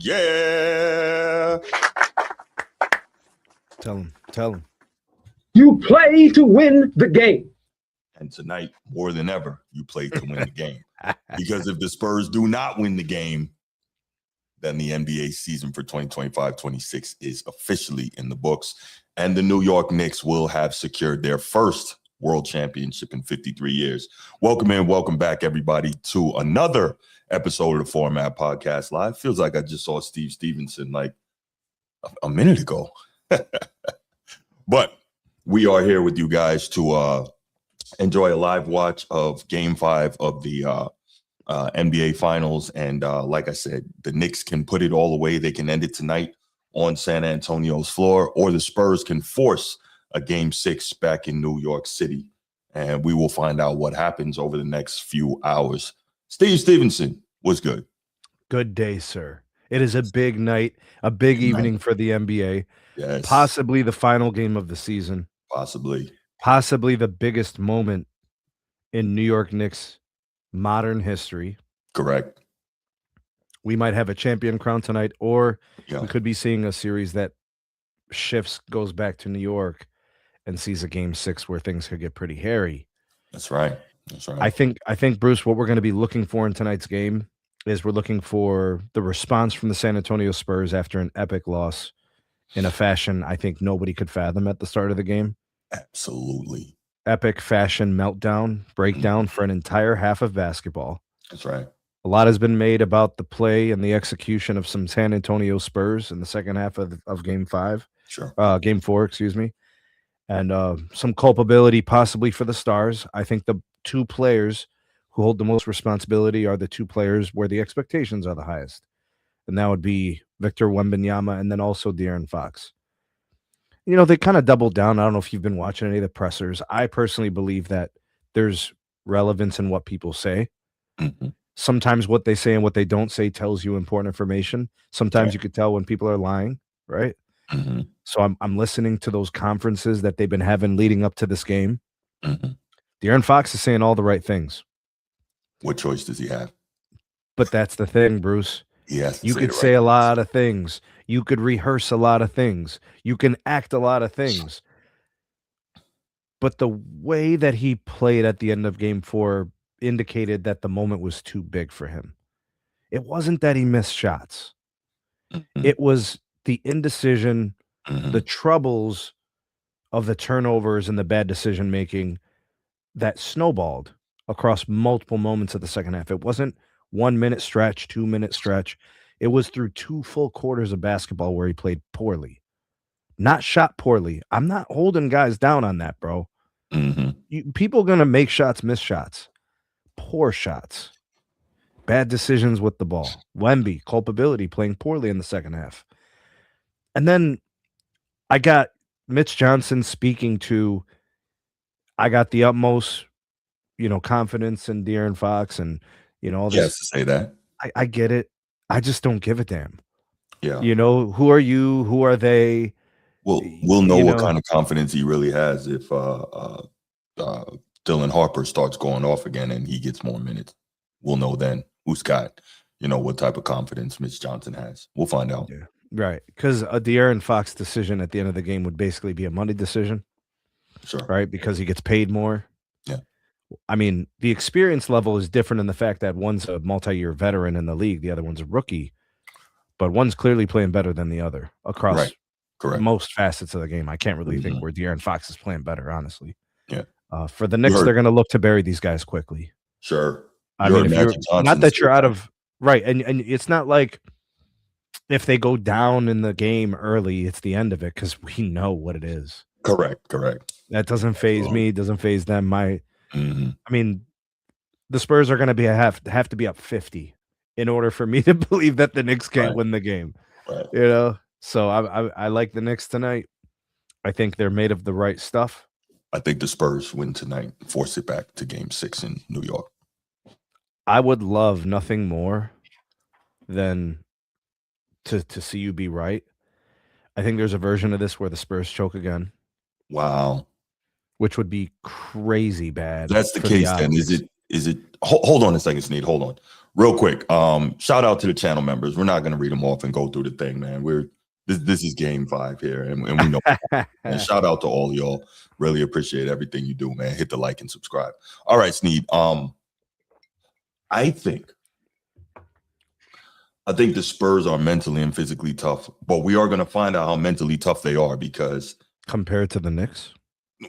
Yeah. Tell him. You play to win the game. And tonight, more than ever, you play to win the game. Because if the Spurs do not win the game, then the NBA season for 2025-26 is officially in the books. And the New York Knicks will have secured their first world championship in 53 years. Welcome back, everybody, to another episode of the Format Podcast Live. Feels like I just saw Steve Stevenson like a minute ago. But we are here with you guys to enjoy a live watch of Game 5 of the NBA Finals. And like I said, the Knicks can put it all away. They can end it tonight on San Antonio's floor, or the Spurs can force a Game 6 back in New York City. And we will find out what happens over the next few hours. Steve Stevenson, what's good? Good day, sir. It is a big night, a big evening for the NBA. Yes. Possibly the final game of the season. Possibly the biggest moment in New York Knicks modern history. Correct. We might have a champion crown tonight, or we could be seeing a series that goes back to New York and sees a Game 6 where things could get pretty hairy. That's right. I think, Bruce, what we're going to be looking for in tonight's game is we're looking for the response from the San Antonio Spurs after an epic loss in a fashion I think nobody could fathom at the start of the game. Absolutely. Epic fashion meltdown, breakdown for an entire half of basketball. That's right. A lot has been made about the play and the execution of some San Antonio Spurs in the second half of Game 5. Sure. Game 4, excuse me. And some culpability possibly for the Stars. I think the two players who hold the most responsibility are the two players where the expectations are the highest. And that would be Victor Wembanyama and then also De'Aaron Fox. You know, they kind of doubled down. I don't know if you've been watching any of the pressers. I personally believe that there's relevance in what people say. Mm-hmm. Sometimes what they say and what they don't say tells you important information. Sometimes you could tell when people are lying, right? Mm-hmm. So I'm listening to those conferences that they've been having leading up to this game. Mm-hmm. De'Aaron Fox is saying all the right things. What choice does he have? But that's the thing, Bruce. You could say a lot of things. You could rehearse a lot of things. You can act a lot of things. But the way that he played at the end of Game 4 indicated that the moment was too big for him. It wasn't that he missed shots. Mm-hmm. It was the indecision, the troubles of the turnovers and the bad decision-making that snowballed across multiple moments of the second half. It wasn't 1 minute stretch, 2 minute stretch. It was through 2 full quarters of basketball where he played poorly, not shot poorly. I'm not holding guys down on that, bro. Mm-hmm. People going to make shots, miss shots, poor shots, bad decisions with the ball. Wemby, culpability, playing poorly in the second half. And then I got Mitch Johnson speaking to, I got the utmost, confidence in De'Aaron Fox and, all this. Yes, to say that. I get it. I just don't give a damn. Yeah. Who are you? Who are they? We'll know what kind of confidence he really has if Dylan Harper starts going off again and he gets more minutes. We'll know then who's got, what type of confidence Mitch Johnson has. We'll find out. Yeah. Right. Because a De'Aaron Fox decision at the end of the game would basically be a money decision. Sure. Right? Because he gets paid more. Yeah. I mean, the experience level is different in the fact that one's a multi-year veteran in the league, the other one's a rookie, but one's clearly playing better than the other across most facets of the game. I can't really think where De'Aaron Fox is playing better, honestly. Yeah. For the Knicks, they're going to look to bury these guys quickly. Sure. I mean, not that you're out of right, and it's not like if they go down in the game early, it's the end of it because we know what it is. Correct. That doesn't faze me. Doesn't faze them. I mean, the Spurs are going to have to be up 50 in order for me to believe that the Knicks can't win the game. Right. So I like the Knicks tonight. I think they're made of the right stuff. I think the Spurs win tonight, force it back to Game 6 in New York. I would love nothing more than to see you be right. I think there's a version of this where the Spurs choke again. Wow. Which would be crazy bad. That's the case then. Is it hold on a second, Sneed. Hold on. Real quick, shout out to the channel members. We're not going to read them off and go through the thing, man. This is game 5 here, and we know. And shout out to all y'all. Really appreciate everything you do, man. Hit the like and subscribe. All right, Sneed. I think the Spurs are mentally and physically tough, but we are going to find out how mentally tough they are because compared to the Knicks.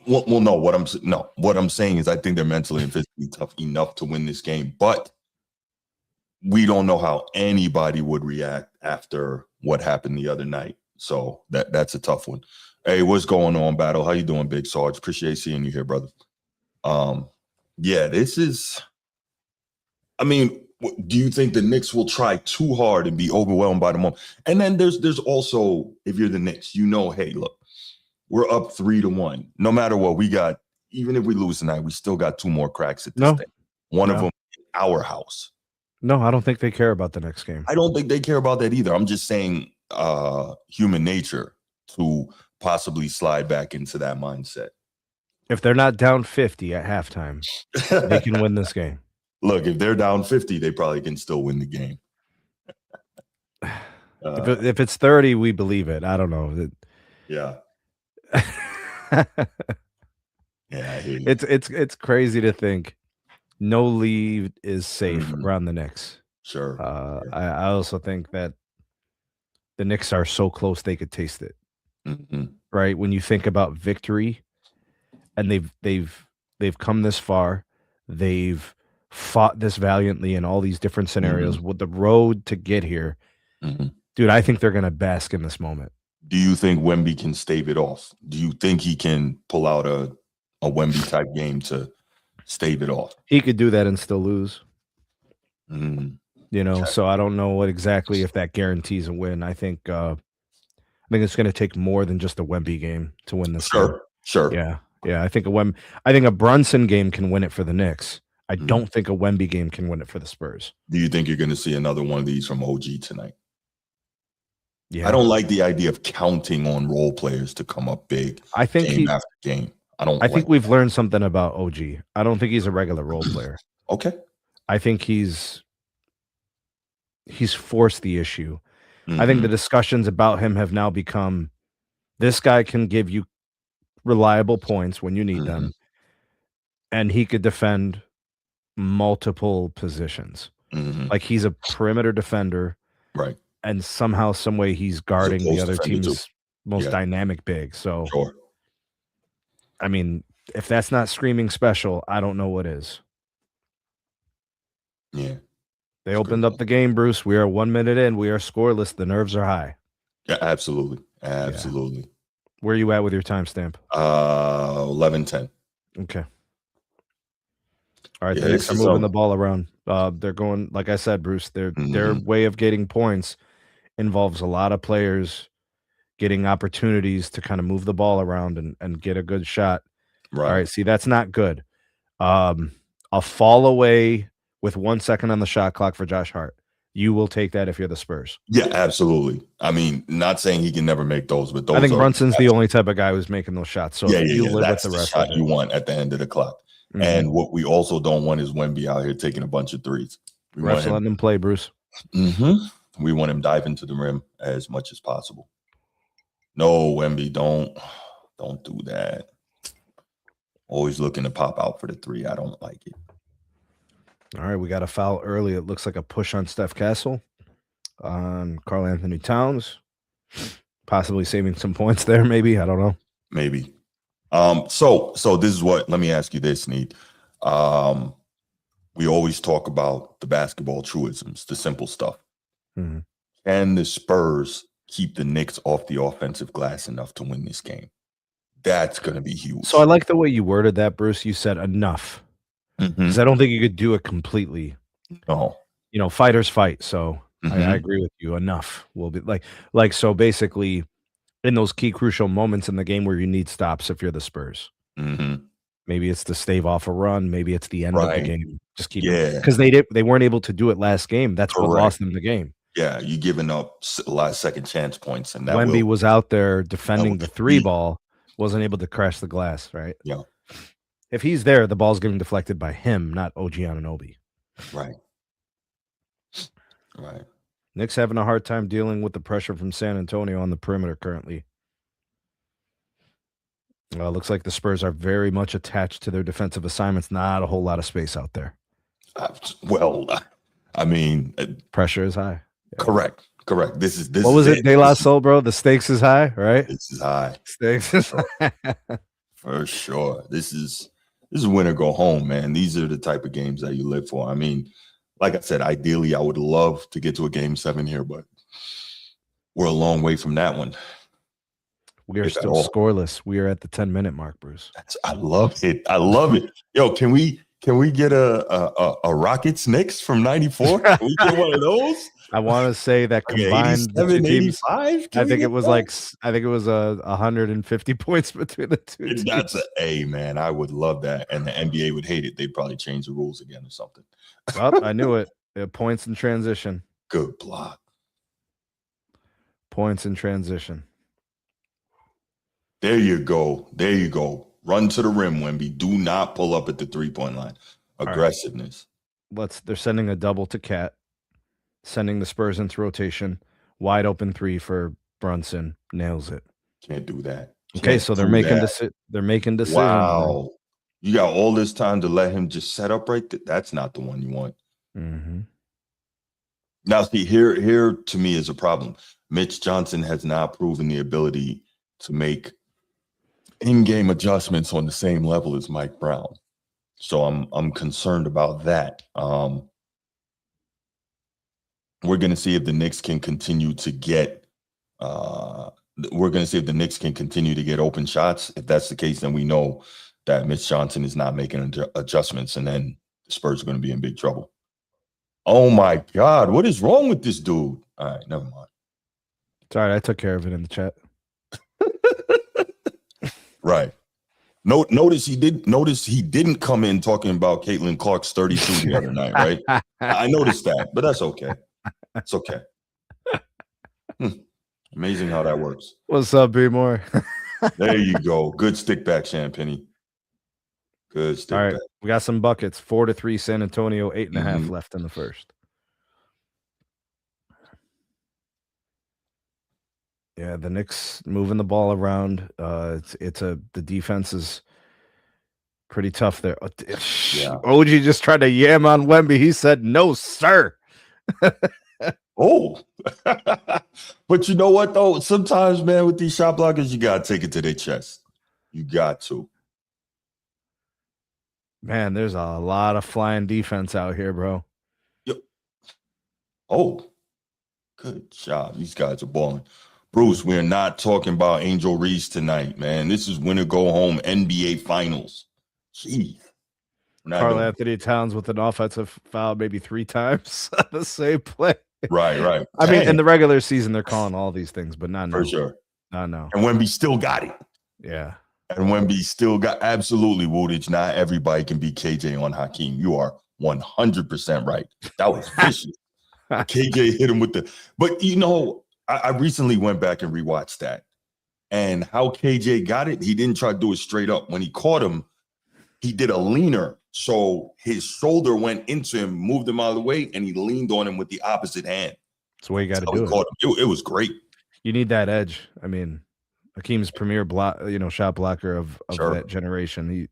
Well, no. What I'm saying is I think they're mentally and physically tough enough to win this game, but we don't know how anybody would react after what happened the other night. So that's a tough one. Hey, what's going on, Battle? How you doing, Big Sarge? Appreciate seeing you here, brother. Yeah, this is. I mean, do you think the Knicks will try too hard and be overwhelmed by the moment? And then there's also, if you're the Knicks, you know, hey, look, we're up 3-1. No matter what, we got. Even if we lose tonight, we still got 2 more cracks at this thing. One of them, in our house. No, I don't think they care about the next game. I don't think they care about that either. I'm just saying human nature to possibly slide back into that mindset. If they're not down 50 at halftime, they can win this game. Look, if they're down 50, they probably can still win the game. If it's 30, we believe it. I don't know. Yeah. Yeah, I hear you. It's crazy to think no lead is safe around the Knicks. Sure. Yeah. I also think that the Knicks are so close they could taste it. Right? When you think about victory, and they've come this far, they've fought this valiantly in all these different scenarios with the road to get here. Dude, I think they're gonna bask in this moment. Do you think Wemby can stave it off? Do you think he can pull out a Wemby type game to stave it off? He could do that and still lose. You know, okay. So I don't know what exactly if that guarantees a win. I think it's going to take more than just a Wemby game to win this. Sure. Yeah. I think a Brunson game can win it for the Knicks. I don't think a Wemby game can win it for the Spurs. Do you think you're going to see another one of these from OG tonight? Yeah. I don't like the idea of counting on role players to come up big. I think game after game. I think we've learned something about OG. I don't think he's a regular role player. Okay. I think he's forced the issue. I think the discussions about him have now become, this guy can give you reliable points when you need them, and he could defend multiple positions. Like he's a perimeter defender, right? And somehow, some way, he's guarding the other team's most dynamic big. So, I mean, if that's not screaming special, I don't know what is. Yeah. They opened up the game, Bruce. We are 1 minute in. We are scoreless. The nerves are high. Yeah, absolutely. Absolutely. Yeah. Where are you at with your timestamp? 11:10. Okay. All right. The Knicks are moving the ball around. They're going, like I said, Bruce, their way of getting points involves a lot of players getting opportunities to kind of move the ball around and get a good shot. Right. All right. See, that's not good. A fall away with 1 second on the shot clock for Josh Hart. You will take that if you're the Spurs. Yeah, absolutely. I mean, not saying he can never make those, but those I think Brunson's the only type of guy who's making those shots. So you live that's with the rest shot of it. You want at the end of the clock. And what we also don't want is Wemby out here taking a bunch of threes. We want letting him play, Bruce. We want him diving to the rim as much as possible. No, Wemby, don't do that. Always looking to pop out for the 3. I don't like it. All right, we got a foul early. It looks like a push on Steph Castle on Karl Anthony Towns, possibly saving some points there. Maybe, I don't know. Maybe. So this is what. Let me ask you this, Need. We always talk about the basketball truisms, the simple stuff. Can the Spurs keep the Knicks off the offensive glass enough to win this game? That's going to be huge. So I like the way you worded that, Bruce. You said enough. Because I don't think you could do it completely. No. You know, fighters fight. So I agree with you. Enough will be like so basically in those key crucial moments in the game where you need stops if you're the Spurs. Maybe it's to stave off a run. Maybe it's the end of the game. Just keep it. Because they weren't able to do it last game. That's what lost them the game. Yeah, you giving up a lot of second chance points. And that Wemby was out there defending the 3 ball, wasn't able to crash the glass, right? Yeah. If he's there, the ball's getting deflected by him, not OG Anunoby. Right. Right. Knicks having a hard time dealing with the pressure from San Antonio on the perimeter currently. Looks like the Spurs are very much attached to their defensive assignments. Not a whole lot of space out there. Well, I mean, pressure is high. Yeah. Correct. This is what was it? De La Soul, bro. The stakes is high, right? This is high. Stakes is high. For sure. This is win or go home, man. These are the type of games that you live for. I mean, like I said, ideally, I would love to get to a game 7 here, but we're a long way from that one. We are still scoreless. We are at the 10-minute mark, Bruce. I love it. Yo, can we get a Rockets Knicks from '94? Can we get one of those? I want to say that combined the two teams, 85? I think it was 150 points between the two teams. That's man. I would love that, and the NBA would hate it. They'd probably change the rules again or something. Well, I knew it. Points in transition. Good block. Points in transition. There you go. Run to the rim, Wemby. Do not pull up at the 3-point line. Aggressiveness. Right. They're sending a double to Cat, sending the Spurs into rotation. Wide open 3 for Brunson. Nails it. Can't do that. Okay, so they're making decisions. Wow. Man. You got all this time to let him just set up right there. That's not the one you want. Mm-hmm. Now, see, here to me is a problem. Mitch Johnson has not proven the ability to make in-game adjustments on the same level as Mike Brown. So I'm concerned about that. We're going to see if the Knicks can continue to get open shots. If that's the case, then we know that Mitch Johnson is not making adjustments, and then the Spurs are going to be in big trouble. Oh my God, what is wrong with this dude? All right, never mind. It's all right, I took care of it in the chat. Right. Notice he didn't come in talking about Caitlin Clark's 32 the other night, right? I noticed that, but that's okay. It's okay. Amazing how that works. What's up, B-More? There you go. Good stick back, Champagny. Good stick back. All right, back. we got some buckets. 4-3 San Antonio, 8.5 left in the first. Yeah, the Knicks moving the ball around. The defense is pretty tough there. Yeah. OG just tried to yam on Wemby. He said, "No, sir." Oh, but you know what though? Sometimes, man, with these shot blockers, you gotta take it to their chest. You got to. Man, there's a lot of flying defense out here, bro. Yep. Oh, good job. These guys are balling. Bruce, we're not talking about Angel Reese tonight, man. This is win or go home NBA Finals. Jeez. Karl Anthony Towns with an offensive foul maybe 3 times on the same play. Right. I mean, in the regular season, they're calling all these things, but not now. For sure. Not now. And Wemby still got it. Yeah. And Wemby still got absolutely Woodage. Not everybody can be KJ on Hakeem. You are 100% right. That was vicious. KJ hit him with the, but you know, I recently went back and rewatched that. And how KJ got it, he didn't try to do it straight up. When he caught him, he did a leaner. So his shoulder went into him, moved him out of the way, and he leaned on him with the opposite hand. That's the way you got to do it. It was great. You need that edge. I mean, Hakeem's premier shot blocker of that generation.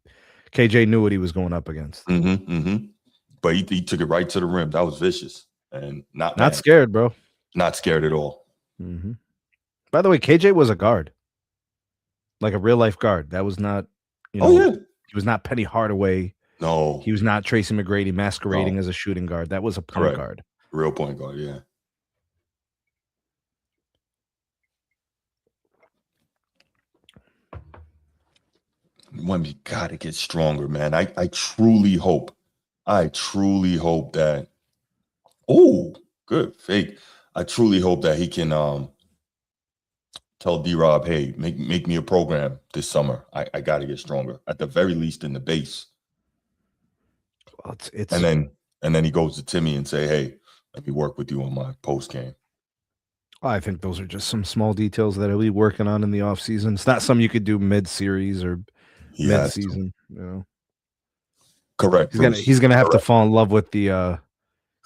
KJ knew what he was going up against. But he took it right to the rim. That was vicious. And not scared, bro. Not scared at all. By the way, KJ was a guard, like a real life guard. That was not, he was not Penny Hardaway. No, he was not Tracy McGrady masquerading as a shooting guard. That was a point guard, real point guard. Yeah. Wemby got to get stronger, man. I truly hope that. Oh, good fake. I truly hope that he can tell D-Rob, hey, make me a program this summer. I got to get stronger, at the very least in the base. Well, and then he goes to Timmy and say, hey, let me work with you on my post game. I think those are just some small details that he'll be working on in the offseason. It's not something you could do mid-series or mid-season. You know, correct. He's gonna have to fall in love with the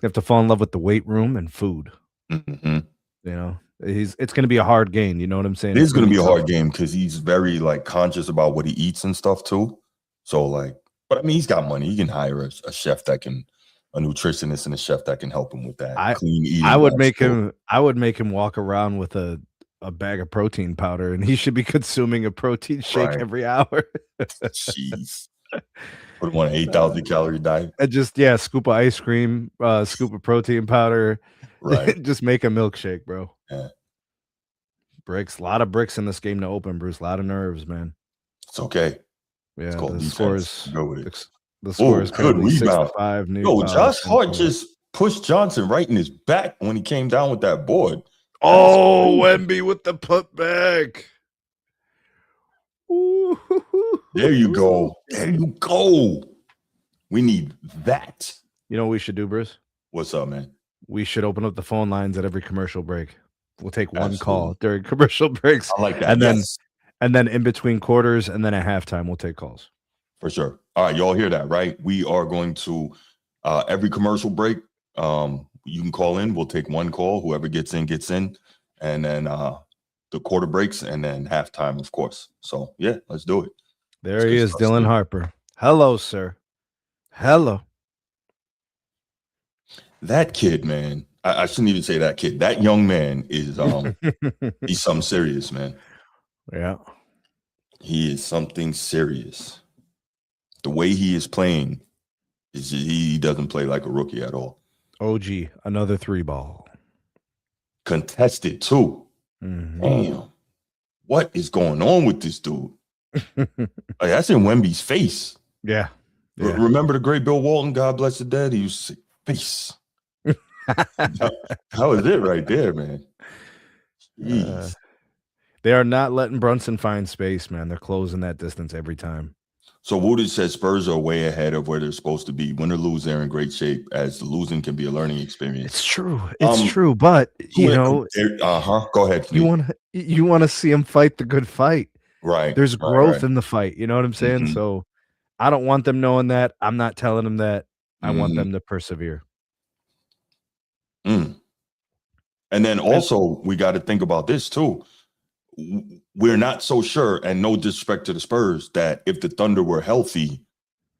have to fall in love with the weight room and food. Mm-hmm. You know, it's going to be a hard game. You know what I'm saying? It is going to be a tough. hard game because he's very like conscious about what he eats and stuff too. So like, but I mean, he's got money. He can hire a chef that can, a nutritionist and a chef that can help him with that clean eating. I would make him walk around with a bag of protein powder, and he should be consuming a protein shake every hour. Jeez. Put him on an 8,000 calorie diet. And just scoop of ice cream, scoop of protein powder. Right. Just make a milkshake, bro. Yeah. Bricks, a lot of bricks in this game to open, Bruce. A lot of nerves, man. It's okay. Yeah, it's called the defense. scores. Go with it. The score is good rebound. 6-5. Yo, Josh Hart just pushed Johnson right in his back when he came down with that board. Oh, Wemby with the putback. There you go. There you go. We need that. You know what we should do, Bruce? What's up, man? We should open up the phone lines at every commercial break. We'll take one call during commercial breaks. I like that. And then in between quarters and then at halftime, we'll take calls. For sure. All right, y'all hear that, right? We are going to every commercial break. You can call in. We'll take one call. Whoever gets in, gets in. And then the quarter breaks and then halftime, of course. So, yeah, let's do it. There he is, Dylan Harper. Hello, sir. Hello. That kid, man. I shouldn't even say that kid. That young man is he's something serious, man. Yeah. He is something serious. The way he is playing is he doesn't play like a rookie at all. OG, another 3-ball. Contested too. Mm-hmm. Damn. What is going on with this dude? That's in Wemby's face. Yeah. Remember the great Bill Walton, God bless the dead? He used to say, face. That was it right there, man. They are not letting Brunson find space, man. They're closing that distance every time. So Woodard said Spurs are way ahead of where they're supposed to be. Win or lose, they're in great shape, as the losing can be a learning experience. It's true. It's true. But, Go ahead. Please. You want to see him fight the good fight. Right. There's growth in the fight. You know what I'm saying? Mm-hmm. So I don't want them knowing that. I'm not telling them that. I want them to persevere. And then also, we got to think about this too. We're not so sure, and no disrespect to the Spurs, that if the Thunder were healthy,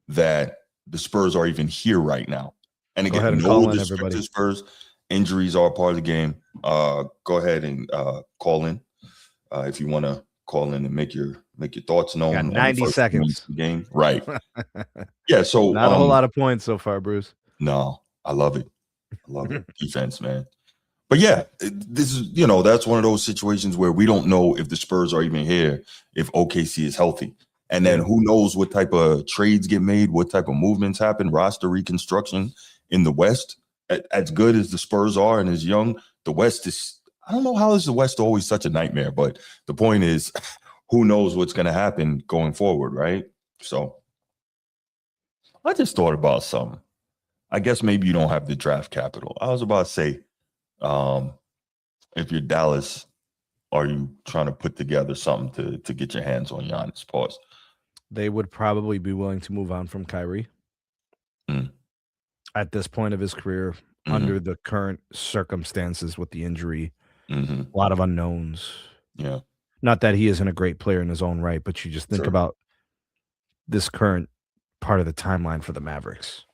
that the Spurs are even here right now. And again, no disrespect to the Spurs. Injuries are part of the game. Go ahead and call in if you want to call in and make your thoughts known. Got 90 seconds. Game, right? Yeah. So not a whole lot of points so far, Bruce. No, I love it. I love it. Defense, man. But yeah, this is, that's one of those situations where we don't know if the Spurs are even here, if OKC is healthy. And then who knows what type of trades get made, what type of movements happen, roster reconstruction in the West. As good as the Spurs are and as young, the West is, I don't know how is the West always such a nightmare, but the point is, who knows what's going to happen going forward, right? So I just thought about something. I guess maybe you don't have the draft capital. I was about to say, if you're Dallas, are you trying to put together something to get your hands on Giannis? Pause. They would probably be willing to move on from Kyrie at this point of his career, under the current circumstances with the injury. A lot of unknowns. Yeah. Not that he isn't a great player in his own right, but you just think about this current part of the timeline for the Mavericks.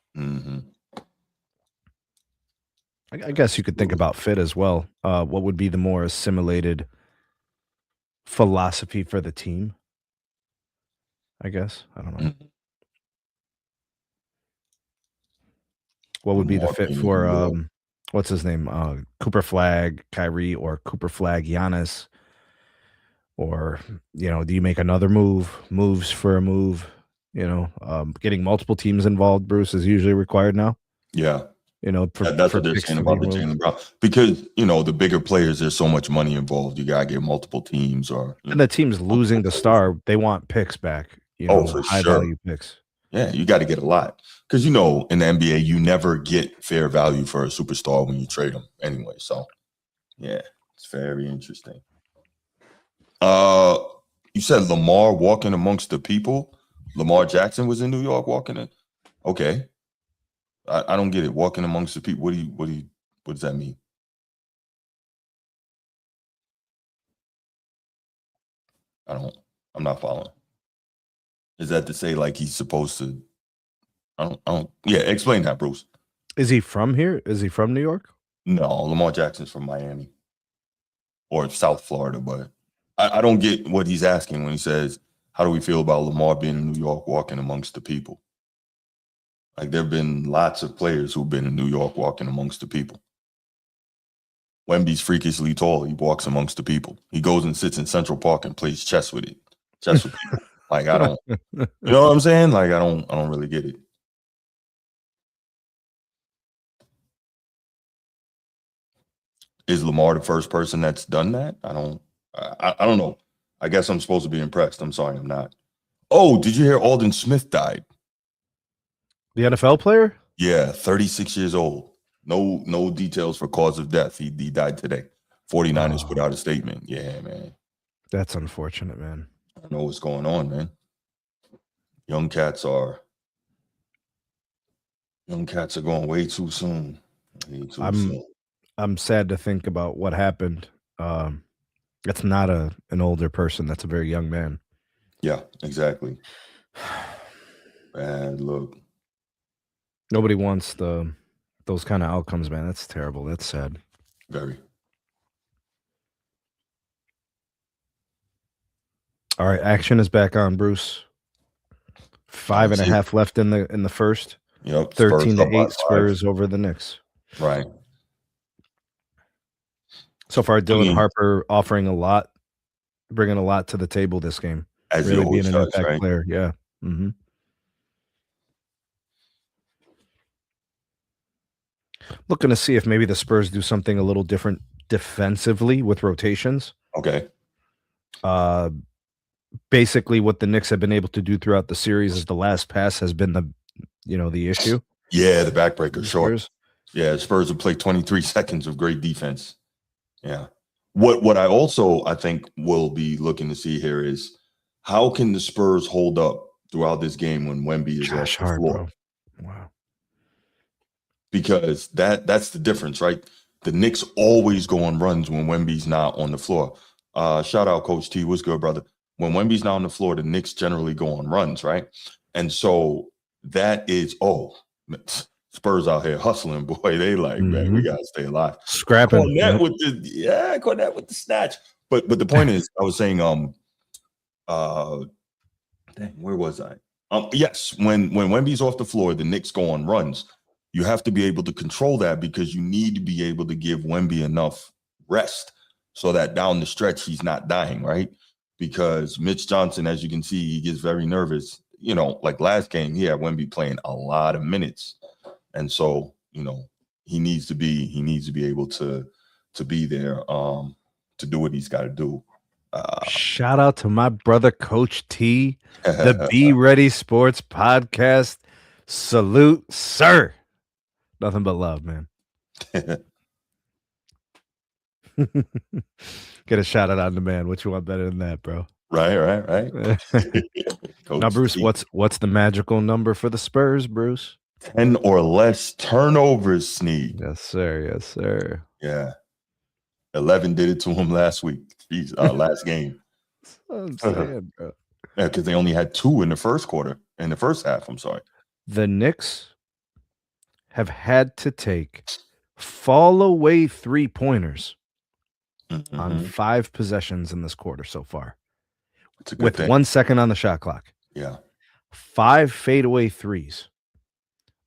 I guess you could think about fit as well. What would be the more assimilated philosophy for the team? I guess. I don't know. What would be the fit for what's his name? Cooper Flag, Kyrie, or Cooper Flag, Giannis? Or, do you make another moves for a move? Getting multiple teams involved, Bruce, is usually required now. Yeah. That's what they're saying about the Jaylen Brown, because the bigger players, there's so much money involved. You gotta get multiple teams, and the team's losing the star. They want picks back. For high sure. value picks. Yeah, you got to get a lot, because in the NBA you never get fair value for a superstar when you trade them anyway. So yeah, it's very interesting. You said Lamar walking amongst the people. Lamar Jackson was in New York walking in. Okay. I don't get it. Walking amongst the people. What does that mean? I'm not following. Is that to say like he's supposed to? I don't. Yeah, explain that, Bruce. Is he from here? Is he from New York? No, Lamar Jackson's from Miami or South Florida, but I don't get what he's asking when he says, how do we feel about Lamar being in New York walking amongst the people? Like there have been lots of players who've been in New York walking amongst the people. Wemby's freakishly tall. He walks amongst the people. He goes and sits in Central Park and plays chess with people. Like I don't, you know what I'm saying? Like I don't really get it. Is Lamar the first person that's done that? I don't know. I guess I'm supposed to be impressed. I'm sorry, I'm not. Oh, did you hear Alden Smith died? The NFL player? Yeah, 36 years old. No details for cause of death. He died today. 49ers put out a statement. Yeah, man. That's unfortunate, man. I don't know what's going on, man. Young cats are going way too soon. I'm sad to think about what happened. That's not an older person. That's a very young man. Yeah, exactly. Bad look. Nobody wants those kind of outcomes, man. That's terrible. That's sad. Very. All right, action is back on, Bruce. 5.5 left in the first. Yep. 13-8 Spurs over the Knicks. Right. So far, Dylan Harper offering a lot, bringing a lot to the table this game. As really being an impact player. Yeah. Mm-hmm. Looking to see if maybe the Spurs do something a little different defensively with rotations. Okay. Basically, what the Knicks have been able to do throughout the series is the last pass has been the issue. Yeah, the backbreaker. Sure. Yeah, Spurs will play 23 seconds of great defense. Yeah. What I think we'll be looking to see here is how can the Spurs hold up throughout this game when Wemby is off the floor? Bro. Wow. Because that's the difference, right? The Knicks always go on runs when Wemby's not on the floor. Shout out Coach T. What's good, brother? When Wemby's not on the floor, the Knicks generally go on runs, right? And so that is, Spurs out here hustling, boy. They like, man, we gotta stay alive. Scrapping. Cornette with the snatch. But the point is, I was saying, where was I? Yes, when Wemby's off the floor, the Knicks go on runs. You have to be able to control that because you need to be able to give Wemby enough rest so that down the stretch he's not dying, right? Because Mitch Johnson, as you can see, he gets very nervous. You know, like last game, he had Wemby playing a lot of minutes. And so, he needs to be able to be there to do what he's got to do. Shout out to my brother Coach T, the Be Ready Sports Podcast. Salute, sir. Nothing but love, man. Get a shout out on demand. What you want better than that, bro? Right. Now, Bruce, what's the magical number for the Spurs, Bruce? 10 or less turnovers, Sneed. Yes, sir. Yeah. 11 did it to him last week. Last game. I'm saying, bro. Yeah, because they only had 2 in the first half. I'm sorry. The Knicks have had to take fall away 3-pointers on 5 possessions in this quarter so far. It's a good with thing. 1 second on the shot clock. Yeah. 5 fadeaway threes.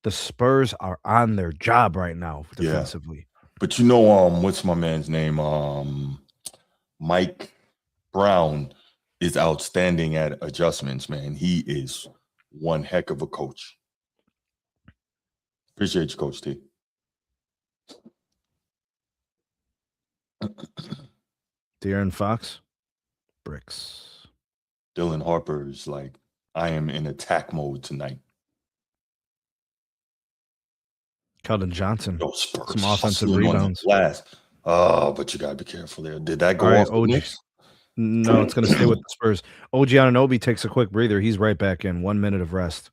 The Spurs are on their job right now defensively. Yeah. But what's my man's name? Mike Brown is outstanding at adjustments, man. He is one heck of a coach. Appreciate you, Coach T. De'Aaron Fox, bricks. Dylan Harper is like, I am in attack mode tonight. Keldon Johnson, Spurs some offensive rebounds. But you got to be careful there. Did that go off the Knicks? No, it's going to stay with the Spurs. OG Anunoby takes a quick breather. He's right back in. 1 minute of rest.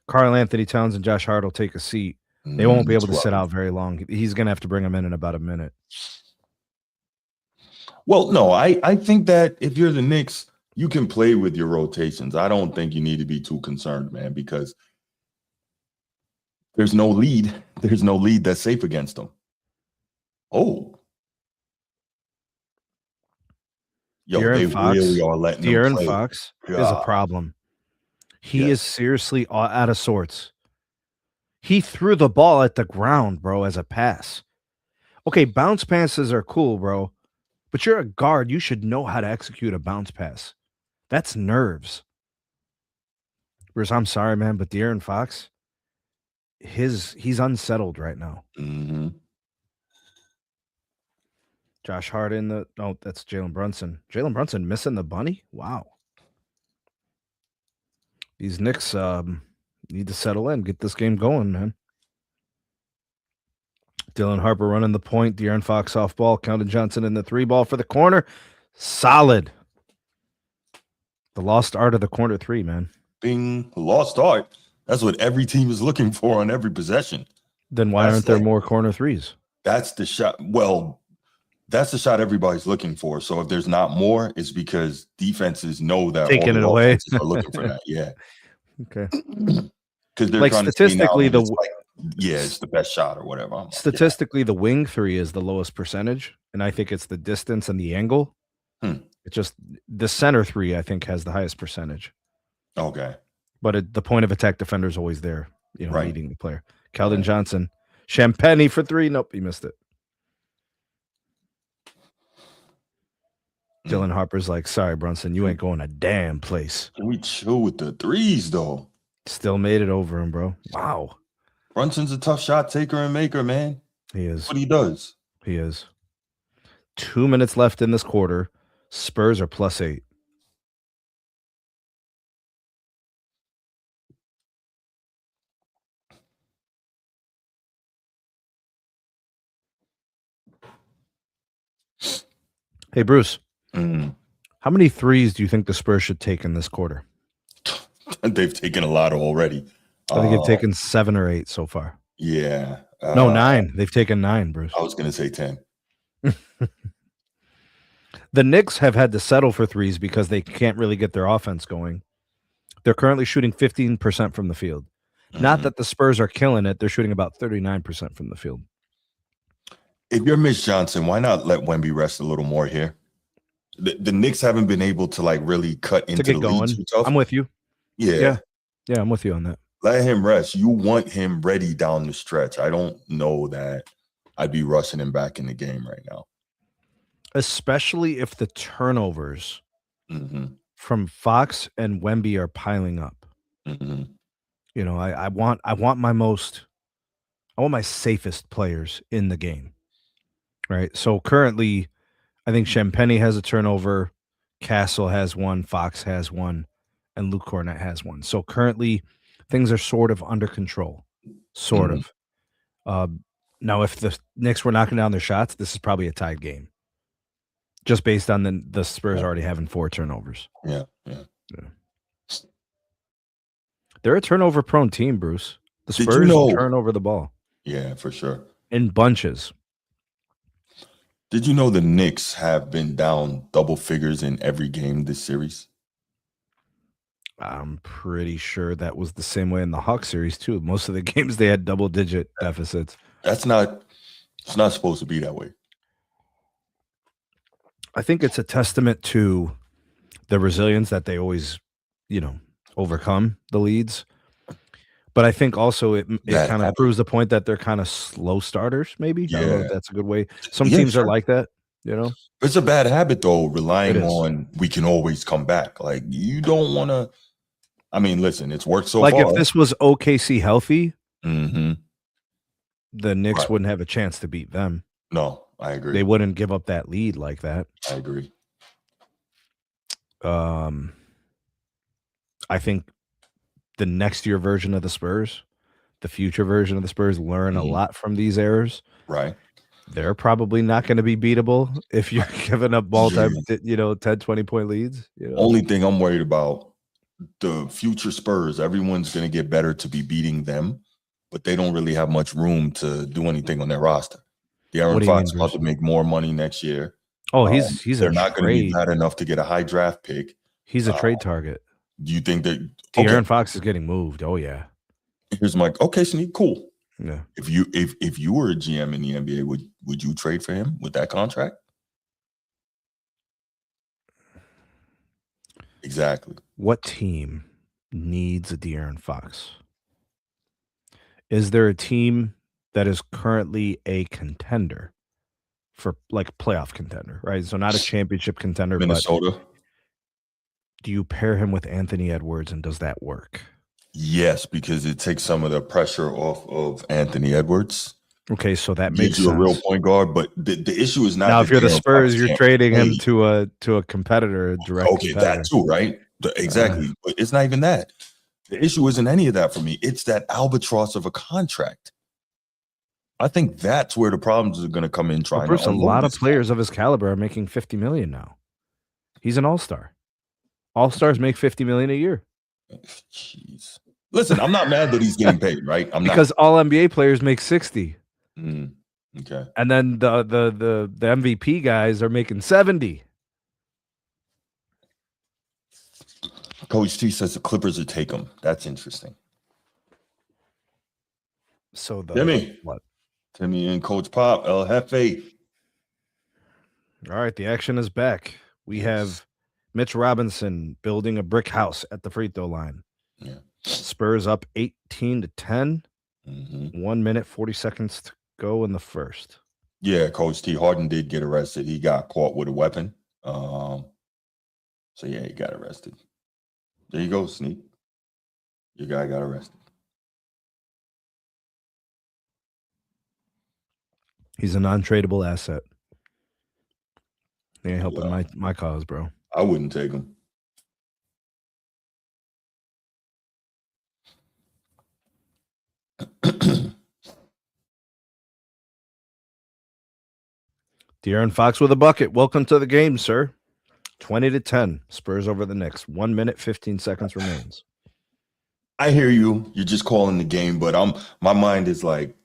Karl Anthony Towns and Josh Hart will take a seat. They won't be able to 12. sit out very long. He's going to have to bring him in about a minute. Well, no, I think that if you're the Knicks, you can play with your rotations. I don't think you need to be too concerned, man, because there's no lead. There's no lead that's safe against them. Oh. Yo, De'Aaron they Fox, really are letting them De'Aaron play. Fox is a God. problem. He Yes. is seriously out of sorts. He threw the ball at the ground, bro, as a pass. Okay, bounce passes are cool, bro, but you're a guard. You should know how to execute a bounce pass. That's nerves. Bruce, I'm sorry, man, but De'Aaron Fox, he's unsettled right now. Mm-hmm. Josh Hart that's Jalen Brunson. Jalen Brunson missing the bunny? Wow. These Knicks need to settle in, get this game going, man. Dylan Harper running the point. De'Aaron Fox off ball. Keldon Johnson in the 3-ball for the corner. Solid. The lost art of the corner 3, man. Bing, lost art. That's what every team is looking for on every possession. Then why aren't there more corner 3s? That's the shot. Well, that's the shot everybody's looking for. So if there's not more, it's because defenses know that Taking it all the away. offenses are looking for that. Yeah. Okay. Because they're Like trying statistically, to say now it's the best shot or whatever. I'm like, statistically, the wing 3 is the lowest percentage, and I think it's the distance and the angle. It's just the center 3, I think, has the highest percentage. Okay. But the point of attack defender is always there, Right. leading the player. Keldon Johnson, Champagne for 3. Nope, he missed it. Dylan Harper's like, sorry, Brunson, you ain't going a damn place. Can we chill with the threes, though? Still made it over him, bro. Wow. Brunson's a tough shot taker and maker, man. He is. That's what he does. He is. 2 minutes left in this quarter. Spurs are +8. Hey, Bruce. How many threes do you think the Spurs should take in this quarter? They've taken a lot already. I think they've taken 7 or 8 so far. Yeah. No, 9. They've taken 9, Bruce. I was going to say 10. The Knicks have had to settle for threes because they can't really get their offense going. They're currently shooting 15% from the field. Not that the Spurs are killing it. They're shooting about 39% from the field. If you're Mitch Johnson, why not let Wemby rest a little more here? The Knicks haven't been able to really cut into the lead too tough. I'm with you. Yeah, I'm with you on that. Let him rest. You want him ready down the stretch. I don't know that I'd be rushing him back in the game right now. Especially if the turnovers from Fox and Wemby are piling up. I want my safest players in the game. Right. So currently, I think Champagne has a turnover, Castle has one, Fox has one, and Luke Cornett has one. So currently, things are sort of under control. Sort of. Now, if the Knicks were knocking down their shots, this is probably a tied game. Just based on the Spurs already having 4 turnovers. Yeah. They're a turnover-prone team, Bruce. The Spurs turn over the ball. Yeah, for sure. In bunches. Did you know the Knicks have been down double figures in every game this series? I'm pretty sure that was the same way in the Hawks series, too. Most of the games, they had double-digit deficits. It's not supposed to be that way. I think it's a testament to the resilience that they always, overcome the leads. But I think also it kind of proves the point that they're kind of slow starters, maybe. Yeah. I don't know if that's a good way. Some teams are like that, It's a bad habit, though, relying on we can always come back. Like, you don't want to. I mean, listen, it's worked so far. Like, if this was OKC healthy, the Knicks wouldn't have a chance to beat them. No, I agree. They wouldn't give up that lead like that. I agree. I think the next year version of the Spurs, the future version of the Spurs, learn a lot from these errors. Right. They're probably not going to be beatable if you're giving up ball time, 10, 20-point leads. Only thing I'm worried about the future Spurs, everyone's going to get better to be beating them, but they don't really have much room to do anything on their roster. De'Aaron Fox about to make more money next year. Oh, he's they're not going to be bad enough to get a high draft pick. He's a trade target. Do you think that De'Aaron Fox is getting moved? Oh yeah. Here's my Sneed, cool. Yeah. If you were a GM in the NBA, would you trade for him with that contract? Exactly. What team needs a De'Aaron Fox? Is there a team that is currently a contender for like playoff contender, right? So not a championship contender, Minnesota. But do you pair him with Anthony Edwards and does that work? Yes, because it takes some of the pressure off of Anthony Edwards. Okay, so that makes you sense. A real point guard, but the issue is not now. If you're the Spurs, you're trading him to a competitor, a direct. Okay, competitor. that too, right? Exactly, but it's not even that. The issue isn't any of that for me. It's that albatross of a contract. I think that's where the problems are going to come in. Trying to a lot of players of his caliber are making $50 million now. He's an all-star. All-stars make $50 million a year. Jeez. Listen, I'm not mad that he's getting paid, right? Because all NBA players make 60. Okay. And then the MVP guys are making 70. Coach T says the Clippers would take him. That's interesting. So Timmy and Coach Pop, El Jefe. All right, the action is back. We have Mitch Robinson building a brick house at the free throw line. Yeah. Spurs up 18-10. 1 minute, 40 seconds to go in the first. Yeah, Coach T. Harden did get arrested. He got caught with a weapon. So yeah, he got arrested. There you go, Sneak. Your guy got arrested. He's a non-tradable asset. They ain't helping my cause, bro. I wouldn't take him. De'Aaron Fox with a bucket. Welcome to the game, sir. 20-10. Spurs over the Knicks. 1 minute, 15 seconds remains. I hear you. You're just calling the game, but my mind is like,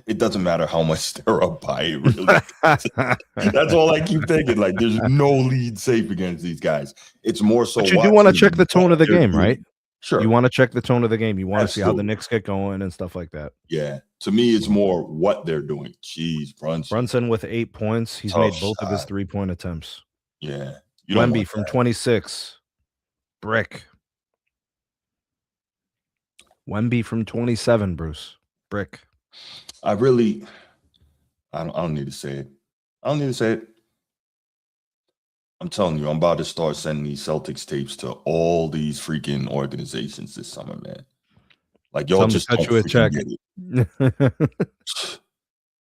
it doesn't matter how much they're up by. It really. That's all I keep thinking. Like, there's no lead safe against these guys. It's more so. But you do want to check the tone of the game, right? Sure. You want to check the tone of the game. You want to see how the Knicks get going and stuff like that. Yeah. To me, it's more what they're doing. Jeez, Brunson with 8 points. He's made both of his 3-point attempts. Yeah. Wemby from 26. Brick. Wemby from 27, Bruce. Brick. I don't need to say it. I don't need to say it. I'm telling you, I'm about to start sending these Celtics tapes to all these freaking organizations this summer, man. Like, y'all just cut you a check. Get it.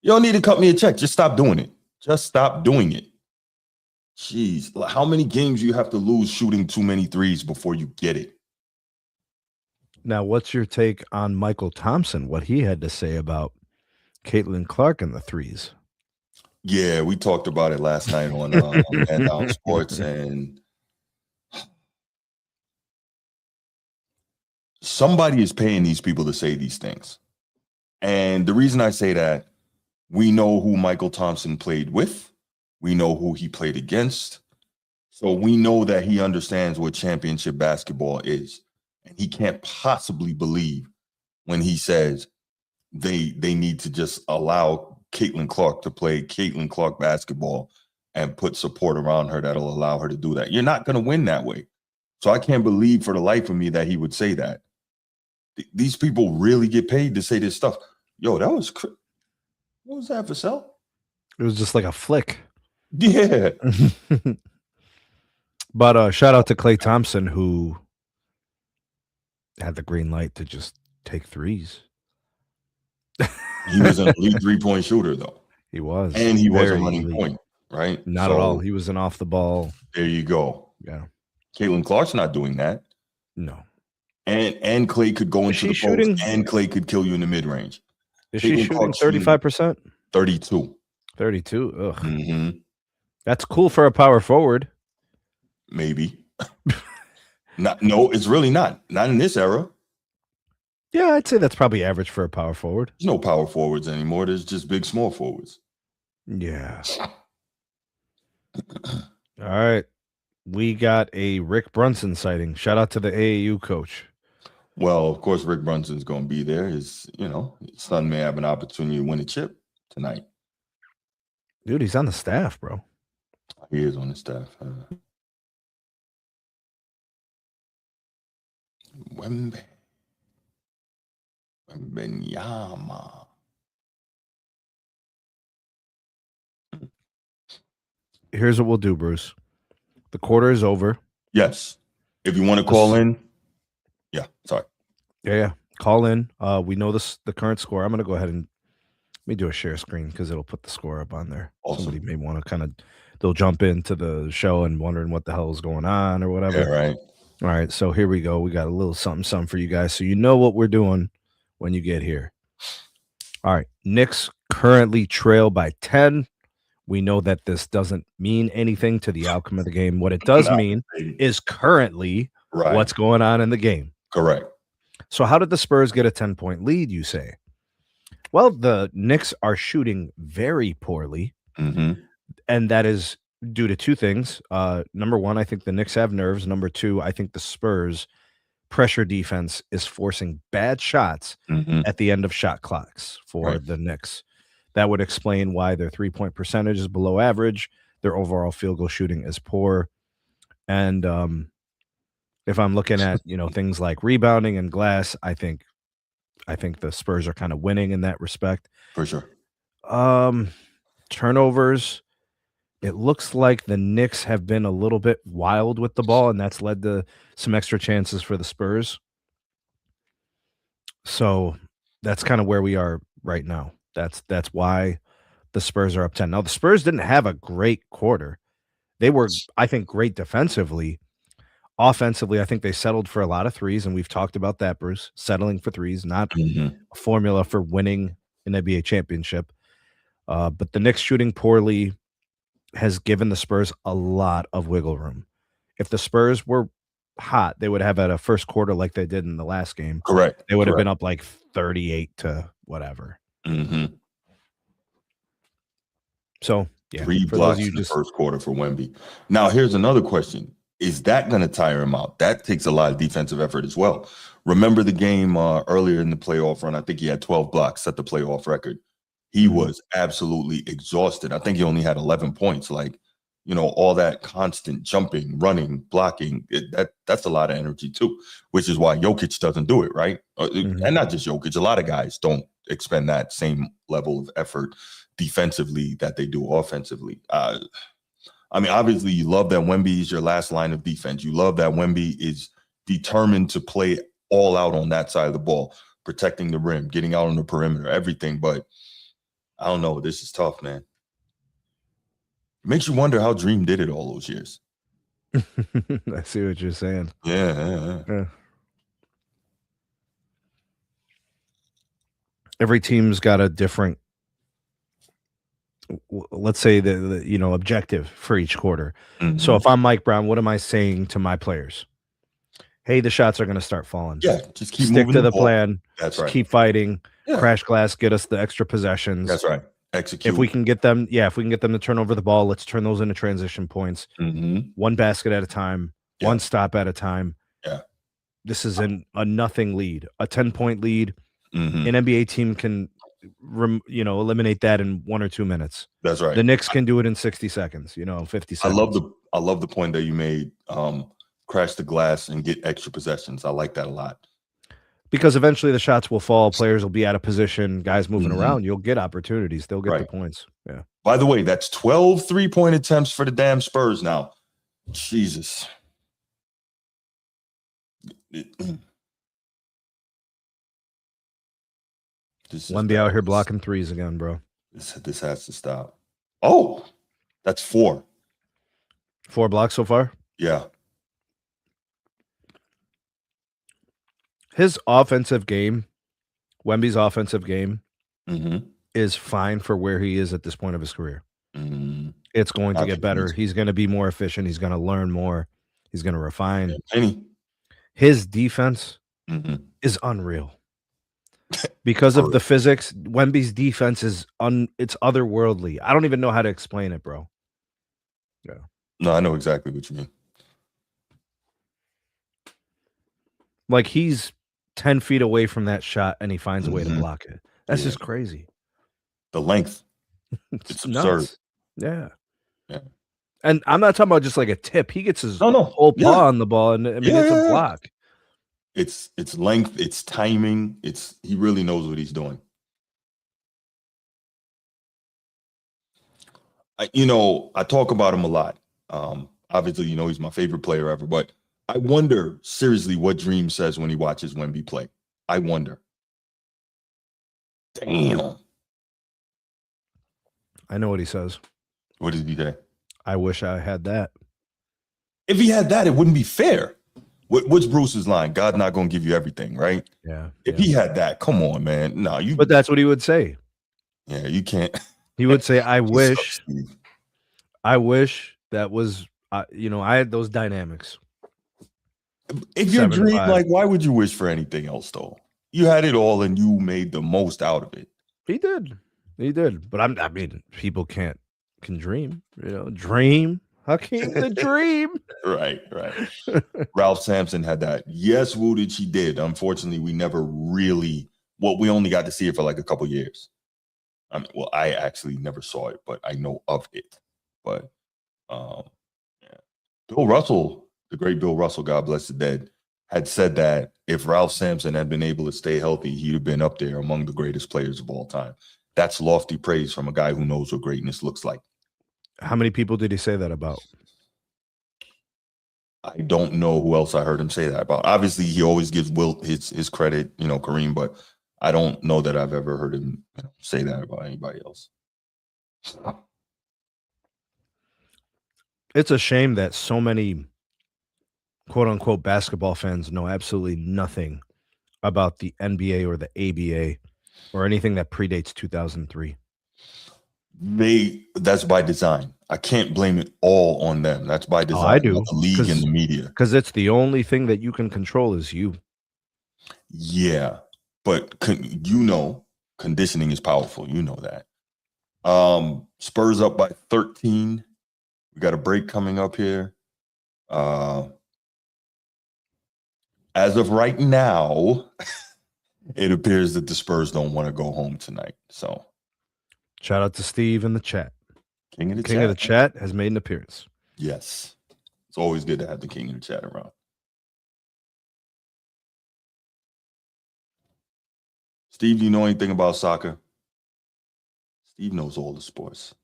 You don't need to cut me a check. Just stop doing it. Just stop doing it. Jeez, how many games you have to lose shooting too many threes before you get it? Now, what's your take on Michael Thompson, what he had to say about Caitlin Clark and the threes? Yeah, we talked about it last night on Man Down Sports, and somebody is paying these people to say these things. And the reason I say that, we know who Michael Thompson played with. We know who he played against. So we know that he understands what championship basketball is. And he can't possibly believe when he says they need to just allow Caitlin Clark to play Caitlin Clark basketball and put support around her that'll allow her to do that. You're not going to win that way. So I can't believe for the life of me that he would say that. These people really get paid to say this stuff. Yo, that was what was that, Vassell? It was just like a flick. Yeah. But shout out to Klay Thompson, who had the green light to just take threes. He was an elite 3-point shooter, though. He was. And he wasn't running point, right? Not at all. He was an off the ball. There you go. Yeah. Caitlin Clark's not doing that. No. And Klay could go into the post, and Klay could kill you in the mid-range. Is she shooting 35%? 32. 32? Ugh. Mm-hmm. That's cool for a power forward. Maybe. No, it's really not. Not in this era. Yeah, I'd say that's probably average for a power forward. There's no power forwards anymore. There's just big, small forwards. Yeah. All right. We got a Rick Brunson sighting. Shout out to the AAU coach. Well, of course, Rick Brunson's going to be there. His son may have an opportunity to win a chip tonight. Dude, he's on the staff, bro. He is on the staff. Wembenyama. Here's what we'll do, Bruce. The quarter is over. Yes. If you want to call in. Yeah, sorry. Yeah. Call in. We know the current score. I'm going to go ahead and let me do a share screen because it'll put the score up on there. Awesome. Somebody may want to they'll jump into the show and wondering what the hell is going on or whatever. Yeah, right. All right, so here we go. We got a little something for you guys, so you know what we're doing when you get here. All right, Knicks currently trail by 10. We know that this doesn't mean anything to the outcome of the game. What it does mean is currently what's going on in the game. Correct. So how did the Spurs get a 10-point lead, you say? Well, the Knicks are shooting very poorly, and that is due to two things. Number one, I think the Knicks have nerves. Number two, I think the Spurs pressure defense is forcing bad shots at the end of shot clocks for the Knicks. That would explain why their 3-point percentage is below average. Their overall field goal shooting is poor. And if I'm looking at, things like rebounding and glass, I think the Spurs are kind of winning in that respect. For sure. Turnovers. It looks like the Knicks have been a little bit wild with the ball, and that's led to some extra chances for the Spurs. So that's kind of where we are right now. That's why the Spurs are up 10. Now, the Spurs didn't have a great quarter. They were, I think, great defensively. Offensively, I think they settled for a lot of threes, and we've talked about that, Bruce. Settling for threes, not a formula for winning an NBA championship. But the Knicks shooting poorly has given the Spurs a lot of wiggle room. If the Spurs were hot, they would have had a first quarter like they did in the last game. Correct. They would have been up like 38 to whatever. So, yeah. 3 blocks in the first quarter for Wemby. Now, here's another question. Is that going to tire him out? That takes a lot of defensive effort as well. Remember the game earlier in the playoff run? I think he had 12 blocks, set the playoff record. He was absolutely exhausted. I think he only had 11 points. Like, all that constant jumping, running, blocking, that's a lot of energy too, which is why Jokic doesn't do it, right? And not just Jokic. A lot of guys don't expend that same level of effort defensively that they do offensively. Obviously, you love that Wemby is your last line of defense. You love that Wemby is determined to play all out on that side of the ball, protecting the rim, getting out on the perimeter, everything. But I don't know. This is tough, man. It makes you wonder how Dream did it all those years. I see what you're saying. Yeah. Every team's got a different, let's say, the objective for each quarter. So if I'm Mike Brown, what am I saying to my players? Hey, the shots are going to start falling. Yeah, just keep stick moving to the ball. plan. That's right. Keep fighting. Yeah. Crash glass, get us the extra possessions. That's right. Execute. If we can get them to turn over the ball, let's turn those into transition points. One basket at a time, one stop at a time. Yeah. This is a nothing lead, a 10-point lead. An NBA team can, eliminate that in 1 or 2 minutes. That's right. The Knicks can do it in 60 seconds, 50 seconds. I love the point that you made. Crash the glass and get extra possessions. I like that a lot. Because eventually the shots will fall, players will be out of position, guys moving around. You'll get opportunities. They'll get the points. Yeah. By the way, that's 12 3-point attempts for the damn Spurs now. Jesus. Wemby out here blocking threes again, bro. This has to stop. Oh, that's 4. 4 blocks so far? Yeah. His offensive game, Wemby's offensive game, is fine for where he is at this point of his career. It's going to get better. He's going to be more efficient. He's going to learn more. He's going to refine. Penny. His defense Mhm. is unreal. Because of the physics, Wemby's defense is it's otherworldly. I don't even know how to explain it, bro. Yeah. No, I know exactly what you mean. Like he's 10 feet away from that shot and he finds a way to Mhm. block it. That's Yeah. just crazy. The length. It's It's nuts. absurd. Yeah. Yeah. And I'm not talking about just like a tip. He gets his No. whole paw Yeah. on the ball, and I mean Yeah, it's a yeah, yeah. block. It's length, it's timing. He really knows what he's doing. I talk about him a lot. Obviously, he's my favorite player ever, but I wonder seriously what Dream says when he watches Wemby play. I wonder. Damn. I know what he says. What did he say? I wish I had that. If he had that, it wouldn't be fair. What's Bruce's line? God's not going to give you everything, right? Yeah. If he had that, come on, man. No, But that's what he would say. Yeah, you can't. He would say, I wish. Up, Steve. I wish that was, I had those dynamics. If you're Dream, like, why would you wish for anything else, though? You had it all and you made the most out of it. He did. But I mean, people can dream, dream. How can the dream? Right. Ralph Sampson had that. Yes, Woodage, he did. Unfortunately, we never really, we only got to see it for like a couple years. I actually never saw it, but I know of it. But yeah. Bill Russell, the great Bill Russell, God bless the dead, had said that if Ralph Sampson had been able to stay healthy, he'd have been up there among the greatest players of all time. That's lofty praise from a guy who knows what greatness looks like. How many people did he say that about? I don't know who else I heard him say that about. Obviously, he always gives Will his credit, Kareem, but I don't know that I've ever heard him say that about anybody else. It's a shame that so many quote unquote basketball fans know absolutely nothing about the NBA or the ABA or anything that predates 2003. That's by design. I can't blame it all on them. That's by design. I do. The league and the media. Because it's the only thing that you can control is you. Yeah. But conditioning is powerful. You know that. Spurs up by 13. We got a break coming up here. As of right now, it appears that the Spurs don't want to go home tonight. So shout out to Steve in the chat. King of the chat has made an appearance. Yes. It's always good to have the king of the chat around. Steve, do you know anything about soccer? Steve knows all the sports.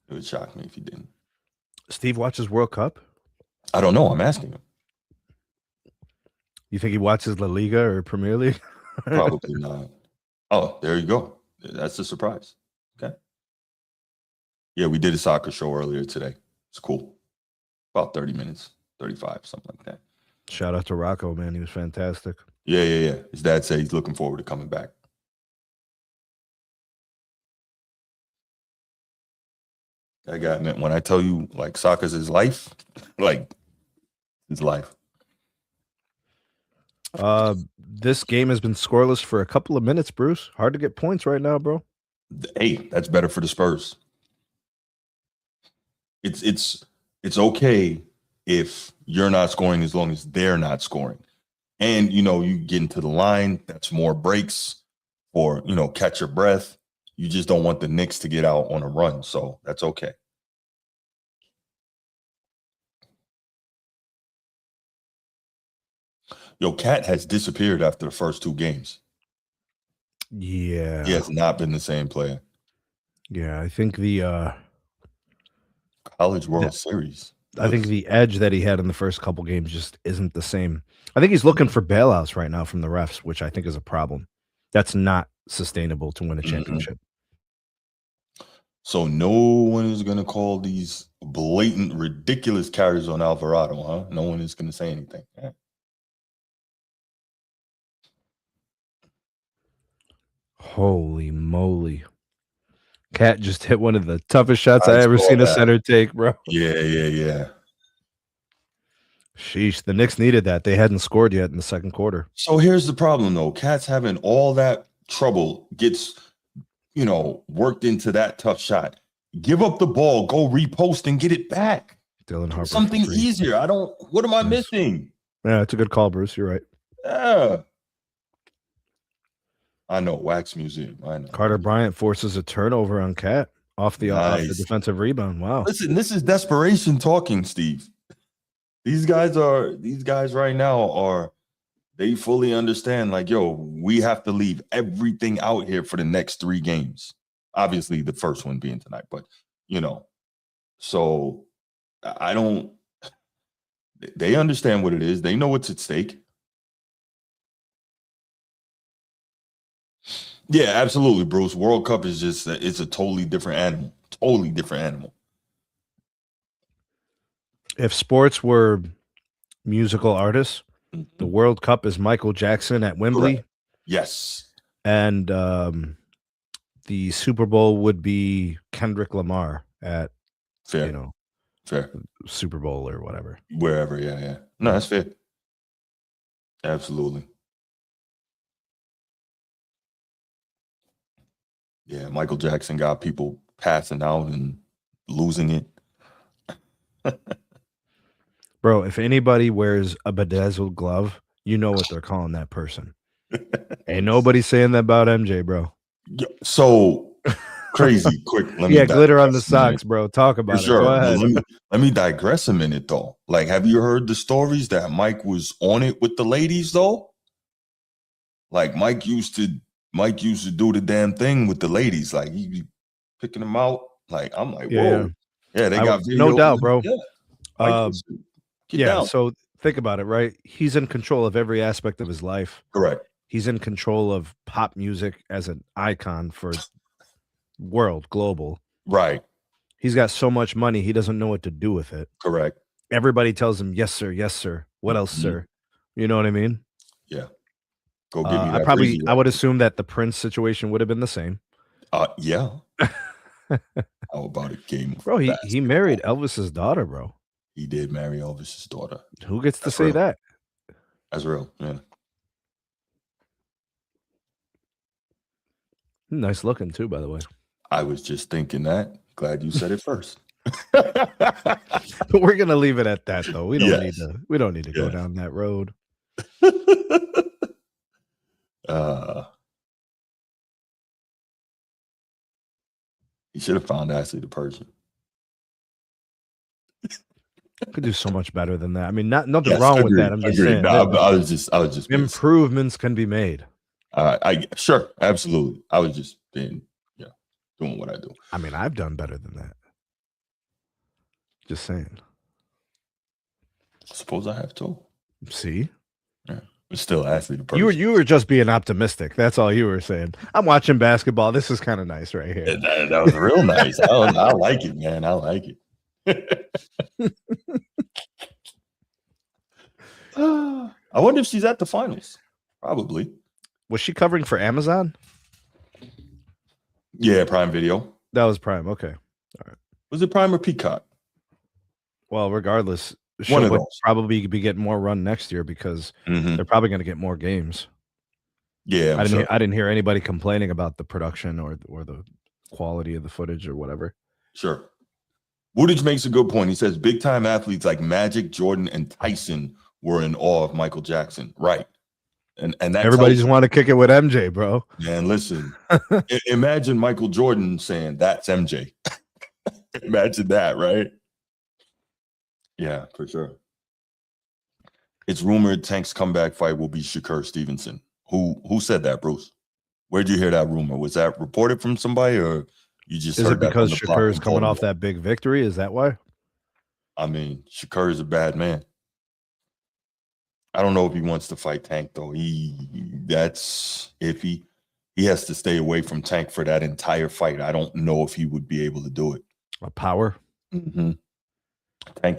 It would shock me if he didn't. Steve watches World Cup? I don't know. I'm asking him. You think he watches La Liga or Premier League? Probably not. Oh, there you go. That's a surprise. Okay. Yeah, we did a soccer show earlier today. It's cool. About 30 minutes, 35, something like that. Shout out to Rocco, man. He was fantastic. Yeah. His dad said he's looking forward to coming back. That guy, man, when I tell you, like, soccer's his life, like, his life. This game has been scoreless for a couple of minutes, Bruce. Hard to get points right now, bro. Hey, that's better for the Spurs. It's okay if you're not scoring as long as they're not scoring. And, you get into the line, that's more breaks or, catch your breath. You just don't want the Knicks to get out on a run. So that's okay. Yo, Cat has disappeared after the first two games. Yeah. He has not been the same player. Yeah, I think the College World Series. I think the edge that he had in the first couple games just isn't the same. I think he's looking for bailouts right now from the refs, which I think is a problem. That's not sustainable to win a championship. So no one is going to call these blatant, ridiculous carries on Alvarado, huh? No one is going to say anything. Yeah. Holy moly. Cat just hit one of the toughest shots I ever seen a center take, bro. Yeah. Sheesh, the Knicks needed that. They hadn't scored yet in the second quarter. So here's the problem, though. Cat's having all that trouble, gets, worked into that tough shot. Give up the ball, go repost and get it back. Dylan Harper. Something easier. What am I missing? Yeah, it's a good call, Bruce. You're right. Yeah. I know, Wax Museum. I know. Carter Bryant forces a turnover on Cat off the defensive rebound. Wow. Listen, this is desperation talking, Steve. These guys right now they fully understand, like, yo, we have to leave everything out here for the next 3 games. Obviously, the first one being tonight, but so they understand what it is. They know what's at stake. Yeah, absolutely, Bruce. World Cup is it's a totally different animal. Totally different animal. If sports were musical artists, the World Cup is Michael Jackson at Wembley. Correct. Yes. And the Super Bowl would be Kendrick Lamar at fair Super Bowl or whatever. Wherever, yeah. No, that's fair. Absolutely. Yeah, Michael Jackson got people passing out and losing it. Bro, if anybody wears a bedazzled glove, you know what they're calling that person. Ain't nobody saying that about MJ, bro. So crazy, quick. Glitter on the socks, bro. Talk about it. Go ahead. Let me digress a minute, though. Like, have you heard the stories that Mike was on it with the ladies, though? Like, Mike used to do the damn thing with the ladies. Like, he be picking them out. Like, I'm like, whoa. Yeah, they got video. No doubt, bro. Yeah. So think about it, right? He's in control of every aspect of his life. Correct. He's in control of pop music as an icon for global. Right. He's got so much money, he doesn't know what to do with it. Correct. Everybody tells him, yes, sir. Yes, sir. What else, sir? You know what I mean? Yeah. Go give me that. I would assume that the Prince situation would have been the same. Yeah. How about a game? Bro, he married Elvis's daughter, bro. He did marry Elvis's daughter. Who gets to say that? That's real, yeah. Nice looking too, by the way. I was just thinking that. Glad you said it first. But we're gonna leave it at that, though. We don't need to go down that road. He should have found Ashley the person. Could do so much better than that. I mean, nothing wrong with that. I'm just saying. No, I was just improvements can be made. Sure, absolutely. I was just doing what I do. I mean, I've done better than that. Just saying. I suppose I have too. See? Yeah. But still Ashley the person. You were just being optimistic. That's all you were saying. I'm watching basketball. This is kind of nice right here. That was real nice. I like it, man. I like it. I wonder if she's at the finals. Probably. Was she covering for Amazon? Yeah, Prime Video. That was Prime. Okay. All right. Was it Prime or Peacock? Well, regardless, she'll probably be getting more run next year because they're probably going to get more games. Yeah, I didn't hear anybody complaining about the production or the quality of the footage or whatever. Sure. Woodage makes a good point. He says big time athletes like Magic, Jordan, and Tyson were in awe of Michael Jackson. Right. And that everybody just want to kick it with MJ, bro. Man, listen. Imagine Michael Jordan saying that's MJ. Imagine that, right? Yeah, for sure. It's rumored Tank's comeback fight will be Shakur Stevenson. Who said that, Bruce? Where'd you hear that rumor? Was that reported from somebody, or you just is heard it because Shakur is coming off that big victory? Is that why? I mean, Shakur is a bad man. I don't know if he wants to fight Tank, though. That's iffy. He has to stay away from Tank for that entire fight. I don't know if he would be able to do it. A power? Mm-hmm. Tank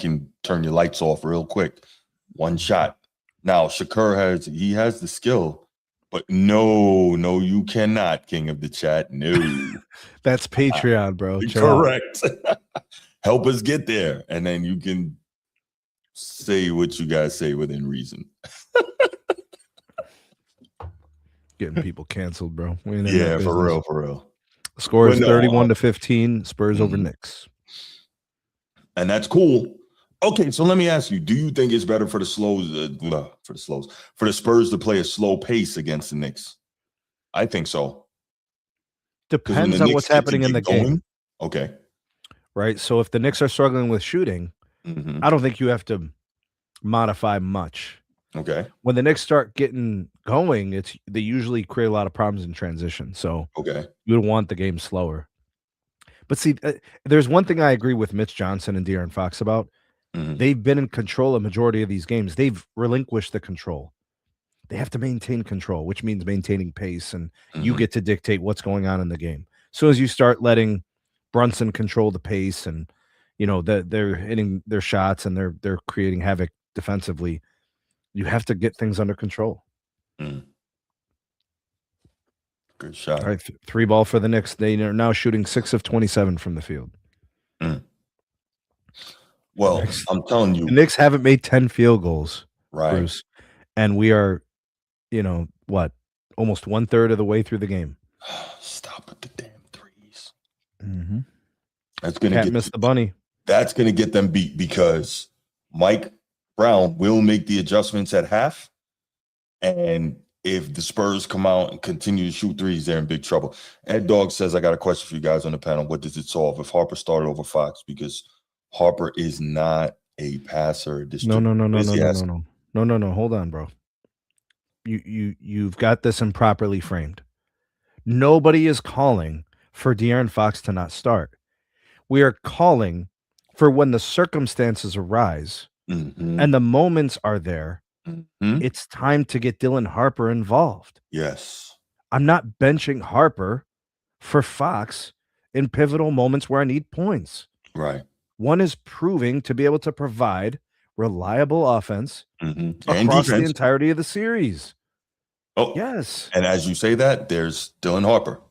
can turn your lights off real quick. One shot. Now, Shakur has the skill, but no, you cannot, King of the Chat. No. That's Patreon, bro. Correct. Help us get there, and then you can Say what you guys say within reason. Getting people canceled, bro. We ain't in Yeah, that for business. real. Score is Well, no, 31-15. Spurs over Knicks. And that's cool. Okay, so let me ask you: do you think it's better for the Spurs to play a slow pace against the Knicks? I think so. Depends on what's happening in the game. Okay. Right. So if the Knicks are struggling with shooting, I don't think you have to modify much. Okay. When the Knicks start getting going, they usually create a lot of problems in transition. So you would want the game slower. But see, there's one thing I agree with Mitch Johnson and De'Aaron Fox about. They've been in control a majority of these games. They've relinquished the control. They have to maintain control, which means maintaining pace, and you get to dictate what's going on in the game. So as you start letting Brunson control the pace, and they're hitting their shots and they're creating havoc defensively, you have to get things under control. Good shot. All right, 3 ball for the Knicks. They are now shooting 6 of 27 from the field. Well, I'm telling you, the Knicks haven't made 10 field goals, right? Bruce, and we are, almost 1/3 of the way through the game. Stop with the damn threes. That's gonna miss the bunny. That's gonna get them beat because Mike Brown will make the adjustments at half, and if the Spurs come out and continue to shoot threes, they're in big trouble. Ed Dog says, I got a question for you guys on the panel. What does it solve if Harper started over Fox? Because Harper is not a passer. No. Hold on, bro. You've got this improperly framed. Nobody is calling for De'Aaron Fox to not start. We are calling for when the circumstances arise and the moments are there. It's time to get Dylan Harper involved. Yes. I'm not benching Harper for Fox in pivotal moments where I need points. Right. One is proving to be able to provide reliable offense across the entirety of the series. Oh, yes. And as you say that, there's Dylan Harper.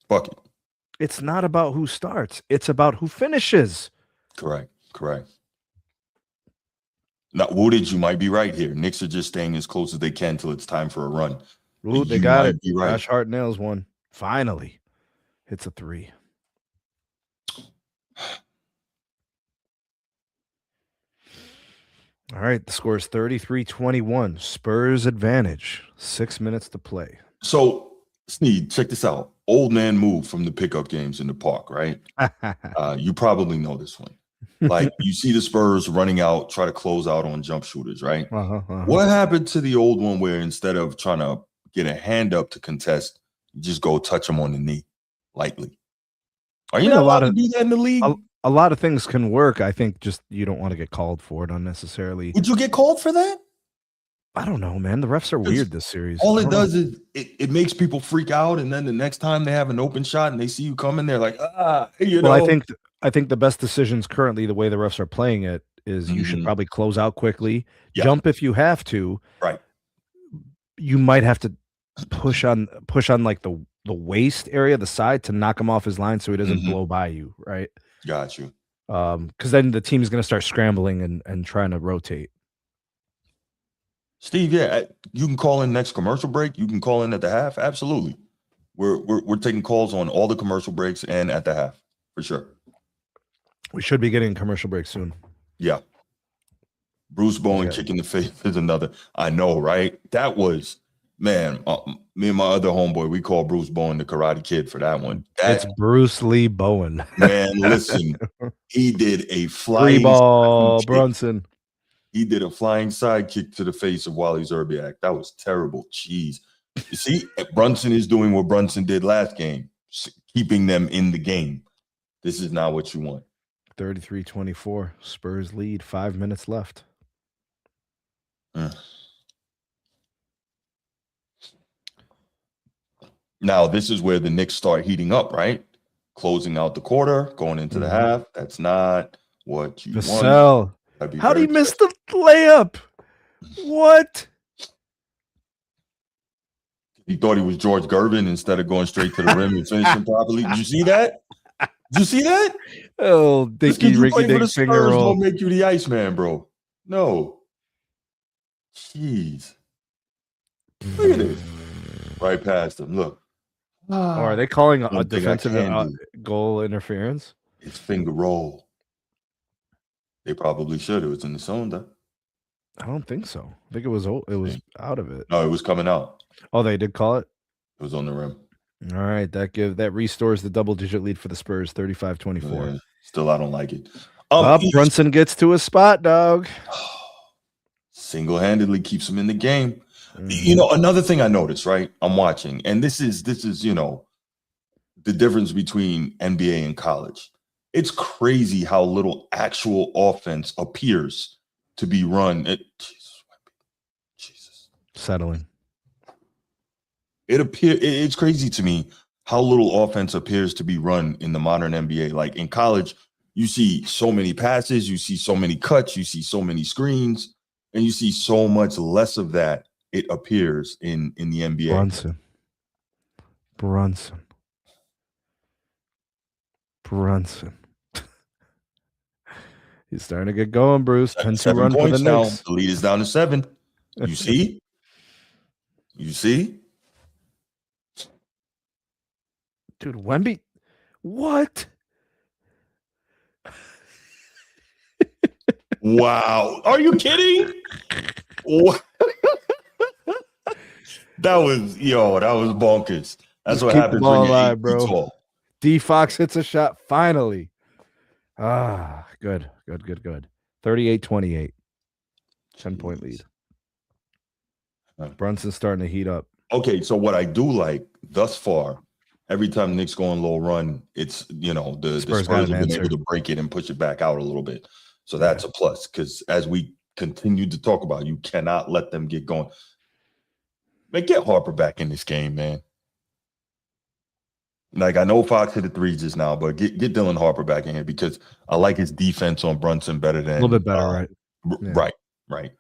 Bucket. It's not about who starts. It's about who finishes. Correct. Now, Woodage, you might be right here. Knicks are just staying as close as they can until it's time for a run. Ooh, they got it. Right. Josh Hart nails one. Finally. Hits a 3. All right, the score is 33-21. Spurs advantage. 6 minutes to play. So, Sneed, check this out. Old man move from the pickup games in the park, right? You probably know this one. Like, you see the Spurs running out, try to close out on jump shooters, right? What happened to the old one where instead of trying to get a hand up to contest, you just go touch them on the knee lightly? Are you not allowed to do that in the league? A lot of things can work. I think just you don't want to get called for it unnecessarily. Would you get called for that? I don't know, man. The refs are weird this series. All it does is it makes people freak out, and then the next time they have an open shot and they see you coming, they're like, Well, I think the best decisions currently, the way the refs are playing it, is you should probably close out quickly, jump if you have to. Right. You might have to push on like the waist area, the side, to knock him off his line so he doesn't blow by you. Right. Got you. Because then the team is going to start scrambling and trying to rotate. Steve, yeah, you can call in next commercial break. You can call in at the half. Absolutely. We're taking calls on all the commercial breaks and at the half for sure. We should be getting a commercial break soon. Yeah. Bruce Bowen kicking the face is another. I know, right? That was, man, me and my other homeboy, we call Bruce Bowen the Karate Kid for that one. It's Bruce Lee Bowen. Man, listen, he did a flying 3 ball Brunson. He did a flying sidekick to the face of Wally Zerbiak. That was terrible. Jeez. You see, Brunson is doing what Brunson did last game, keeping them in the game. This is not what you want. 33-24. Spurs lead. 5 minutes left. Now, this is where the Knicks start heating up, right? Closing out the quarter, going into the half. That's not what you want. How do you miss the layup? What? He thought he was George Gervin instead of going straight to the rim and finishing properly. Did you see that? Oh, Dinky Ricky Dink finger roll. Don't make you the Iceman, bro. No. Jeez. Look at this. Right past him. Look. Oh, are they calling a One thing I defensive can do goal interference? is finger roll. They probably should. It was in the zone, though. I don't think so. I think it was out of it. No, it was coming out. Oh, they did call it? It was on the rim. All right, that restores the double-digit lead for the Spurs, 35-24. Yeah, still, I don't like it. Brunson gets to a spot, dog. Single-handedly keeps him in the game. Mhm. You know, another thing I noticed, right? I'm watching, and this is the difference between NBA and college. It's crazy how little actual offense appears to be run. Jesus. Settling. It's crazy to me how little offense appears to be run in the modern NBA. Like in college, you see so many passes, you see so many cuts, you see so many screens, and you see so much less of that, it appears in the NBA. Brunson. He's starting to get going, Bruce. 10-2 run for the now. Knicks. The lead is down to 7. You see? You see? Dude, Wemby. What? Wow. Are you kidding? What? That was bonkers. That's Just what keep happens the ball when you're alive, 8 feet bro. tall. D Fox hits a shot finally. Good. 38-28. 10-point lead. Brunson's starting to heat up. Okay, so what I do like thus far, every time Knicks go on low run, it's the Spurs have been able to break it and push it back out a little bit. So that's a plus, because as we continue to talk about, you cannot let them get going. Man, get Harper back in this game, man. Like, I know Fox hit a 3 just now, but get Dylan Harper back in here, because I like his defense on Brunson better than a little bit better, right? Yeah. Right.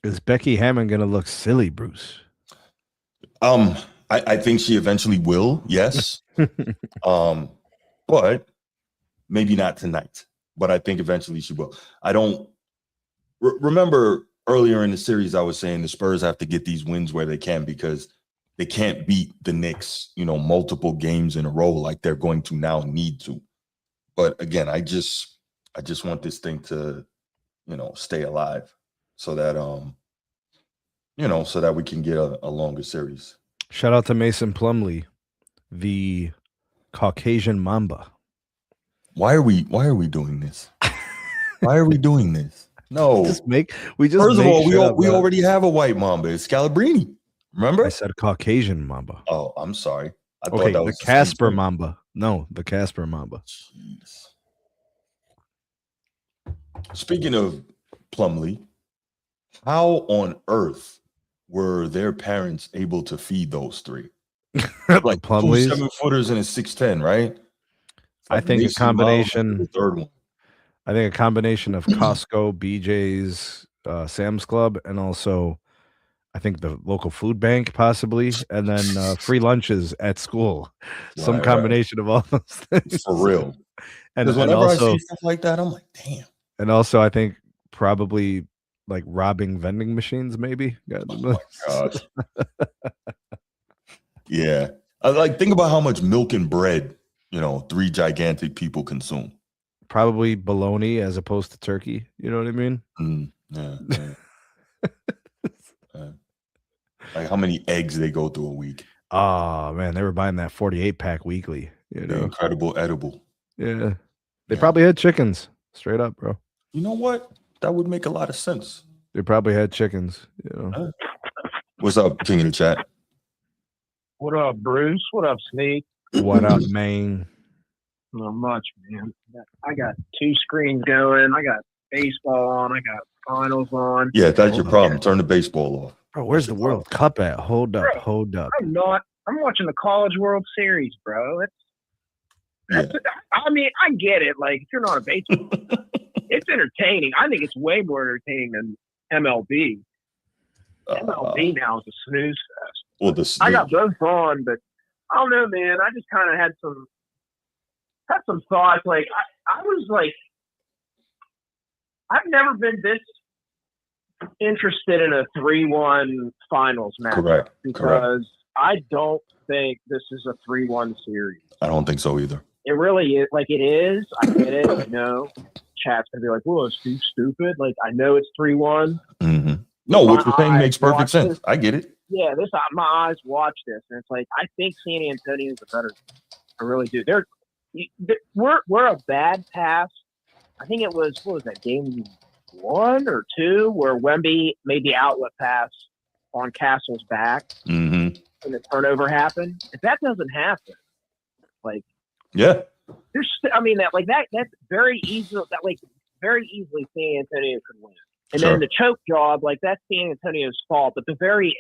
Is Becky Hammond gonna look silly, Bruce? I think she eventually will, yes. But maybe not tonight. But I think eventually she will. I don't remember earlier in the series, I was saying the Spurs have to get these wins where they can, because they can't beat the Knicks, multiple games in a row like they're going to now need to. But again, I just want this thing to, stay alive, so that so that we can get a longer series. Shout out to Mason Plumlee, the Caucasian Mamba. Why are we doing this? Why are we doing this? No. First of all, we already have a white Mamba. It's Scalabrini. Remember? I said Caucasian Mamba. Oh, I'm sorry. I thought that was the Casper Mamba. No, the Casper Mamba. Jeez. Speaking of Plumlee, how on earth were their parents able to feed those 3? Like 2 7-footers and a 6'10", right? I think a combination. The third one. I think a combination of Costco, BJ's, Sam's Club, and also I think the local food bank possibly, and then free lunches at school. Some combination of all those things. For real. And whenever also, I see stuff like that, I'm like, damn. And also, I think probably like robbing vending machines, maybe. Oh my gosh. Yeah. Think about how much milk and bread, 3 gigantic people consume. Probably bologna as opposed to turkey. You know what I mean? Yeah. Like how many eggs they go through a week. Oh, man. They were buying that 48-pack weekly. The incredible edible. Yeah. They probably had chickens. Straight up, bro. You know what? That would make a lot of sense. They probably had chickens. What's up, King in the chat? What up, Bruce? What up, Sneak? What up, man? Not much, man. I got 2 screens going. I got baseball on. I got finals on. Yeah, that's your problem. Turn the baseball off. Bro, where's the World Cup at? Hold up. I'm watching the College World Series, bro. I mean, I get it. Like, if you're not a baseball, it's entertaining. I think it's way more entertaining than MLB. MLB now is a snooze fest. Well, I got both on, but I don't know, man. I just kind of had had some thoughts. Like I was like, I've never been this interested in a 3-1 finals match. Correct. Because I don't think this is a 3-1 series. I don't think so either. It really is. Like, it is. I get it. I know. Chat's going to be like, whoa, Steve's stupid. Like, I know it's 3-1. Mm-hmm. No, what you're saying makes perfect sense. I get it. Yeah, my eyes watch this, and it's like, I think San Antonio is a better team. I really do. We're a bad pass. I think it was, what was that, game 1 or 2, where Wemby made the outlet pass on Castle's back, and the turnover happened. If that doesn't happen, like, yeah, that's very easy. That very easily San Antonio could win. And sure. then the choke job, like, that's San Antonio's fault. But the very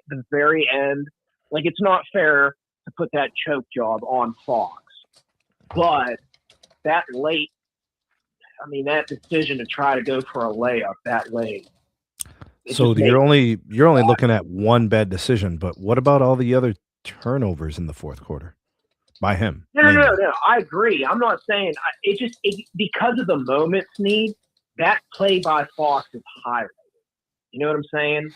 end, like, it's not fair to put that choke job on Fox. But that late, that decision to try to go for a layup that late. So you're only looking at one bad decision, but what about all the other turnovers in the fourth quarter by him? No. I agree. I'm not saying because of the moment, Sneed, that play by Fox is highlighted. You know what I'm saying?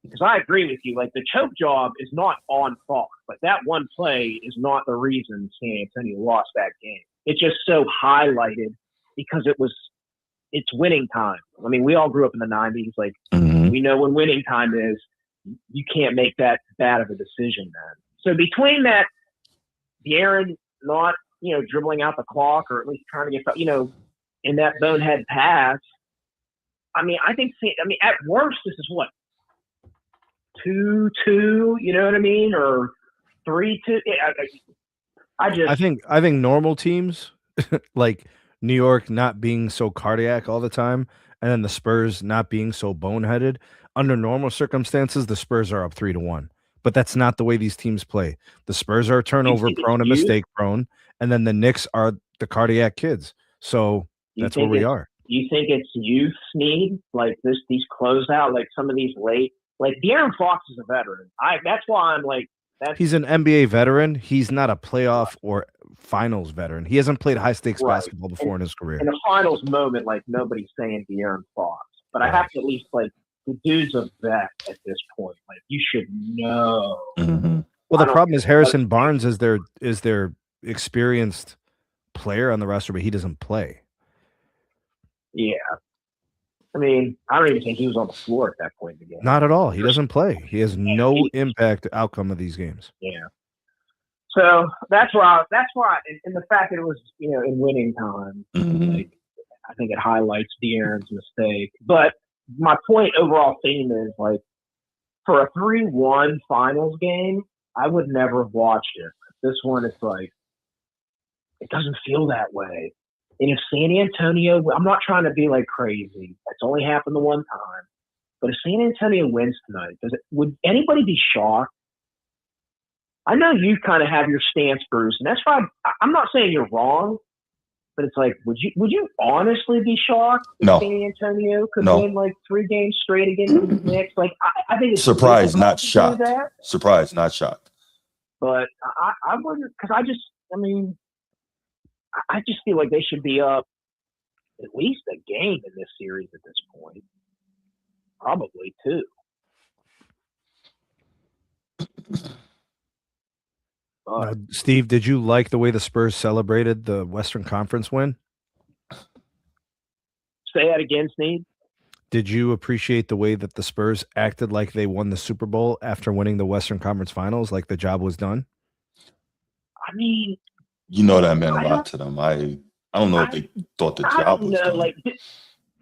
Because I agree with you. Like, the choke job is not on Fox. Like, that one play is not the reason San Antonio lost that game. It's just so highlighted because it's winning time. I mean, we all grew up in the 90s. Like, we know when winning time is. You can't make that bad of a decision, man. So between that, De'Aaron not, dribbling out the clock, or at least trying to get, in that bonehead pass, I think, at worst, this is what, 2-2, you know what I mean? Or 3-2. I think normal teams like New York not being so cardiac all the time, and then the Spurs not being so boneheaded. Under normal circumstances, the Spurs are up 3-1. But that's not the way these teams play. The Spurs are turnover prone and mistake prone, and then the Knicks are the cardiac kids. So that's where we are. You think it's youth, Sneed? Like these closeout, like some of these late, like De'Aaron Fox is a veteran. That's why I'm like, he's an NBA veteran. He's not a playoff or finals veteran. He hasn't played high stakes basketball before in his career. In the finals moment, like, nobody's saying De'Aaron Fox, but I have to at least, like, the dude's a vet at this point. Like, you should know. Well, the problem is Harrison Barnes is their experienced player on the roster, but he doesn't play. Yeah. I don't even think he was on the floor at that point in the game. Not at all. He doesn't play. He has no impact outcome of these games. Yeah. So that's why, and the fact that it was, in winning time, like, I think it highlights De'Aaron's mistake. But my point, overall theme is, like, for a 3-1 finals game, I would never have watched it. This one, it's like, it doesn't feel that way. And if San Antonio, I'm not trying to be like crazy. It's only happened the one time. But if San Antonio wins tonight, would anybody be shocked? I know you kind of have your stance, Bruce, and that's why I'm not saying you're wrong. But it's like, would you honestly be shocked if San Antonio could win like 3 games straight against the Knicks? Like, I think it's surprised, not shocked. Surprised, not shocked. But I wouldn't, because I just feel like they should be up at least a game in this series at this point. Probably 2. Steve, did you like the way the Spurs celebrated the Western Conference win? Say that again, Steve. Did you appreciate the way that the Spurs acted like they won the Super Bowl after winning the Western Conference Finals, like the job was done? That meant a lot to them. I don't know if they thought the job was done.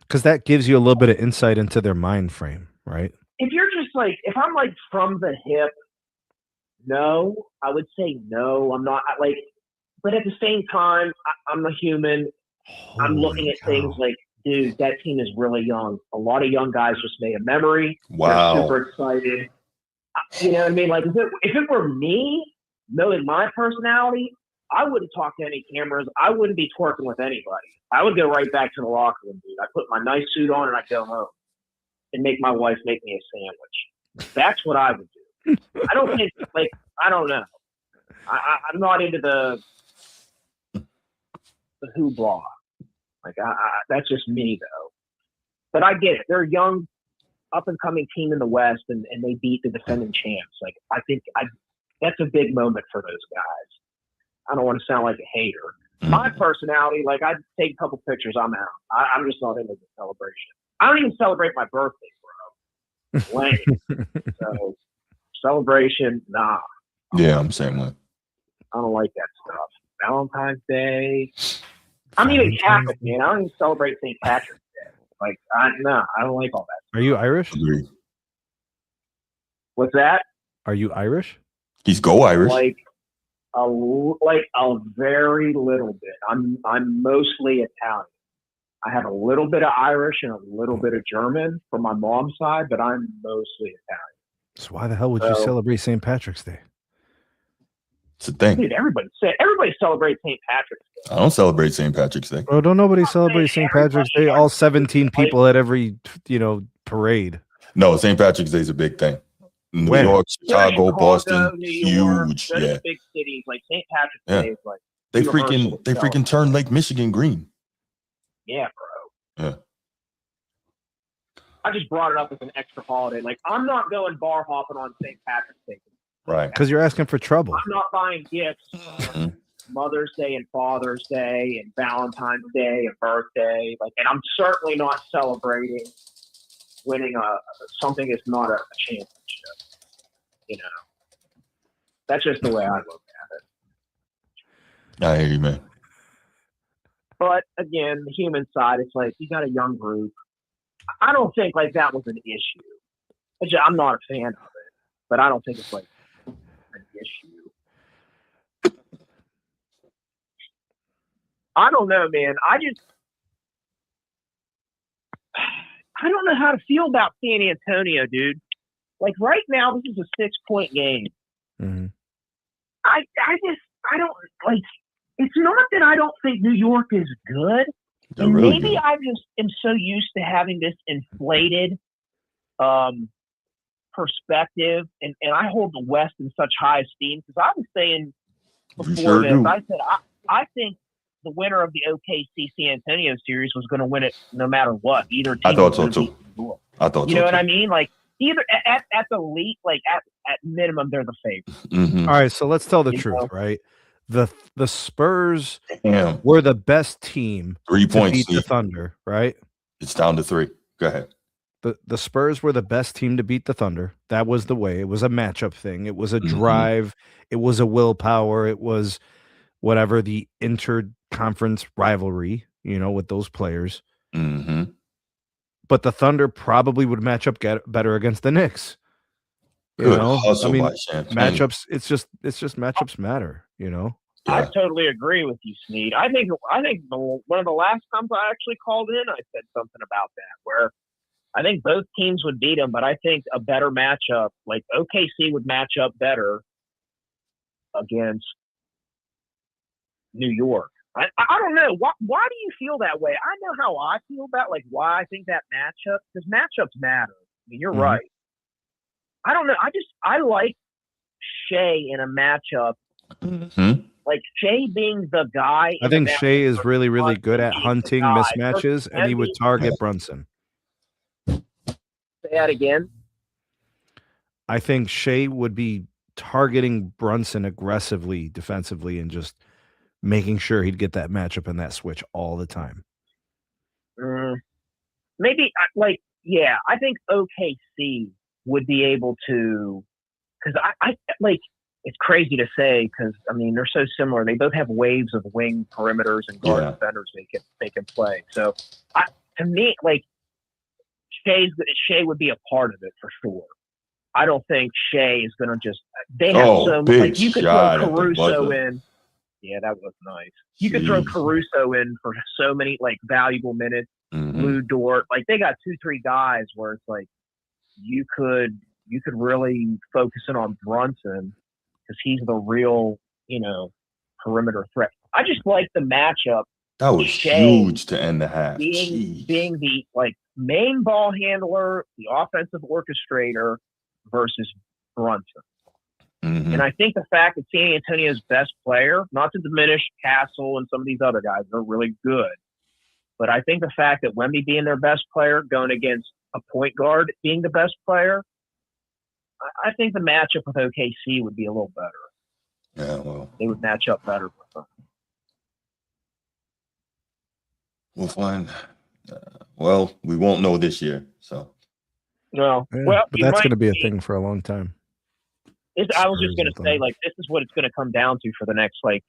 Because that gives you a little bit of insight into their mind frame, right? If you're just like, if I'm like from the hip, no, I would say no. I'm not like, but at the same time, I'm a human. I'm looking at things like, dude, that team is really young. A lot of young guys just made a memory. Wow. They're super excited. You know what I mean? Like, if it were me, knowing my personality, I wouldn't talk to any cameras. I wouldn't be twerking with anybody. I would go right back to the locker room, dude. I put my nice suit on and I go home and make my wife make me a sandwich. That's what I would do. I don't think, like, I don't know. I'm not into the the hoopla. Like, that's just me, though. But I get it. They're a young, up-and-coming team in the West, and they beat the defending champs. Like, I think that's a big moment for those guys. I don't want to sound like a hater. My personality, like, I'd take a couple pictures, I'm out. I'm just not into the celebration. I don't even celebrate my birthday, bro. Lame. So, celebration, nah. Yeah, I'm saying that. I don't like that stuff. Valentine's Day. I'm even Catholic, man. I don't even celebrate St. Patrick's Day. Like, I don't like all that. Are you Irish? Agreed. What's that? Are you Irish? He's go Irish. Like a very little bit. I'm mostly Italian. I have a little bit of Irish and a little bit of German from my mom's side, but I'm mostly Italian. So why the hell would you celebrate St. Patrick's Day? It's a thing. Dude, everybody celebrates St. Patrick's Day. I don't celebrate St. Patrick's Day. Bro, don't nobody celebrate St. Patrick's Day? All 17 people at every, parade. No, St. Patrick's Day is a big thing. New When? York, Chicago, Boston, New York, huge. those Yeah, big cities like St. Patrick's Day is like they universal freaking turned Lake Michigan green. yeah, bro. Yeah. I just brought it up as an extra holiday. Like, I'm not going bar hopping on St. Patrick's Day. Right. Because you're asking for trouble. I'm not buying gifts on Mother's Day and Father's Day and Valentine's Day and birthday. Like, and I'm certainly not celebrating winning something that's not a championship. You know, that's just the way I look at it. I hear you, man. But again, the human side, it's like you got a young group. I don't think like that was an issue. I'm not a fan of it, but I don't think it's like an issue. I don't know, man. I don't know how to feel about San Antonio, dude. Like right now, this is a 6-point game. Mm-hmm. I don't like. It's not that I don't think New York is good. They're really Maybe good. I just am so used to having this inflated perspective, and I hold the West in such high esteem because I was saying before sure this, do. I said I think the winner of the OKC San Antonio series was going to win it no matter what. Either team I thought was so gonna too. beat New York. I thought You so know what too. I mean? Like either at the least, like at minimum, they're the favorite. Mm-hmm. All right, so let's tell the You truth, know? right? The Spurs Damn. were the best team 3 to points. beat the Thunder, right? It's down to 3. Go ahead. The Spurs were the best team to beat the Thunder. That was the way. It was a matchup thing. It was a drive. It was a willpower. It was whatever the interconference rivalry, with those players. Mm-hmm. But the Thunder probably would match up better against the Knicks. Good hustle by Champagne. Matchups. It's just matchups matter. Yeah. I totally agree with you, Sneed. I think one of the last times I actually called in, I said something about that, where I think both teams would beat them, but I think a better matchup, like OKC would match up better against New York. I don't know. Why do you feel that way? I know how I feel about like why I think that matchup, because matchups matter. I mean, you're right. I don't know. I like Shea in a matchup. Mm-hmm. Like Shea being the guy. I think Shea is really, really good at being the hunting guy. mismatches, and he would target Brunson. Say that again. I think Shea would be targeting Brunson aggressively, defensively, and just making sure he'd get that matchup and that switch all the time. Maybe I think OKC would be able to, because I like, it's crazy to say because I mean they're so similar. They both have waves of wing perimeters and guard defenders they can play. So to me, like Shea would be a part of it for sure. I don't think Shea is going to just. They have so big like you could shot throw at the Caruso buzzer. in. Yeah, that was nice. You could throw Caruso in for so many like valuable minutes. Lou Dort, like they got 2-3 guys where it's like you could really focus in on Brunson because he's the real perimeter threat. I just like the matchup. That was huge to end the half. Being the like main ball handler, the offensive orchestrator versus Brunson. And I think the fact that San Antonio's best player, not to diminish Castle and some of these other guys, they're really good. But I think the fact that Wemby being their best player going against a point guard being the best player, I think the matchup with OKC would be a little better. Yeah, well, they would match up better with them. We'll find. Well, we won't know this year. So. No, Yeah, well, but that's going to be a thing for a long time. I was just going to say, like, this is what it's going to come down to for the next, like,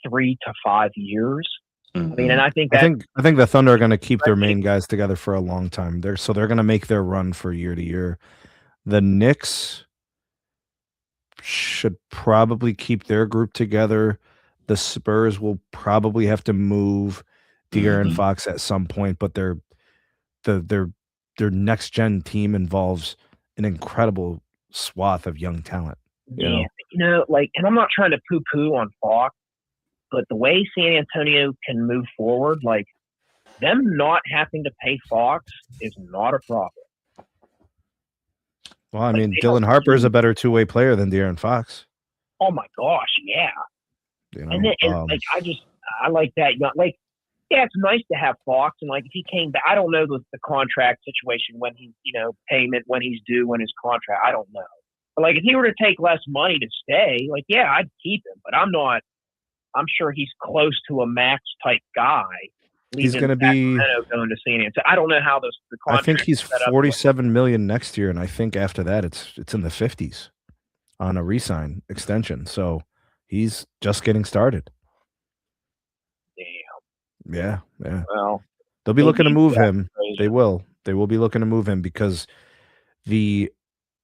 3 to 5 years. Mm-hmm. I mean, and I think the Thunder are going to keep their main guys together for a long time. They're going to make their run for year to year. The Knicks should probably keep their group together. The Spurs will probably have to move De'Aaron Fox at some point, but their next gen team involves an incredible swath of young talent. You know, like, and I'm not trying to poo-poo on Fox, but the way San Antonio can move forward, like, them not having to pay Fox is not a problem. Well, I mean, Dylan Harper is a better two-way player than De'Aaron Fox. Oh my gosh, yeah. You know, and like, I like that. Like, yeah, it's nice to have Fox, and like, if he came back, I don't know the contract situation when he's, payment when he's due, when his contract, I don't know. But like, if he were to take less money to stay, like, yeah, I'd keep him. But I'm sure he's close to a max type guy. He's going to be going to San Antonio. I don't know how the contract. I think he's $47 million next year, and I think after that it's in the 50s on a re-sign extension. So he's just getting started. Damn. Yeah. Well, they'll be looking to move him. They will be looking to move him because the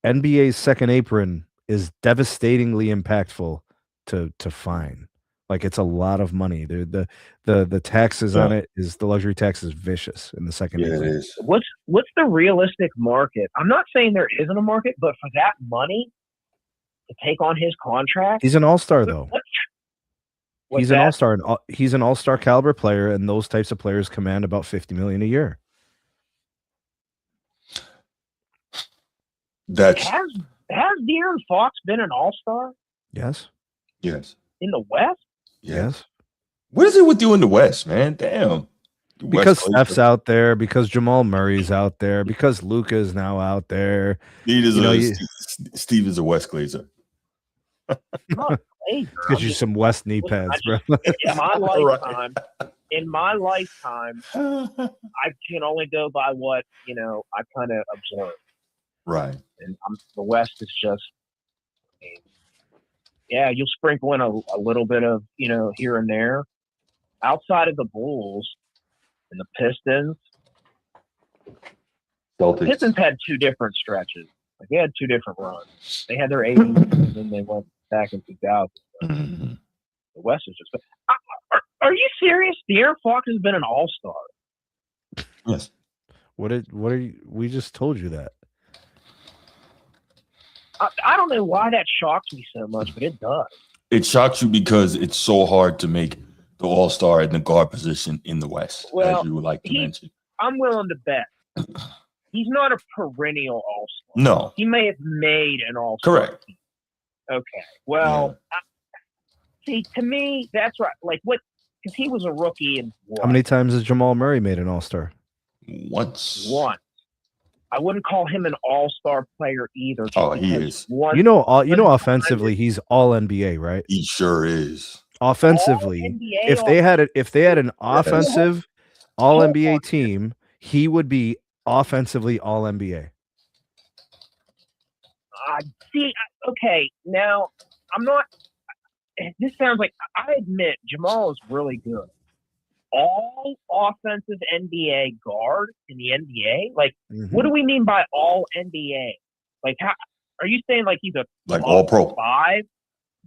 NBA's second apron is devastatingly impactful to fine. Like, it's a lot of money. The taxes on it is the luxury tax is vicious in the second apron. It is. What's the realistic market? I'm not saying there isn't a market, but for that money to take on his contract, he's an all-star though. He's an all-star. He's an all-star caliber player, and those types of players command about $50 million a year. Has De'Aaron Fox been an all-star? Yes. In the West? Yes. What is it with you in the West, man? Damn. Because Steph's out there, because Jamal Murray's out there, because Luka is now out there. Steve is a West Glazer. Get you some West knee pads, bro. In my lifetime, I can only go by what I kind of observe. Right. And the West is just, you'll sprinkle in a little bit of here and there. Outside of the Bulls and the Pistons, Celtics. Pistons had two different stretches. Like, they had two different runs. They had their 80s, and then they went back in 2000. The West is just. Are you serious? De'Aaron Fox has been an all-star. Yes. What are you? We just told you that. I don't know why that shocks me so much, but it does. It shocks you because it's so hard to make the all-star in the guard position in the West, as you would like to mention. I'm willing to bet he's not a perennial all-star. No. He may have made an all-star. Correct. Team. Okay. Well, see, to me, that's right. Like, what? Because he was a rookie in what? How many times has Jamal Murray made an all-star? Once. I wouldn't call him an all-star player either. Oh, he is. Offensively, he's all NBA, right? He sure is. Offensively, if they had an offensive all NBA team, he would be offensively all NBA. Okay, now I'm not. This sounds like, I admit Jamal is really good. All offensive NBA guard in the NBA? Like, what do we mean by all NBA? Like, how are you saying? Like, he's a all pro 5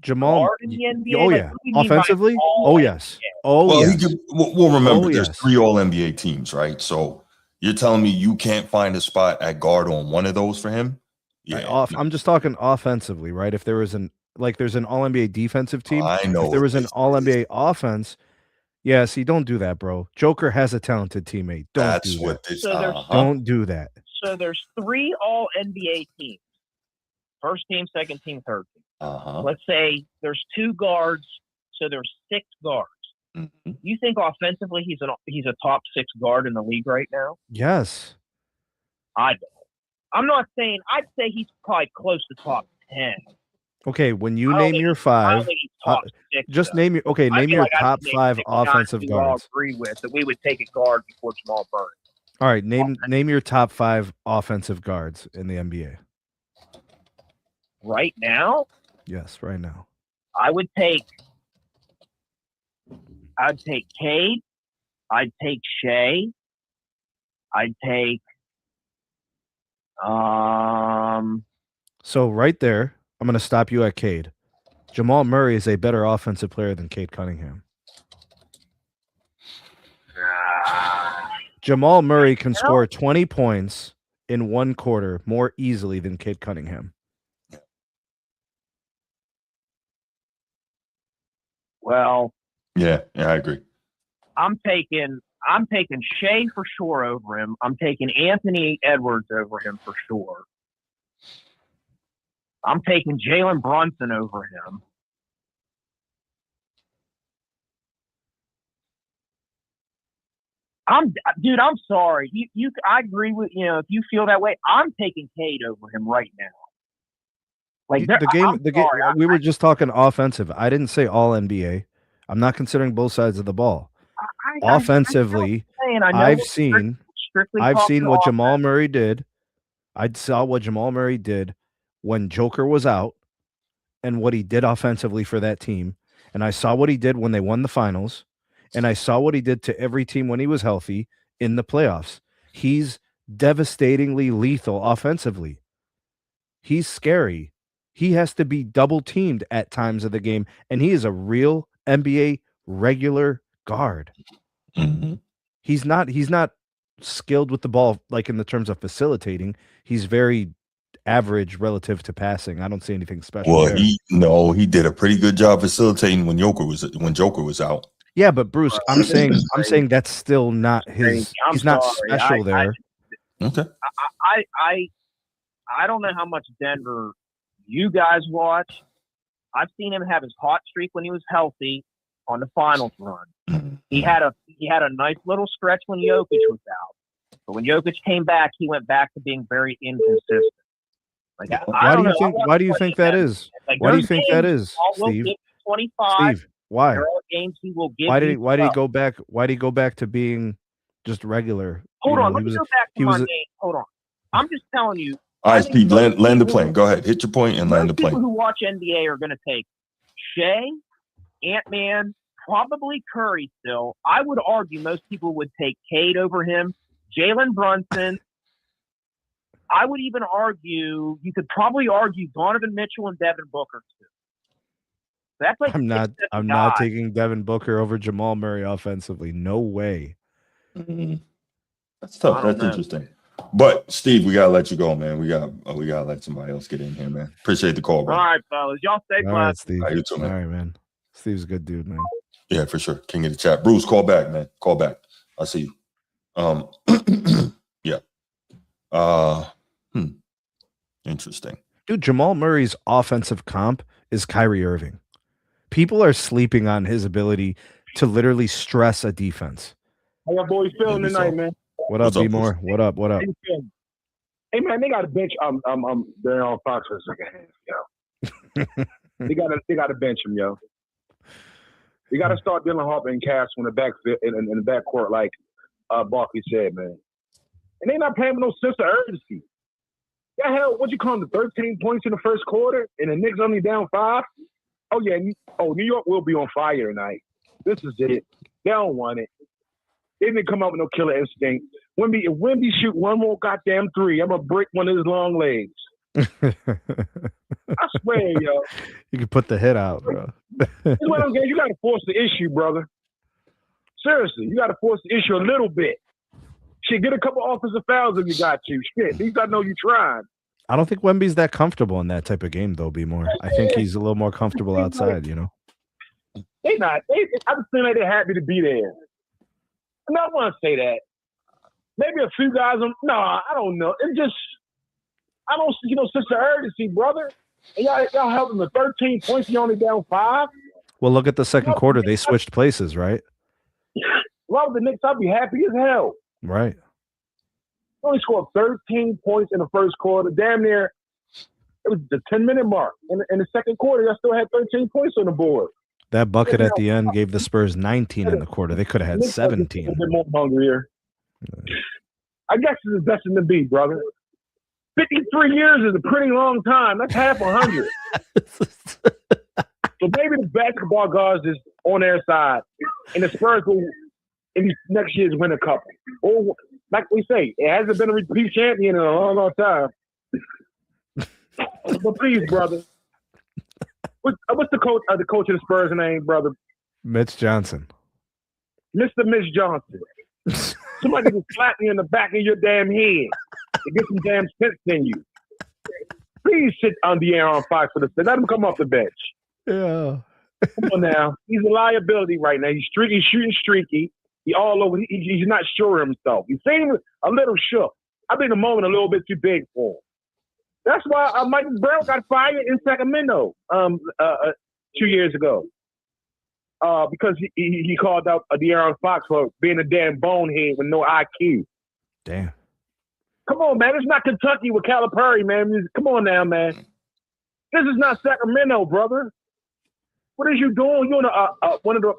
Jamal guard in the NBA? Oh yeah, offensively. Oh yes. Well, remember, there's 3 all NBA teams, right? So you're telling me you can't find a spot at guard on one of those for him? Yeah. I'm just talking offensively, right? If there was there's an all NBA defensive team. I know. If there was an all NBA offense. Yeah, see, don't do that, bro. Joker has a talented teammate. Don't do that. Don't do that. So there's 3 all NBA teams. First team, second team, third team. Uh-huh. Let's say there's 2 guards, so there's 6 guards. Mm-hmm. You think offensively he's a top 6 guard in the league right now? Yes. I don't. I'm not saying. I'd say he's probably close to top 10. Okay, when you I don't name think your I don't 5, think he's top 6. just though. name your I name feel your like I top could name 5 6 guys offensive we all guards. agree with that we would take a guard before Jamal Murray. All right, name your top 5 offensive guards in the NBA. Right now, Yes, right now. I'd take Cade. I'd take Shea. I'd take So right there, I'm going to stop you at Cade. Jamal Murray is a better offensive player than Cade Cunningham. Jamal Murray can score 20 points in 1 quarter more easily than Cade Cunningham. well, Yeah, I agree. I'm taking Shea for sure over him. I'm taking Anthony Edwards over him for sure. I'm taking Jalen Brunson over him. I'm sorry. I agree with if you feel that way. I'm taking Cade over him right now. Like The game. We were just talking offensive. I didn't say all NBA. I'm not considering both sides of the ball. Offensively, I've seen what Jamal Murray did. I saw what Jamal Murray did when Joker was out and what he did offensively for that team. And I saw what he did when they won the finals. And I saw what he did to every team when he was healthy in the playoffs. He's devastatingly lethal offensively. He's scary. He has to be double teamed at times of the game. And he is a real NBA regular guard. Mm-hmm. He's not skilled with the ball, like in the terms of facilitating. He's very average relative to passing. I don't see anything special. Well, there. he did a pretty good job facilitating when Joker was out. Yeah, but Bruce, I'm saying that's still not his. He's not special there. Okay. I don't know how much Denver you guys watch. I've seen him have his hot streak when he was healthy on the finals run. He had a nice little stretch when Jokic was out. But when Jokic came back, he went back to being very inconsistent. Like, why do you think that is? Like, why do you think that is, Steve? 25. Steve, why? There are games he will give. Why did he go back? Why did he go back to being just regular? Hold on, let me go back to my game. Hold on. I'm just telling you. All right, Steve, land the plane. Go ahead, hit your point and land the plane. People who watch NBA are going to take Shea, Ant-Man, probably Curry still. I would argue most people would take Cade over him, Jalen Brunson. I would even argue, you could probably argue Donovan Mitchell and Devin Booker too. That's like I'm not taking Devin Booker over Jamal Murray offensively. No way. That's tough. That's interesting. But Steve, we gotta let you go, man. We gotta let somebody else get in here, man. Appreciate the call, bro. All right, fellas. Y'all stay blessed. All right, Steve. You too, man. All right, man. Steve's a good dude, man. Yeah, for sure. King of the chat. Bruce, call back, man. Call back. I'll see you. Yeah. Interesting. Dude, Jamal Murray's offensive comp is Kyrie Irving. People are sleeping on his ability to literally stress a defense. How y'all boys feeling tonight, man? What up, B-More? What up? Hey, man, they got a bench. They're on Fox for a second, yo. they got to bench him, yo. You got to start Dylan Harper and Cass in the backcourt, like Barkley said, man. And they not playing with no sense of urgency. Yeah, hell, what you call them? 13 points in the first quarter, and the Knicks only down 5. Oh yeah, New York will be on fire tonight. This is it. They don't want it. They didn't come out with no killer instinct. If Wemby shoot one more goddamn 3, I'm gonna break one of his long legs. I swear, yo. You can put the hit out, bro. That's what I'm saying. You gotta force the issue, brother. Seriously, you gotta force the issue a little bit. Shit, get a couple offensive fouls if you got to. Shit, at least I know you trying. I don't think Wemby's that comfortable in that type of game, though, B-More. I think he's a little more comfortable outside, you know? They not. I'm just saying they're happy to be there. I'm not want to say that. Maybe a few guys. I don't know. It's just I don't see no sense of urgency, brother. And y'all held them to 13 points. You only down 5. Well, look at the second quarter. They switched places, right? Well, the Knicks, I'd be happy as hell. Right. They only scored 13 points in the first quarter. Damn near, it was the 10-minute mark. In the second quarter, y'all still had 13 points on the board. That bucket at the end gave the Spurs 19 in the quarter. They could have had 17. A bit more hungrier. I guess it's the best in the be, brother. 53 years is a pretty long time. That's half 100. So maybe the basketball gods is on their side, and the Spurs will, in these next years, win a couple. Or, like we say, it hasn't been a repeat champion in a long, long time. But please, brother, what's the coach of the Spurs name, brother? Mitch Johnson. Mr. Mitch Johnson. Somebody can slap me in the back of your damn head to get some damn sense in you. Please sit on the air on Fox for the set. Let him come off the bench. Yeah. Come on now. He's a liability right now. He's streaky, shooting streaky. He all over. He's not sure of himself. He seems a little shook. I think the moment a little bit too big for him. That's why Michael Brown got fired in Sacramento 2 years ago. Because he called out De'Aaron Fox for being a damn bonehead with no IQ. Damn. Come on, man. It's not Kentucky with Calipari, man. Come on now, man. This is not Sacramento, brother. What is you doing? You're in one of the,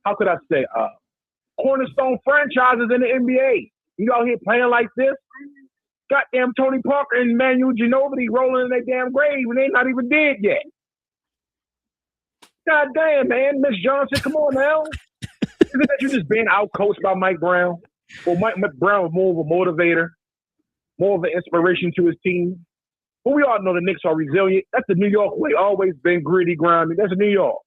how could I say, cornerstone franchises in the NBA. You out here playing like this? Goddamn Tony Parker and Manu Ginobili rolling in their damn grave and they not even dead yet. God damn, man. Miss Johnson, come on now. Isn't that you just being outcoached by Mike Brown? Well, Mike Brown was more of a motivator, more of an inspiration to his team. But we all know the Knicks are resilient. That's the New York way. Always been gritty, grimy. That's New York.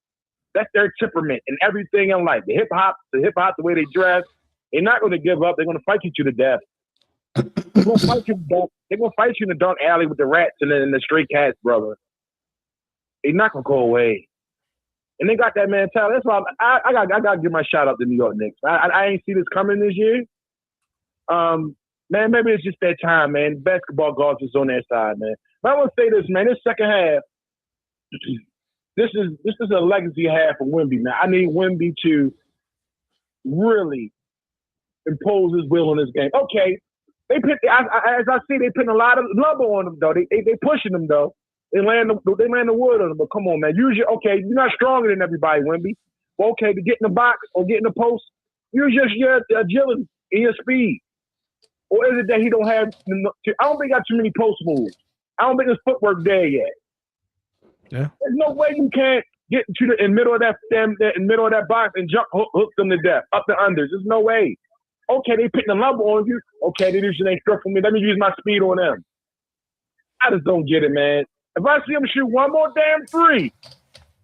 That's their temperament and everything in life. The hip hop, the way they dress. They're not going to give up. They're going to fight you to the death. They're going to fight you in the dark alley with the rats and the stray cats, brother. They're not going to go away. And they got that mentality. That's why I got to give my shout out to New York Knicks. I ain't see this coming this year. Man, maybe it's just that time, man. Basketball gods is on their side, man. But I want to say this, man. This second half, this is a legacy half for Wemby, man. I need Wemby to really impose his will on this game. Okay, as I see, they putting a lot of lumber on them, though. They pushing them, though. They land the wood on them. But come on, man. You're not stronger than everybody, Wemby. Well, okay, to get in the box or get in the post, use your agility and your speed. Or is it that he don't have? I don't think he got too many post moves. I don't think his footwork there yet. Yeah. There's no way you can't get into the middle of that box and hook them to death up the unders. There's no way. Okay, they putting the lumber on you. Okay, they using their stuff for me. Let me use my speed on them. I just don't get it, man. If I see them shoot one more damn three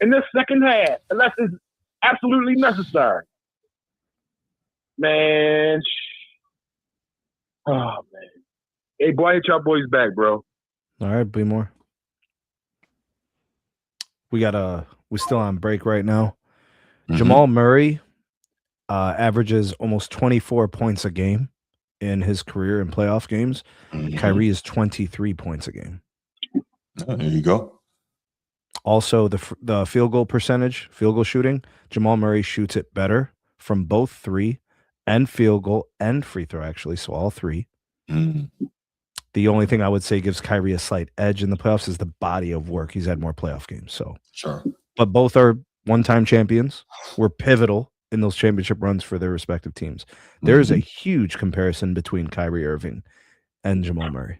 in this second half, unless it's absolutely necessary, man. Oh man. Hey boy, hit y'all boys back, bro. All right, be more. We're still on break right now. Mm-hmm. Jamal Murray averages almost 24 points a game in his career in playoff games. Mm-hmm. Kyrie is 23 points a game. There you go. Also, the field goal shooting, Jamal Murray shoots it better from both 3 and field goal and free throw, actually. So all 3. Mm. The only thing I would say gives Kyrie a slight edge in the playoffs is the body of work. He's had more playoff games. So sure. But both are one-time champions. Were pivotal in those championship runs for their respective teams. There is a huge comparison between Kyrie Irving and Jamal Murray.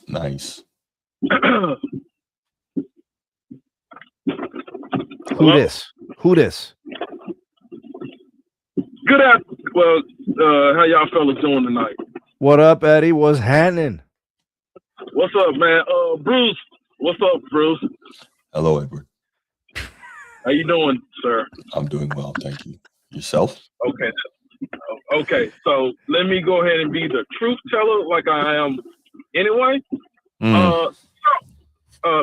Nice. Who this? Good afternoon. Well, how y'all fellas doing tonight? What up, Eddie? What's happening? What's up, man? Bruce. What's up, Bruce? Hello, Edward. How you doing, sir? I'm doing well, thank you. Yourself? Okay. So let me go ahead and be the truth teller, like I am anyway.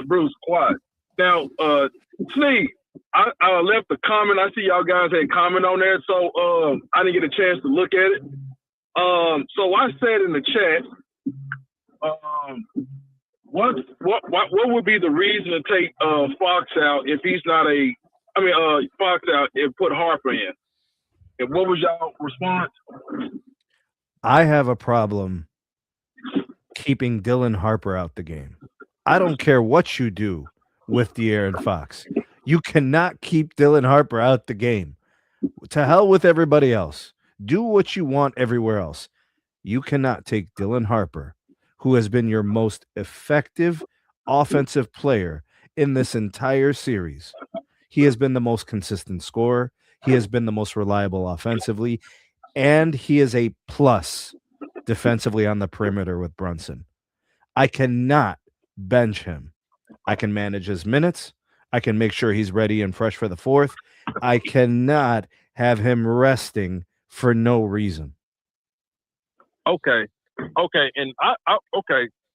Bruce, quiet. Now, Sneed, I left a comment. I see y'all guys had comment on there, so I didn't get a chance to look at it. So I said in the chat, what would be the reason to take Fox out if he's not Fox out and put Harper in? And what was y'all response? I have a problem keeping Dylan Harper out the game. I don't care what you do with De'Aaron Fox. You cannot keep Dylan Harper out the game. To hell with everybody else. Do what you want everywhere else. You cannot take Dylan Harper, who has been your most effective offensive player in this entire series. He has been the most consistent scorer. He has been the most reliable offensively. And he is a plus defensively on the perimeter with Brunson. I cannot bench him. I can manage his minutes. I can make sure he's ready and fresh for the fourth. I cannot have him resting for no reason. Okay. And I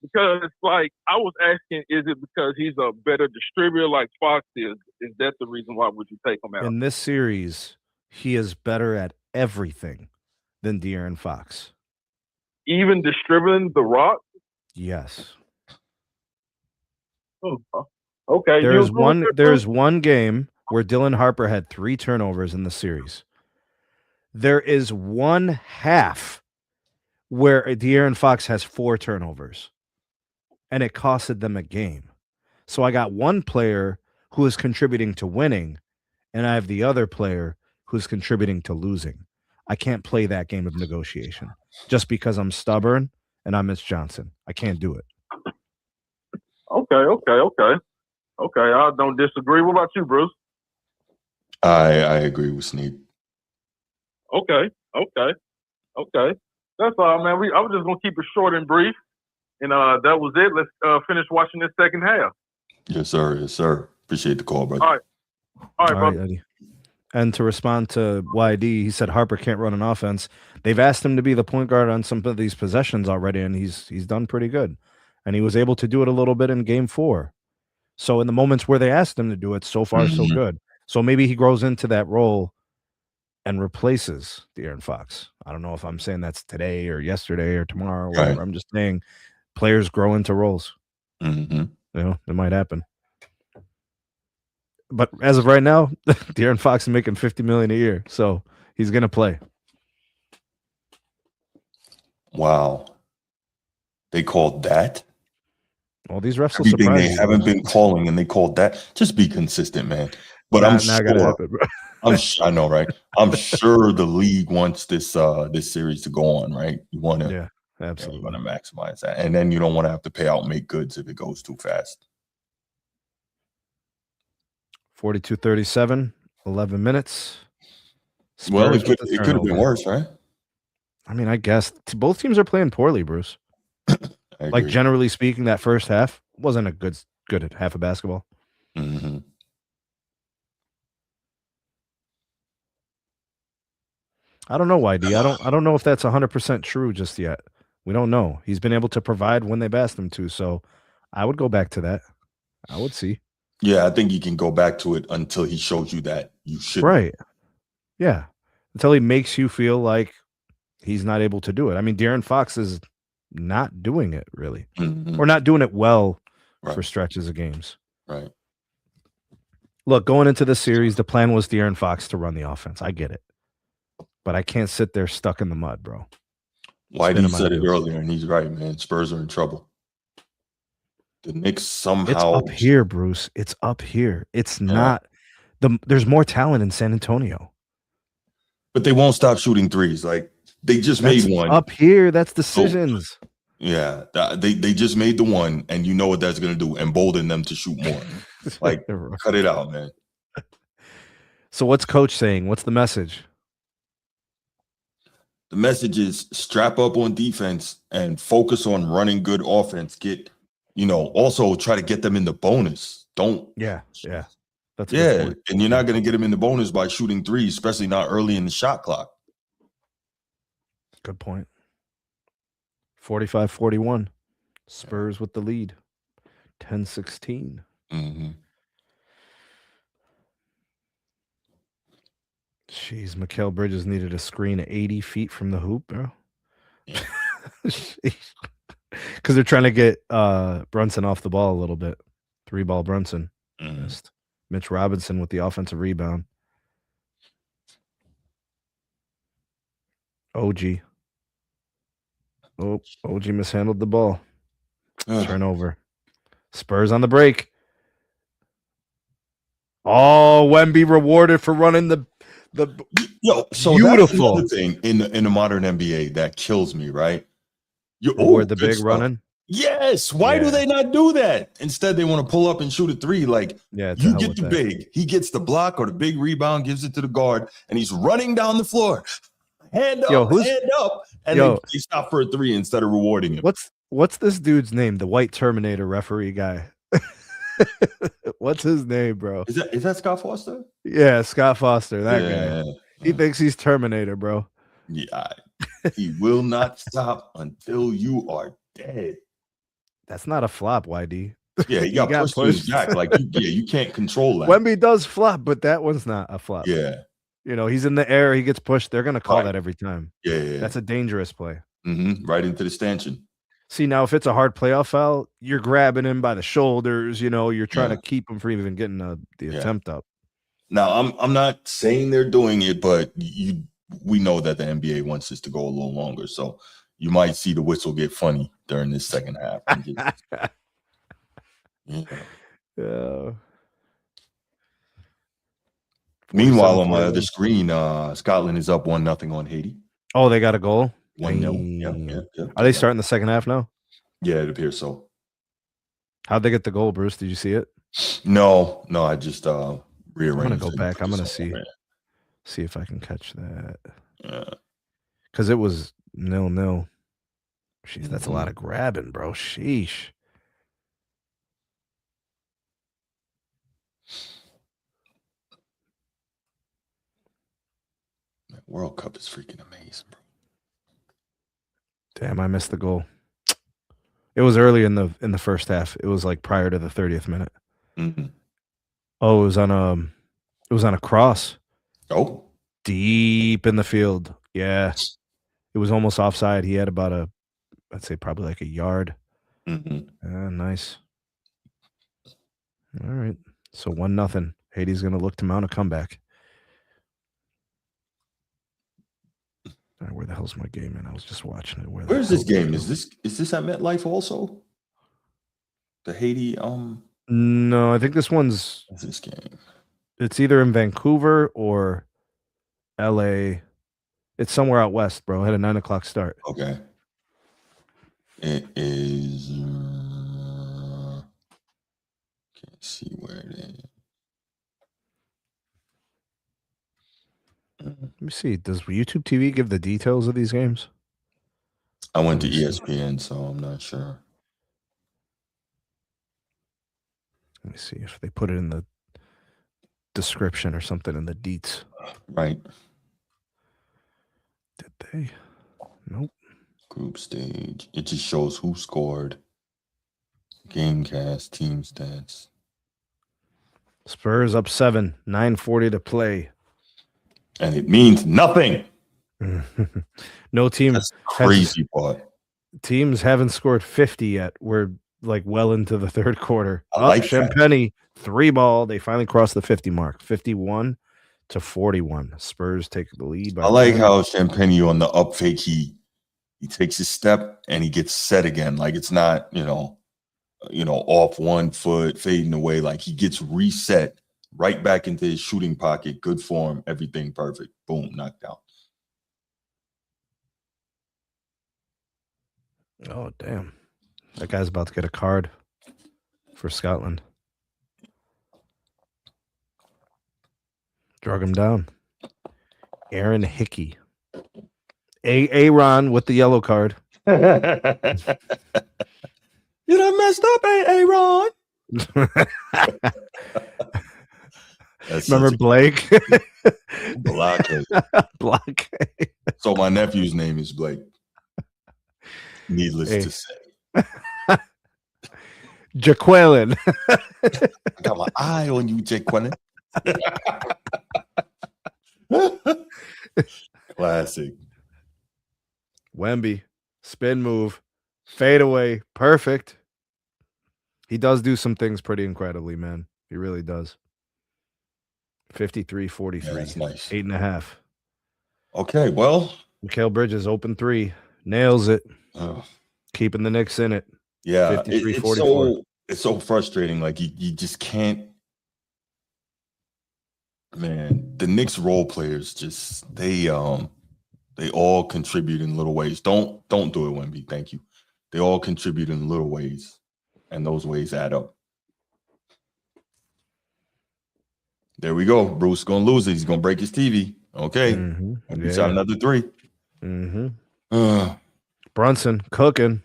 because it's like I was asking, is it because he's a better distributor like Fox is? Is that the reason why would you take him out? In this series, he is better at everything than De'Aaron Fox. Even distributing the rock? Yes. Okay. There's one game where Dylan Harper had 3 turnovers in the series. There is one half where De'Aaron Fox has 4 turnovers, and it costed them a game. So I got one player who is contributing to winning, and I have the other player who's contributing to losing. I can't play that game of negotiation just because I'm stubborn and I'm Mitch Johnson. I can't do it. Okay. I don't disagree. What about you, Bruce? I agree with Sneed. Okay. That's all, man. I was just gonna keep it short and brief, and that was it. Let's finish watching this second half. Yes, sir. Appreciate the call, brother. All right, brother. Eddie. And to respond to YD, he said Harper can't run an offense. They've asked him to be the point guard on some of these possessions already, and he's done pretty good. And he was able to do it a little bit in game 4. So in the moments where they asked him to do it, so far so good. So maybe he grows into that role and replaces De'Aaron Fox. I don't know if I'm saying that's today or yesterday or tomorrow or whatever. Right. I'm just saying players grow into roles. Mm-hmm. You know, it might happen. But as of right now, De'Aaron Fox is making $50 million a year, so he's gonna play. Wow. They called that? Well, these refs will Everything surprise they you. haven't been calling, and they called that. Just be consistent, man. But I'm sure. I know, right? I'm sure the league wants this series to go on, right? You want to, yeah, absolutely. You want to maximize that, and then you don't want to have to pay out make goods if it goes too fast. 42-37, 11 minutes. Spurs Well, it could have been worse, right? I mean, I guess both teams are playing poorly, Bruce. Like generally speaking, that first half wasn't a good half of basketball. Mm-hmm. I don't know, YD. I don't know if that's 100% true just yet. We don't know. He's been able to provide when they've asked him to, so I would go back to that. I would see. Yeah, I think you can go back to it until he shows you that you should. Right. Yeah. Until he makes you feel like he's not able to do it. I mean, De'Aaron Fox is not doing it really, or not doing it well for stretches of games. Right. Look, going into the series, the plan was De'Aaron Fox to run the offense. I get it. But I can't sit there stuck in the mud, bro. YD said it earlier, and he's right, man. Spurs are in trouble. The Knicks somehow... It's up here, Bruce. It's up here. It's not... There's more talent in San Antonio. But they won't stop shooting threes. Like, they just made one. Up here, that's decisions. Yeah, they just made the one, and you know what that's going to do, embolden them to shoot more. Like, cut it out, man. So what's coach saying? What's the message? The message is strap up on defense and focus on running good offense. Also try to get them in the bonus. Don't. Yeah. That's and you're not going to get them in the bonus by shooting threes, especially not early in the shot clock. Good point. 45-41. Spurs with the lead. 10-16. Mm-hmm. Jeez, Mikal Bridges needed a screen 80 feet from the hoop, bro. Yeah. Because they're trying to get Brunson off the ball a little bit. 3-ball Brunson. Missed. Mitch Robinson with the offensive rebound. OG. Oh, OG mishandled the ball. Turnover. Spurs on the break. Oh, Wemby rewarded for running the so beautiful. That's another thing in the modern NBA that kills me, right? Reward the big running. Yes. Why do they not do that? Instead, they want to pull up and shoot a 3. Like, you get the big, he gets the block or the big rebound, gives it to the guard, and he's running down the floor. Hand up, and they stop for a 3 instead of rewarding him. What's this dude's name? The white Terminator referee guy. What's his name, bro? Is that Scott Foster? Yeah, Scott Foster. That guy. He thinks he's Terminator, bro. Yeah, he will not stop until you are dead. That's not a flop, YD. Yeah, he got pushed back. Like, you can't control that. Wemby does flop, but that one's not a flop. Yeah. You know, he's in the air, he gets pushed. They're going to call that every time. Yeah. That's a dangerous play. Right into the stanchion. See, now if it's a hard playoff foul, you're grabbing him by the shoulders. You know, you're trying to keep him from even getting the attempt up. Now, I'm not saying they're doing it, but we know that the NBA wants this to go a little longer. So you might see the whistle get funny during this second half. Meanwhile, on my other screen, Scotland is up 1-0 on Haiti. Oh, they got a goal? 1-0. Yeah. Are they starting the second half now? Yeah, it appears so. How'd they get the goal, Bruce? Did you see it? No, I just rearranged. I'm gonna go back. I'm gonna see if I can catch that. Yeah. Because it was 0-0. Jeez, that's a lot of grabbing, bro. Sheesh. World Cup is freaking amazing, bro. Damn, I missed the goal. It was early in the first half. It was like prior to the 30th minute. Oh, it was on a cross. Oh, deep in the field. Yeah, it was almost offside. He had about I'd say probably like a yard. Nice. All right, so 1-0. Haiti's gonna look to mount a comeback. All right, where the hell's my game, man? I was just watching it. Where's this game? Is this at MetLife also? The Haiti No, I think this one's. What's this game? It's either in Vancouver or LA. It's somewhere out west, bro. It had a 9:00 start. Okay. It is. Can't see where it is. Let me see. Does YouTube TV give the details of these games? I went to ESPN, so I'm not sure. Let me see if they put it in the description or something in the deets. Right. Did they? Nope. Group stage. It just shows who scored. Gamecast, team stats. Spurs up 7, 9:40 to play. And it means nothing. No team. That's the crazy part. Teams haven't scored 50 yet. We're like well into the third quarter. I like Champagne, 3-ball. They finally crossed the 50 mark. 51-41. Spurs take the lead. I like how Champagne on the up fake, he takes his step and he gets set again. Like it's not, off one foot, fading away. Like he gets reset right back into his shooting pocket. Good form, everything perfect. Boom, knocked out. Oh, damn. That guy's about to get a card for Scotland. Drug him down. Aaron Hickey. Aaron with the yellow card. You done messed up, Aaron. Remember Blake? Blockade. Blockade. So my nephew's name is Blake. Needless to say. Jaqueline. I got my eye on you, Jaqueline. Classic. Wemby. Spin move. Fadeaway. Perfect. He does do some things pretty incredibly, man. He really does. 53-43. Yeah, that's nice. 8.5. Okay, well. Mikal Bridges, open 3. Nails it. Uh, Keeping the Knicks in it. yeah, 53-44. it's so frustrating. Like you just can't. Man, the Knicks role players just they all contribute in little ways. Don't do it, Wemby. Thank you. They all contribute in little ways, and those ways add up. There we go. Bruce gonna lose it. He's gonna break his TV. Okay, and we shot another 3. Brunson cooking.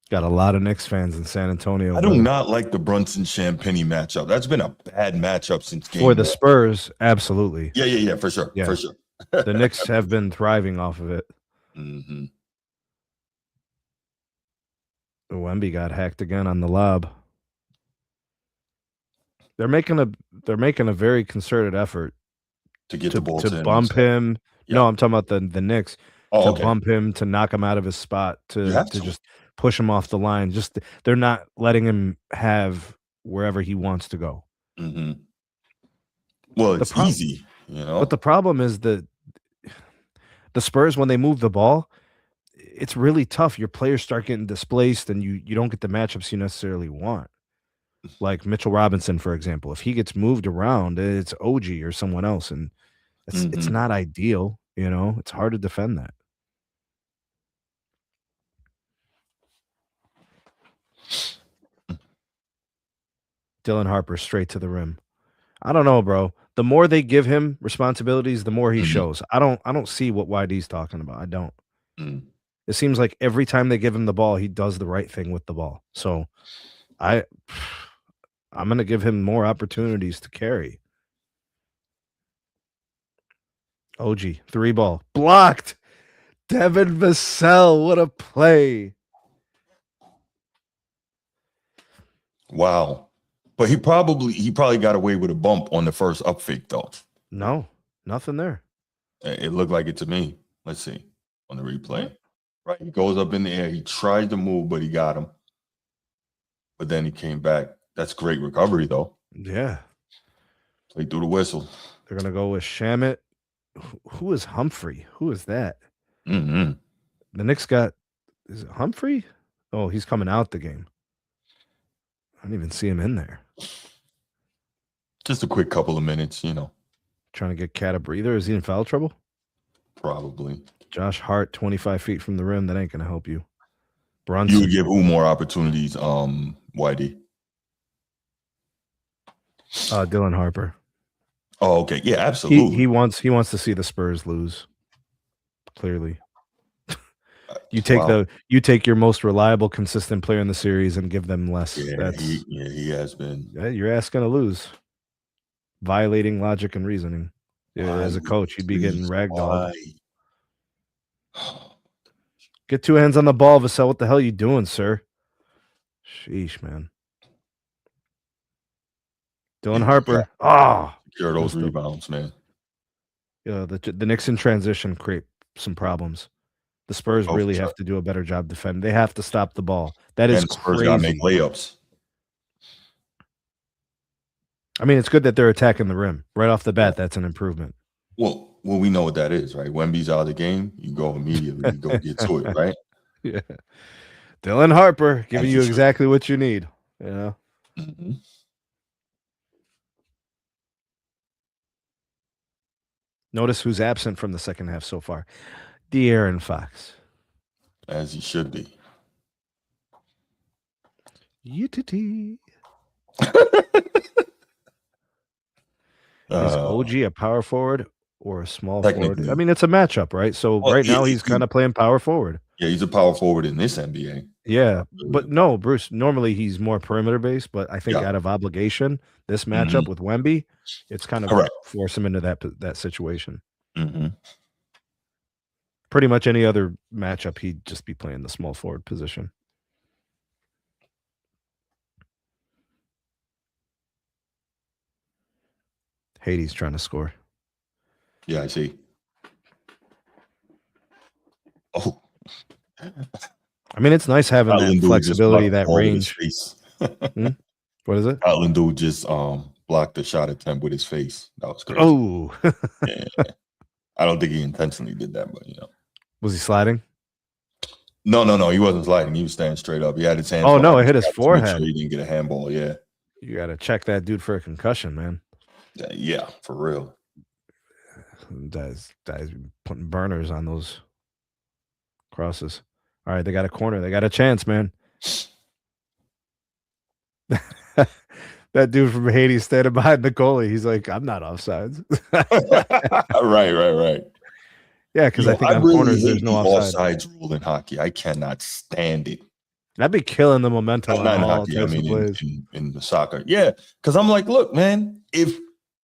Got a lot of Knicks fans in San Antonio. I do not like the Brunson Champagny matchup. That's been a bad matchup since game for the 1. Spurs. Absolutely. Yeah, for sure. Yeah. For sure. The Knicks have been thriving off of it. Wemby got hacked again on the lob. They're making a very concerted effort to get the ball to bump him. Yeah. No, I'm talking about the Knicks. Bump him, to knock him out of his spot, to just push him off the line. Just they're not letting him have wherever he wants to go. Well, it's easy, you know. But the problem is that the Spurs, when they move the ball, it's really tough. Your players start getting displaced, and you don't get the matchups you necessarily want. Like Mitchell Robinson, for example, if he gets moved around, it's OG or someone else, and it's not ideal. You know, it's hard to defend that. Dylan Harper straight to the rim. I don't know, bro. The more they give him responsibilities, the more he shows. I don't see what YD's talking about. I don't. It seems like every time they give him the ball, he does the right thing with the ball. So I'm going to give him more opportunities to carry. OG, 3-ball. Blocked. Devin Vassell, what a play. Wow. But he probably got away with a bump on the first up fake, though. No, nothing there. It looked like it to me. Let's see on the replay. Right, he goes up in the air. He tried to move, but he got him. But then he came back. That's great recovery, though. Yeah. Play through the whistle. They're going to go with Shamet. Who is Humphrey? Who is that? The Knicks got – is it Humphrey? Oh, he's coming out the game. I don't even see him in there. Just a quick couple of minutes, you know. Trying to get Cat a breather. Is he in foul trouble? Probably. Josh Hart, 25 feet from the rim. That ain't going to help you. Brunson. You would give who more opportunities, YD? Dylan Harper. Oh, okay. Yeah, absolutely. He wants to see the Spurs lose. Clearly. You take your most reliable, consistent player in the series and give them less. Yeah, he has been. Your ass gonna lose. Violating logic and reasoning. As a coach, you'd be getting ragdolled. Get 2 hands on the ball, Vassell. What the hell are you doing, sir? Sheesh, man. Dylan Harper. Secure those rebounds, man. Yeah, the Knicks in transition create some problems. The Spurs really have to do a better job defending. They have to stop the ball. That is crazy. Spurs gotta make layups. I mean, it's good that they're attacking the rim right off the bat. That's an improvement. Well, we know what that is, right? Wemby's out of the game, you go immediately, you go get to it, right? Yeah. Dylan Harper giving you exactly what you need. You know. Notice who's absent from the second half so far. De'Aaron Fox. As he should be. UTT. Is OG a power forward or a small forward? I mean, it's a matchup, right? So right now he's kind of playing power forward. Yeah, he's a power forward in this NBA. Yeah, but no, Bruce, normally he's more perimeter based, but I think out of obligation, this matchup with Wemby, it's kind of force him into that situation. Pretty much any other matchup, he'd just be playing the small forward position. Hades trying to score. Yeah, I see. Oh, I mean, it's nice having that flexibility, that range. What is it? Outland dude just blocked the shot attempt with his face. That was crazy. Oh, yeah. I don't think he intentionally did that, but was he sliding? No, he wasn't sliding. He was standing straight up. He had his hands. Oh no, it hit his forehead. Sure he didn't get a handball. Yeah, you got to check that dude for a concussion, man. Yeah, for real. Guys putting burners on those crosses. All right, they got a corner. They got a chance, man. That dude from Haiti standing behind the goalie. He's like, I'm not offsides. Right. Yeah, because I think on corners there's no offsides rule in hockey. I cannot stand it. That'd be killing the momentum. Not in hockey. I mean, in the soccer. Yeah, because I'm like, look, man, if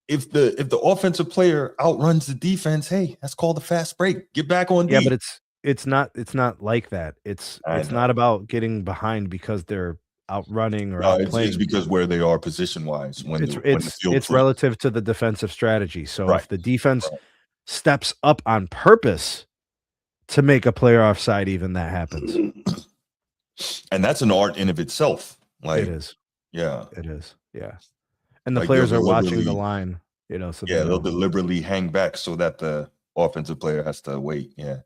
the offensive player outruns the defense, hey, that's called a fast break. Get back on. Yeah, but it's not like that. It's not about getting behind because they're outrunning or outplaying. It's because where they are position wise. It's relative to the defensive strategy. So if the defense steps up on purpose to make a player offside, even that happens. And that's an art in of itself. Like it is. Yeah. It is. Yeah. And the players are watching the line, so they'll deliberately hang back so that the offensive player has to wait. Yeah.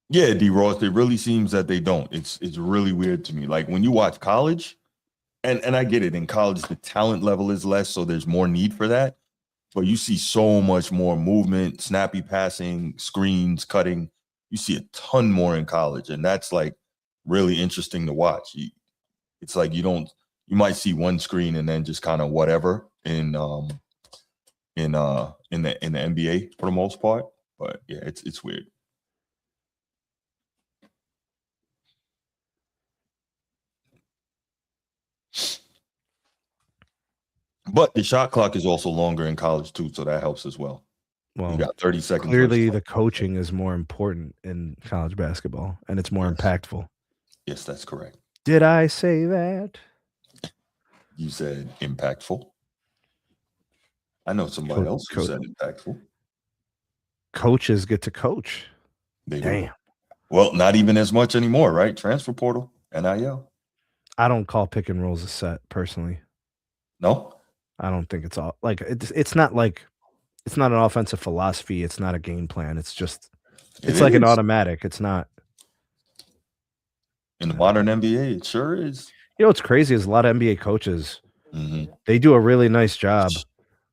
Yeah, D Ross, it really seems that they don't. It's really weird to me. Like when you watch college, and I get it, in college the talent level is less, so there's more need for that. But you see so much more movement, snappy passing, screens, cutting. You see a ton more in college, and that's like really interesting to watch. It's like you might see one screen and then just kind of whatever in the NBA for the most part. But yeah, it's weird. But the shot clock is also longer in college too, so that helps as well. Well, you got 30 seconds. Clearly, the coaching is more important in college basketball, and it's more impactful. Yes, that's correct. Did I say that? You said impactful. I know somebody else who said impactful. Coaches get to coach. They do. Well, not even as much anymore, right? Transfer portal, NIL. I don't call pick and rolls a set personally. No? I don't think it's all like it's not like it's not an offensive philosophy. It's not a game plan. It's just it's like an automatic. It's not in the modern NBA. It sure is. What's crazy is a lot of NBA coaches. They do a really nice job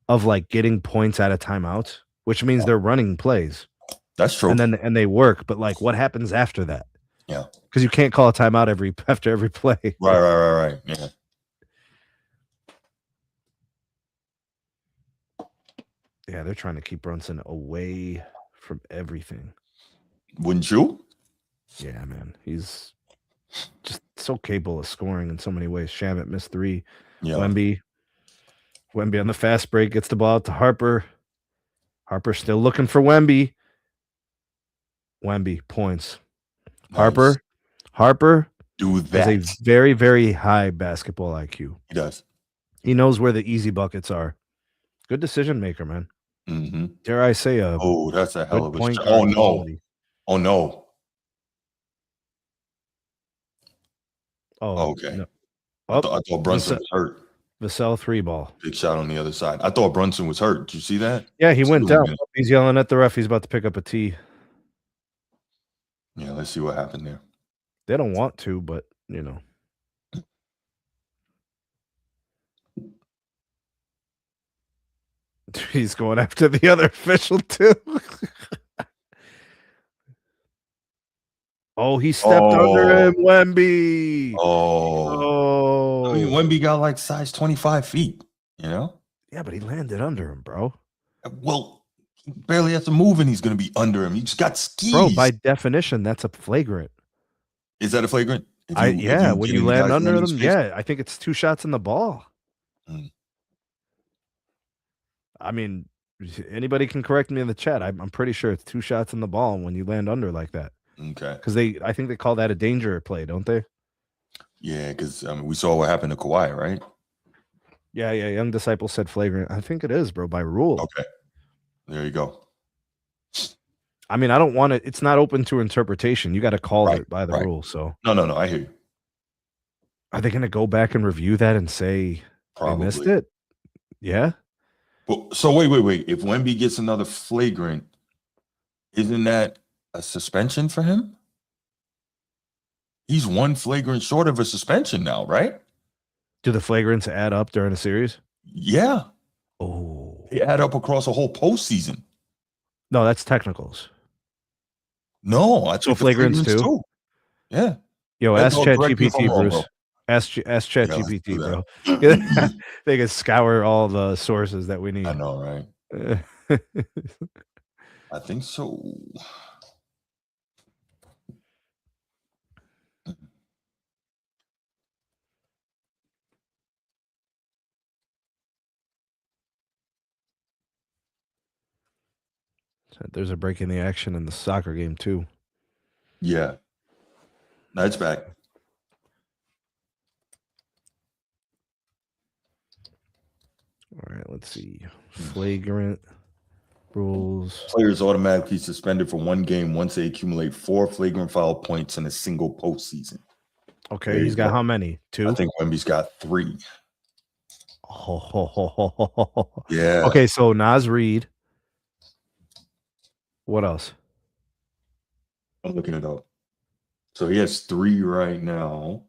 of like getting points out of timeout, which means they're running plays. That's true. And they work, but like what happens after that? Yeah, because you can't call a timeout after every play. Right. Yeah. Yeah, they're trying to keep Brunson away from everything. Wouldn't you? Yeah, man. He's just so capable of scoring in so many ways. Shamet missed 3. Yeah. Wemby on the fast break gets the ball out to Harper. Harper still looking for Wemby. Wemby points. Nice. Harper do that. Has a very, very high basketball IQ. He does. He knows where the easy buckets are. Good decision maker, man. Mm-hmm. Dare I say that's a hell of a point. Oh no. Oh, okay. No. I thought Brunson was hurt. Vassell 3 ball. Big shot on the other side. I thought Brunson was hurt. Did you see that? Yeah, he went down. He's yelling at the ref. He's about to pick up a tee. Yeah, let's see what happened there. They don't want to, but he's going after the other official too. Oh, he stepped under him, Wemby. Oh. I mean, Wemby got like size 25 feet, Yeah, but he landed under him, bro. Well, he barely has to move and he's going to be under him. He just got skis. Bro, by definition, that's a flagrant. Is that a flagrant? When you land under them, I think it's 2 shots in the ball. I mean, anybody can correct me in the chat. I'm pretty sure it's 2 shots in the ball when you land under like that. Okay. Because I think they call that a danger play, don't they? Yeah, because we saw what happened to Kawhi, right? Yeah. Young Disciple said flagrant. I think it is, bro, by rule. Okay. There you go. I mean, I don't want it. It's not open to interpretation. You got to call Right, it by the right. rule. So No, I hear you. are they going to go back and review that and say they missed Probably. it? Yeah. But so wait. If Wemby gets another flagrant, isn't that a suspension for him? He's one flagrant short of a suspension now, right? Do the flagrants add up during a series? Yeah. Oh, They add up across a whole postseason. no, that's technicals. No, I So think the flagrants too? Yeah. Yo, That ask dog, correct me if I'm ChatGPT, wrong, Bruce. bro. Ask let's ChatGPT, do bro. that. They can scour all the sources that we need. I know, right? I think so. There's a break in the action in the soccer game too. Yeah. No, it's back. All right, let's see. Flagrant rules. Players automatically suspended for one game once they accumulate 4 flagrant foul points in a single postseason. Okay, There he's you got go. how many? 2? I think Wemby's got 3. Oh. Yeah. Okay, so Naz Reid. What else? I'm looking it up. So he has 3 right now.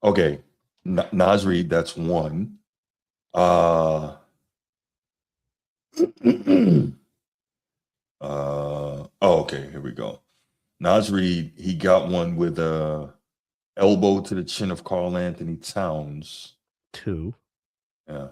Okay. Naz Reid, that's 1. Okay, here we go. Naz Reid, he got one with a elbow to the chin of Karl Anthony Towns. 2. Yeah.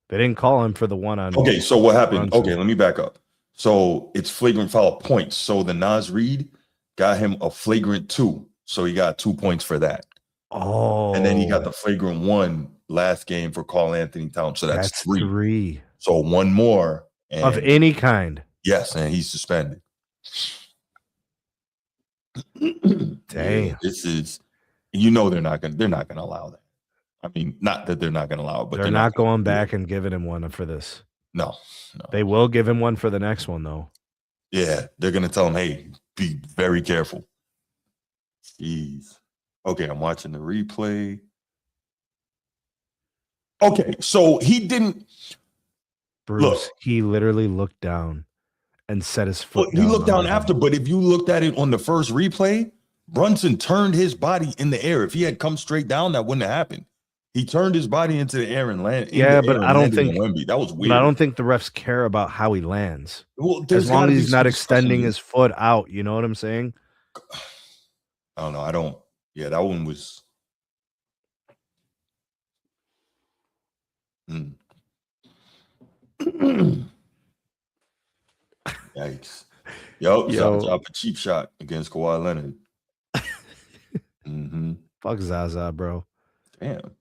They didn't call him for the one on. Okay, so what happened? Brunson. Okay, let me back up. So it's flagrant foul points. So the Naz Reid got him a flagrant 2. So he got 2 points for that. Oh. And then he got the flagrant 1 last game for Karl Anthony Towns. So that's 3. So 1 more. And Of any kind. yes, and he's suspended. Damn. Yeah, this is, they're not gonna allow that. I mean, not that they're not gonna allow it, but they're not going back and giving him one for this. No. They will give him one for the next one though. Yeah, they're gonna tell him, hey, be very careful. Jeez. Okay, I'm watching the replay. Okay, so he didn't. Bruce, he literally looked down and set his foot down. He looked down after, but if you looked at it on the first replay, Brunson turned his body in the air. If he had come straight down, that wouldn't have happened. He turned his body into the air and landed. Yeah, but I don't think Wemby. That was weird. But I don't think the refs care about how he lands. Well, as long as he's not extending his foot out, you know what I'm saying? I don't know. I don't. Yeah, that one was. Yikes. Yo, Zaza, a cheap shot against Kawhi Leonard. Fuck Zaza, bro. Damn.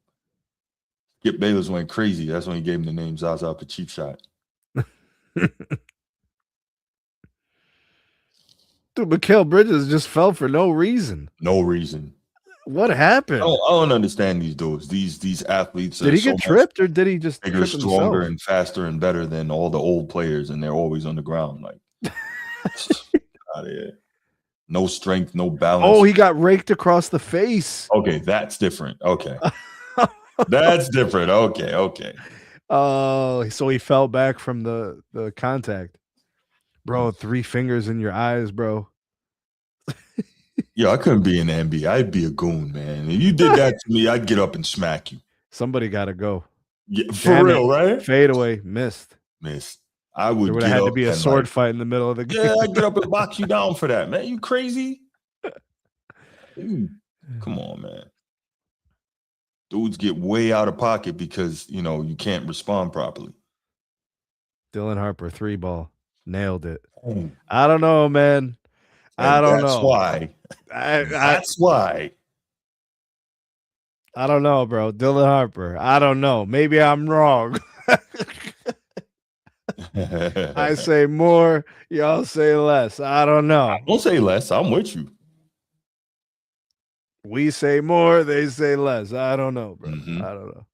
Skip Bayless went crazy. That's when he gave him the name Zaza, a cheap shot. Dude, Mikal Bridges just fell for no reason. No reason. What happened? I don't understand these dudes. These athletes. Did he get tripped or did he just bigger, trip stronger, himself? and faster and better than all the old players, and they're always on the ground? Like, out of here. No strength, no balance. Oh, he got raked across the face. Okay, that's different. Okay. That's different. Okay. Oh, so he fell back from the contact. Bro, 3 fingers in your eyes, bro. Yeah, I couldn't be in the NBA. I'd be a goon, man. If you did that to me, I'd get up and smack you. Somebody got to go. Yeah, for real, right? Fade away. Missed. I would. There would have had to be a sword fight in the middle of the game. Yeah, I'd get up and box you down for that, man. You crazy? Dude, come on, man. Dudes get way out of pocket because, you can't respond properly. Dylan Harper, 3 ball. Nailed it. I don't know, man. I don't know. That's why. That's why. I don't know, bro. Dylan Harper. I don't know. Maybe I'm wrong. I say more. Y'all say less. I don't know. I don't say less. I'm with you. We say more. They say less. I don't know, bro. I don't know.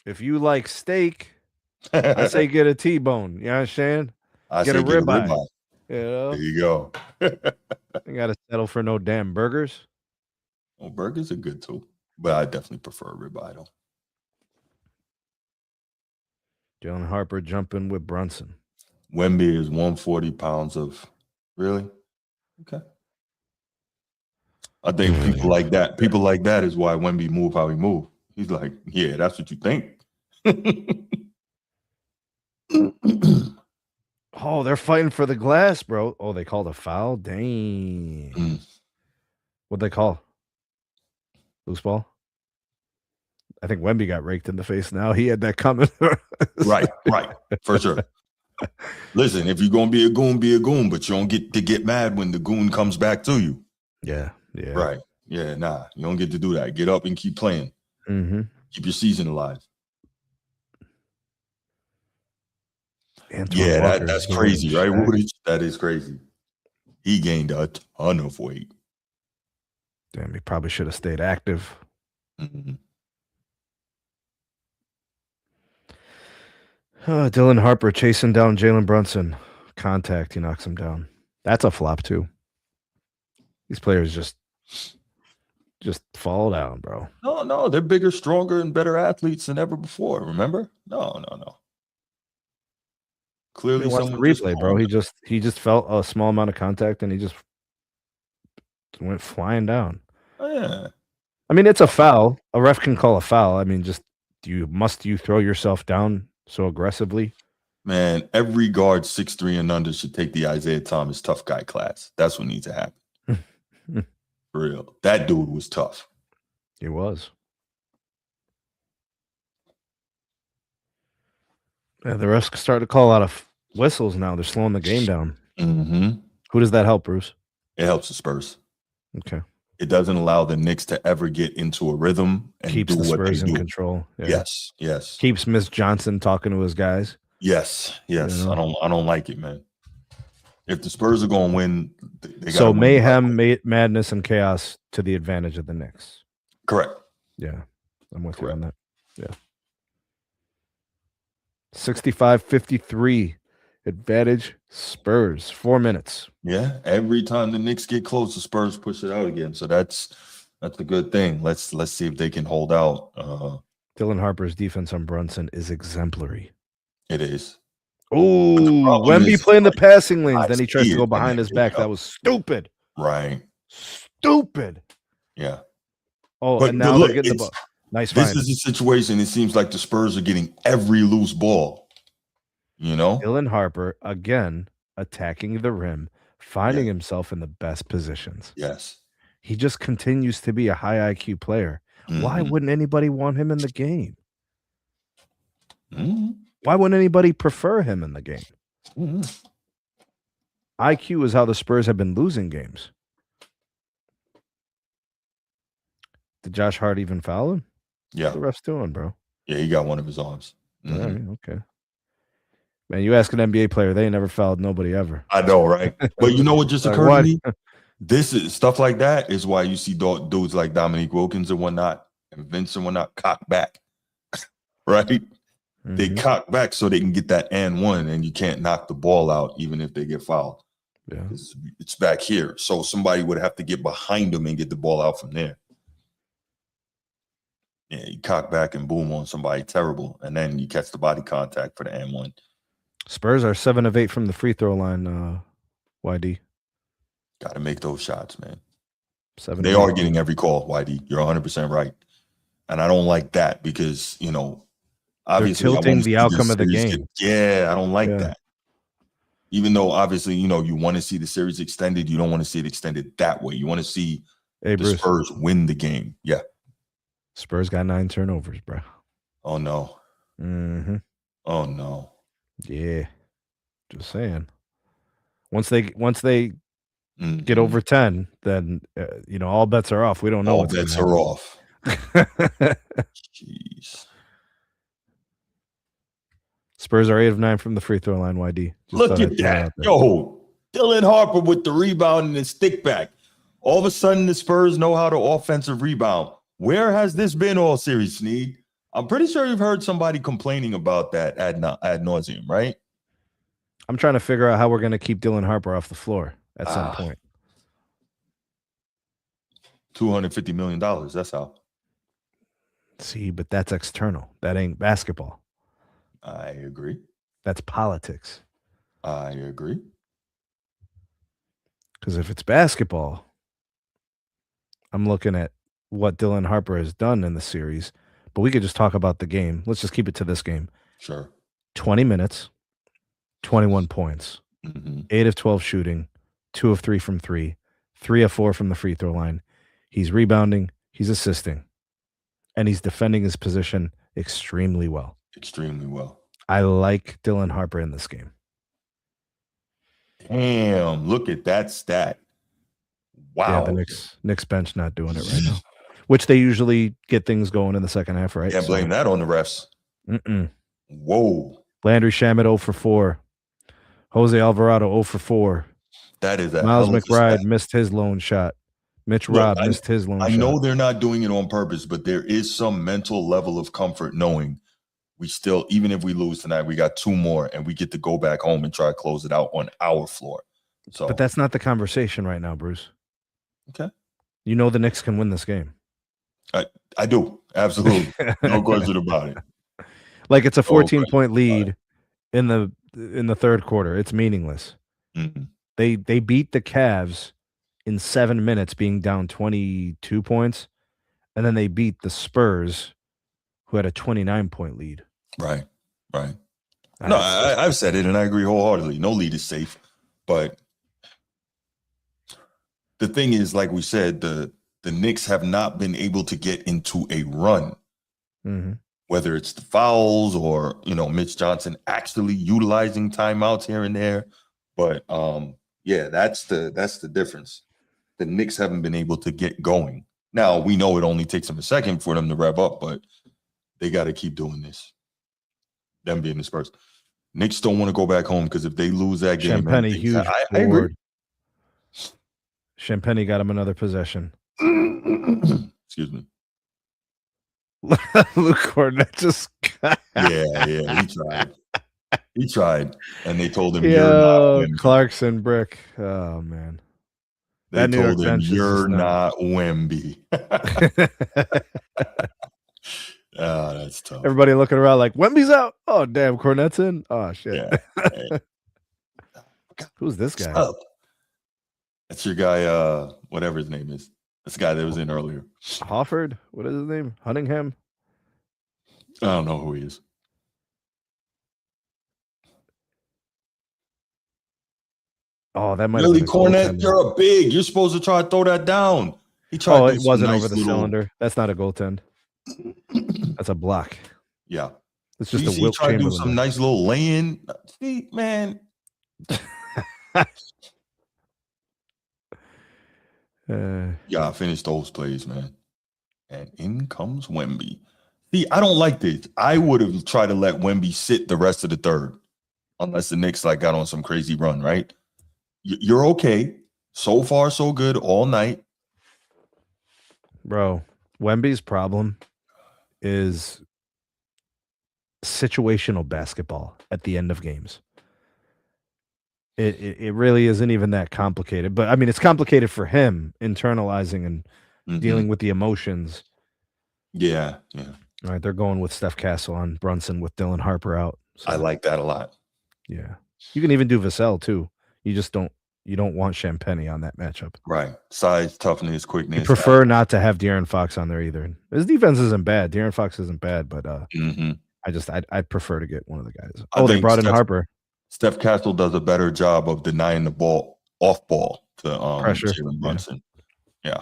If you like steak, I say get a T-bone. You understand? I Get say a get a ribeye. ribeye. You know, There you go. you got to settle for no damn burgers. Well, burgers are good too, but I definitely prefer a ribeye though. Jalen Harper jumping with Brunson. Wemby is 140 pounds of really? Okay. I think people like that is why Wemby move how he move. He's like, yeah, that's what you think. Oh, they're fighting for the glass, bro. Oh, they called a foul? Dang. What'd they call? Loose ball? I think Wemby got raked in the face now. He had that coming. Right. For sure. Listen, if you're going to be a goon, but you don't get to get mad when the goon comes back to you. Yeah. Right. Yeah, nah, you don't get to do that. Get up and keep playing. Mm-hmm. Keep your season alive. Antoine Walker that's is crazy, right? Shaq. That is crazy. He gained a ton of weight. Damn, he probably should have stayed active. Mm-hmm. Dylan Harper chasing down Jalen Brunson. Contact, he knocks him down. That's a flop too. These players just fall down, bro. No, they're bigger, stronger, and better athletes than ever before. Remember? No. Clearly, Watch the someone replay, bro. He just felt a small amount of contact and he just went flying down. Oh, yeah. I mean, it's a foul. A ref can call a foul. I mean, just must you throw yourself down so aggressively? Man, every guard 6'3" and under should take the Isaiah Thomas tough guy class. That's what needs to happen. For real. That dude was tough. He was. Yeah, the refs start to call out of whistles now. They're slowing the game down. Mm-hmm. Who does that help, Bruce? It helps the Spurs. Okay. It doesn't allow the Knicks to ever get into a rhythm and Keeps do the what Spurs they in do. control. Yeah. Yes. Keeps Miss Johnson talking to his guys. Yes. You know? I don't like it, man. If the Spurs are going to win, they got so win. mayhem, madness, and chaos to the advantage of the Knicks. Correct. Yeah, I'm with you on that. Yeah. 65-53 advantage Spurs. 4 minutes. Yeah. Every time the Knicks get close, the Spurs push it out again. So that's a good thing. Let's see if they can hold out. Dylan Harper's defense on Brunson is exemplary. It is. Oh, Wemby playing the passing lanes. Then he tries to go behind his back. That was stupid. Right. Stupid. Yeah. Oh, and now they're getting the ball. Nice find. This is a situation. It seems like the Spurs are getting every loose ball. You know? Dylan Harper, again, attacking the rim, finding himself in the best positions. Yes. He just continues to be a high IQ player. Mm-hmm. Why wouldn't anybody want him in the game? Mm-hmm. Why wouldn't anybody prefer him in the game? Mm-hmm. IQ is how the Spurs have been losing games. Did Josh Hart even foul him? Yeah. What's the ref's doing, bro? Yeah, he got one of his arms. Mm-hmm. All right, okay. Man, you ask an NBA player, they ain't never fouled nobody ever. I know, right? But you know what just occurred to me? This is stuff like that is why you see dudes like Dominique Wilkins and whatnot, and Vince and whatnot cock back, right? Mm-hmm. They cock back so they can get that and one, and you can't knock the ball out even if they get fouled. Yeah, it's back here, so somebody would have to get behind them and get the ball out from there. Yeah, you cock back and boom on somebody terrible, and then you catch the body contact for the and one. Spurs are 7 of 8 from the free throw line. YD. Got to make those shots, man. 7. They are getting every call, YD. You're 100% right. And I don't like that because, you know, obviously they're tilting the outcome of the game. I don't like that. Even though obviously, you know, you want to see the series extended, you don't want to see it extended that way. You want to see the Spurs win the game. Yeah. Spurs got 9 turnovers, bro. Oh, no. Mm-hmm. Oh, no. Yeah. Just saying. Once they get over 10, then you know, all bets are off. We don't know all bets are off. Jeez. Spurs are 8 of 9 from the free throw line. YD. Look at that. Yo, Dylan Harper with the rebound and the stick back. All of a sudden, the Spurs know how to offensive rebound. Where has this been all series, Sneed? I'm pretty sure you've heard somebody complaining about that ad nauseum, right? I'm trying to figure out how we're going to keep Dylan Harper off the floor at some point. $250 million. That's how. See, but that's external. That ain't basketball. I agree. That's politics. I agree. Because if it's basketball, I'm looking at what Dylan Harper has done in the series, but we could just talk about the game. Let's just keep it to this game. Sure. 20 minutes, 21 points, 8 of 12 shooting, 2 of 3 from 3, 3 of 4 from the free throw line. He's rebounding, he's assisting, and he's defending his position extremely well. Extremely well. I like Dylan Harper in this game. Damn, look at that stat. Wow. Yeah, the Knicks bench not doing it right now, which they usually get things going in the second half, right? Can't blame that on the refs. Whoa. Landry Shamet 0 for 4. Jose Alvarado 0 for 4. That is that. Miles McBride missed his lone shot. Mitch Robb missed his lone shot. I know they're not doing it on purpose, but there is some mental level of comfort knowing we still, even if we lose tonight, we got 2 more and we get to go back home and try to close it out on our floor. So, but that's not the conversation right now, Bruce. Okay. You know the Knicks can win this game. I do. Absolutely. No question about it. Like it's a 14-point lead in the third quarter. It's meaningless. They beat the Cavs in 7 minutes, being down 22 points, and then they beat the Spurs, who had a 29-point lead. Right. No, I've said it, and I agree wholeheartedly. No lead is safe, but the thing is, like we said, the Knicks have not been able to get into a run. Whether it's the fouls or, Mitch Johnson actually utilizing timeouts here and there. But yeah, that's the difference. The Knicks haven't been able to get going. Now, we know it only takes them a second for them to rev up, but they got to keep doing this. Them being the Spurs. Knicks don't want to go back home because if they lose that game, Champagny huge. I agree. Champagny got him another possession. Excuse me. Luke Cornett just yeah, he tried and they told him you're not Wemby. Clarkson brick. Oh man, they told him you're not Wemby. Oh, that's tough. Everybody looking around like Wemby's out. Oh damn, Cornett's in. Oh shit. Yeah. Who's this guy? That's your guy, whatever his name is. That's the guy that was in earlier. Hofford? What is his name? Hunningham? I don't know who he is. Oh, that might really, have been Cornett. You're a big. You're supposed to try to throw that down. He tried. Oh, it wasn't over the cylinder. That's not a goaltend. That's a block. Yeah, it's just a Wilt Chamberlain. To do some nice little lay-in. See, man. Yeah, finish those plays, man. And in comes Wemby. See, I don't like this. I would have tried to let Wemby sit the rest of the third, unless the Knicks got on some crazy run, right? You're okay. So far, so good all night. Bro, Wemby's problem is situational basketball at the end of games. It really isn't even that complicated. But, I mean, it's complicated for him, internalizing and dealing with the emotions. Yeah. All right, they're going with Steph Castle on Brunson with Dylan Harper out. So. I like that a lot. Yeah. You can even do Vassell, too. You just don't want Champagny on that matchup. Right. Size, toughness, quickness. You prefer not to have De'Aaron Fox on there either. His defense isn't bad. De'Aaron Fox isn't bad, but I'd prefer to get one of the guys. They brought in Harper. Steph Castle does a better job of denying the ball off ball to pressure Jalen Brunson. Yeah.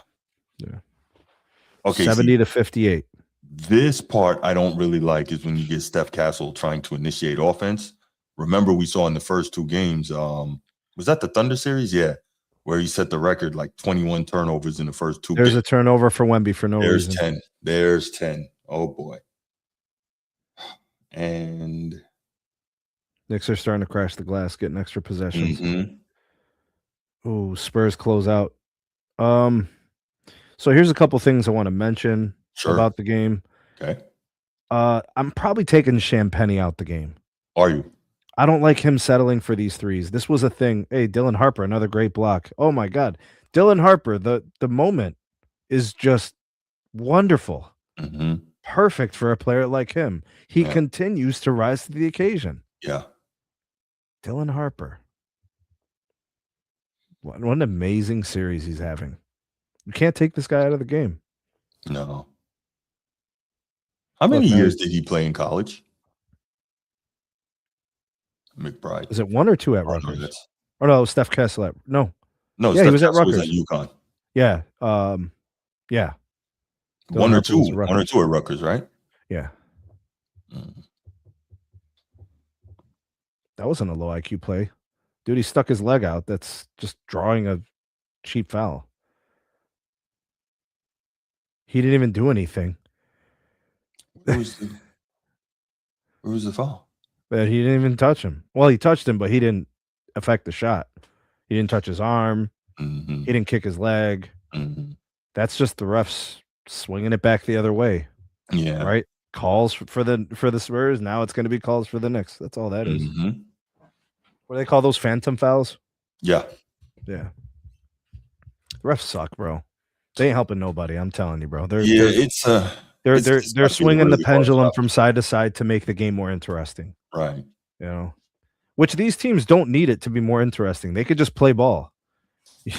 Okay. 70 to 58. This part I don't really like is when you get Steph Castle trying to initiate offense. Remember, we saw in the first 2 games, was that the Thunder series? Yeah. Where he set the record like 21 turnovers in the first 2 games. There's a turnover for Wemby for no reason. 10. There's 10. Oh boy. And Knicks are starting to crash the glass, getting extra possessions. Ooh, Spurs close out. So here's a couple things I want to mention about the game. Okay. I'm probably taking Champagne out the game. Are you? I don't like him settling for these threes. This was a thing. Hey, Dylan Harper, another great block. Oh my God. Dylan Harper, the moment is just wonderful. Mm-hmm. Perfect for a player like him. He Yeah. continues to rise to the occasion. Yeah. Dylan Harper. What an amazing series he's having. You can't take this guy out of the game. No. How many years did he play in college? McBride. Is it 1 or 2 at Rutgers? Or no, Steph Kessler. No. No, Yeah, Steph he was at Kessler Rutgers. was at UConn. Yeah. Yeah. One or two at Rutgers, right? Yeah. Mm. That wasn't a low IQ play. Dude, he stuck his leg out. That's just drawing a cheap foul. He didn't even do anything. Where was the foul? But he didn't even touch him. Well, he touched him, but he didn't affect the shot. He didn't touch his arm. Mm-hmm. He didn't kick his leg. Mm-hmm. That's just the refs swinging it back the other way. Yeah. Right? Calls for the Spurs. Now it's going to be calls for the Knicks. That's all that is. Mm-hmm. What do they call those phantom fouls? Yeah. Yeah. The refs suck, bro. They ain't helping nobody. I'm telling you, bro. They're swinging the pendulum from side to side to make the game more interesting. Right. You know, which these teams don't need it to be more interesting. They could just play ball.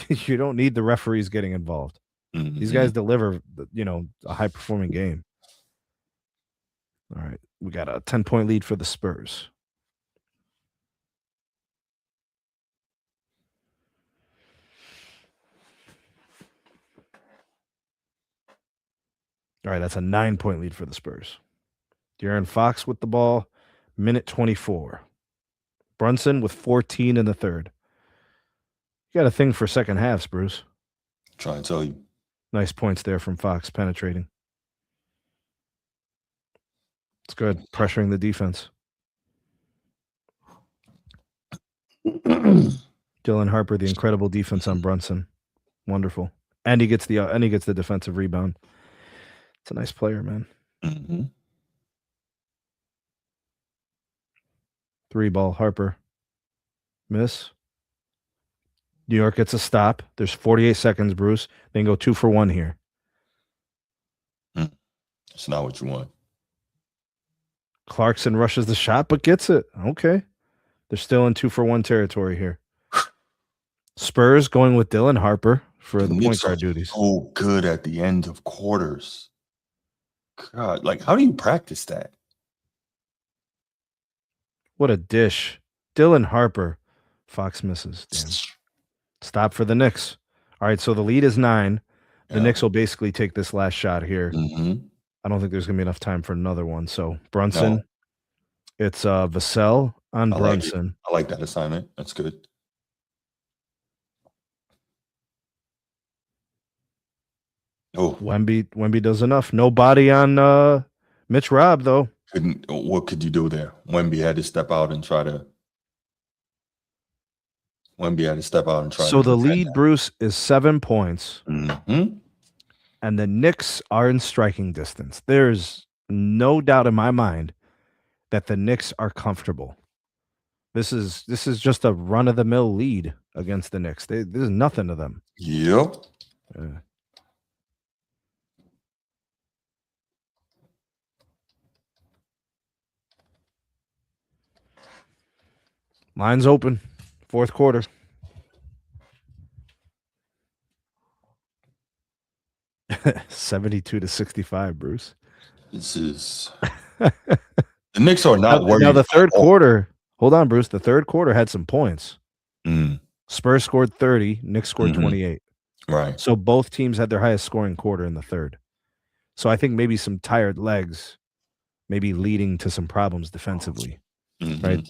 You don't need the referees getting involved. Mm-hmm. These guys deliver, a high performing game. All right, we got a 10-point lead for the Spurs. All right, that's a 9-point lead for the Spurs. De'Aaron Fox with the ball, minute 24. Brunson with 14 in the third. You got a thing for second halves, Bruce. Trying to tell you. Nice points there from Fox, penetrating. It's good, pressuring the defense. Dylan Harper, the incredible defense on Brunson. Wonderful. And he gets the defensive rebound. It's a nice player, man. Mm-hmm. 3-ball, Harper. Miss. New York gets a stop. There's 48 seconds, Bruce. They can go 2 for 1 here. It's not what you want. Clarkson rushes the shot, but gets it. Okay. They're still in 2 for 1 territory here. Spurs going with Dylan Harper for the point guard duties. So good at the end of quarters. God, like, how do you practice that? What a dish. Dylan Harper. Fox misses. Damn. Stop for the Knicks. All right, so the lead is 9. The Knicks will basically take this last shot here. Mm-hmm. I don't think there's going to be enough time for another one. So Brunson, it's Vassell on Brunson. I like that assignment. That's good. Oh, Wemby does enough. No body on Mitch Robb, though. What could you do there? Wemby had to step out and try to. So the lead, Bruce, is 7 points. Mm-hmm. And the Knicks are in striking distance. There's no doubt in my mind that the Knicks are comfortable. This is just a run-of-the-mill lead against the Knicks. There's nothing to them. Yep. Line's open. Fourth quarter. $72-65, Bruce. This is the Knicks are not worried. Now the third quarter. Hold on, Bruce. The third quarter had some points. Mm. Spurs scored 30. Knicks scored 28. Right. So both teams had their highest scoring quarter in the third. So I think maybe some tired legs, maybe leading to some problems defensively. Mm-hmm. Right.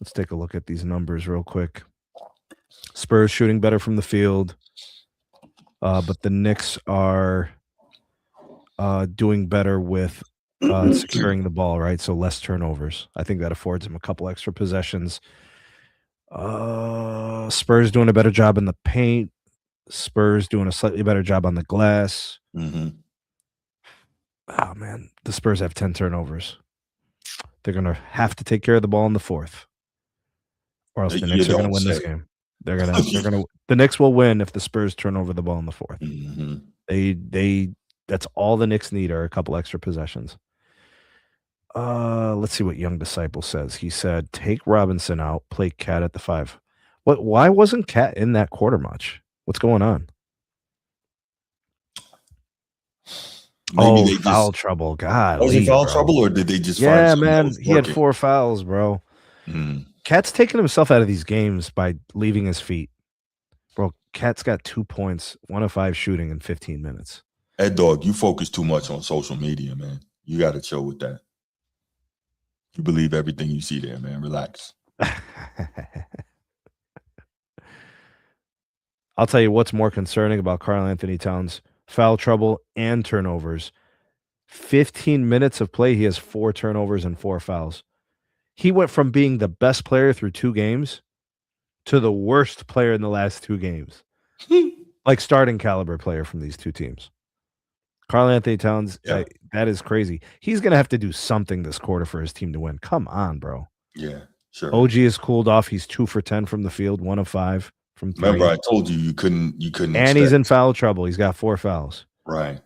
Let's take a look at these numbers real quick. Spurs shooting better from the field. But the Knicks are doing better with securing the ball, right? So less turnovers. I think that affords them a couple extra possessions. Spurs doing a better job in the paint. Spurs doing a slightly better job on the glass. Mm-hmm. Oh man, the Spurs have 10 turnovers. They're gonna have to take care of the ball in the fourth, or else the You Knicks are gonna don't win this say. game. The Knicks will win if the Spurs turn over the ball in the fourth. Mhm. That's all the Knicks need are a couple extra possessions. Let's see what Young Disciple says. He said, take Robinson out, play Cat at the 5. Why wasn't Cat in that quarter much? What's going on? Maybe they foul just trouble. God, was it foul trouble, or did they just find yeah, something that man. was He had working? 4 fouls, bro. Mm. Cat's taking himself out of these games by leaving his feet. Bro, Cat's got 2 points, 1 of 5 shooting in 15 minutes. Ed Dog, you focus too much on social media, man. You got to chill with that. You believe everything you see there, man. Relax. I'll tell you what's more concerning about Karl Anthony Towns: foul trouble and turnovers. 15 minutes of play, he has 4 turnovers and 4 fouls. He went from being the best player through 2 games to the worst player in the last 2 games. Like starting caliber player from these 2 teams. Karl Anthony Towns, Yeah. that is crazy. He's going to have to do something this quarter for his team to win. Come on, bro. Yeah, sure. OG is cooled off. He's 2 for 10 from the field, 1 of 5 from 3. Remember, I told you couldn't. And he's in foul trouble. He's got 4 fouls. Right.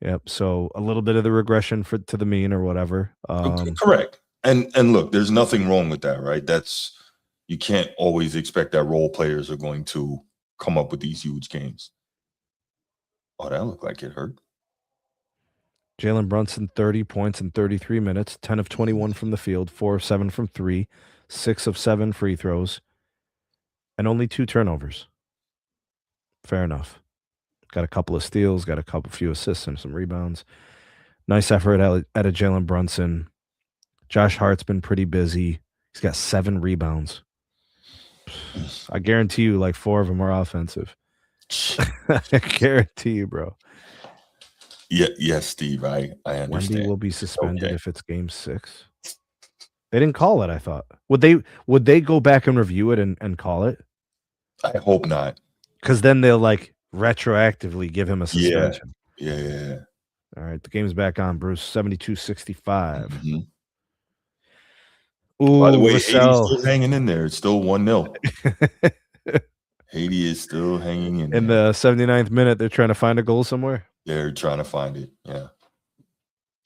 Yep. So a little bit of the regression to the mean or whatever. Correct. And look, there's nothing wrong with that, right? You can't always expect that role players are going to come up with these huge games. Oh, that looked like it hurt. Jalen Brunson, 30 points in 33 minutes, 10 of 21 from the field, 4 of 7 from 3, 6 of 7 free throws, and only 2 turnovers. Fair enough. Got a couple of steals, got a few assists and some rebounds. Nice effort out of Jalen Brunson. Josh Hart's been pretty busy. He's got 7 rebounds. I guarantee you, like 4 of them are offensive. I guarantee you, bro. Yeah, yes, Steve. I understand. Wemby will be suspended if it's game 6. They didn't call it, I thought. Would they go back and review it and call it? I hope not. Because then they'll like retroactively give him a suspension. Yeah. All right, the game's back on, Bruce. 72-65. Mm-hmm. Ooh, by the way, Vassell. Haiti's still hanging in there. It's still 1-0. Haiti is still hanging in the 79th minute, they're trying to find a goal somewhere. They're trying to find it. Yeah.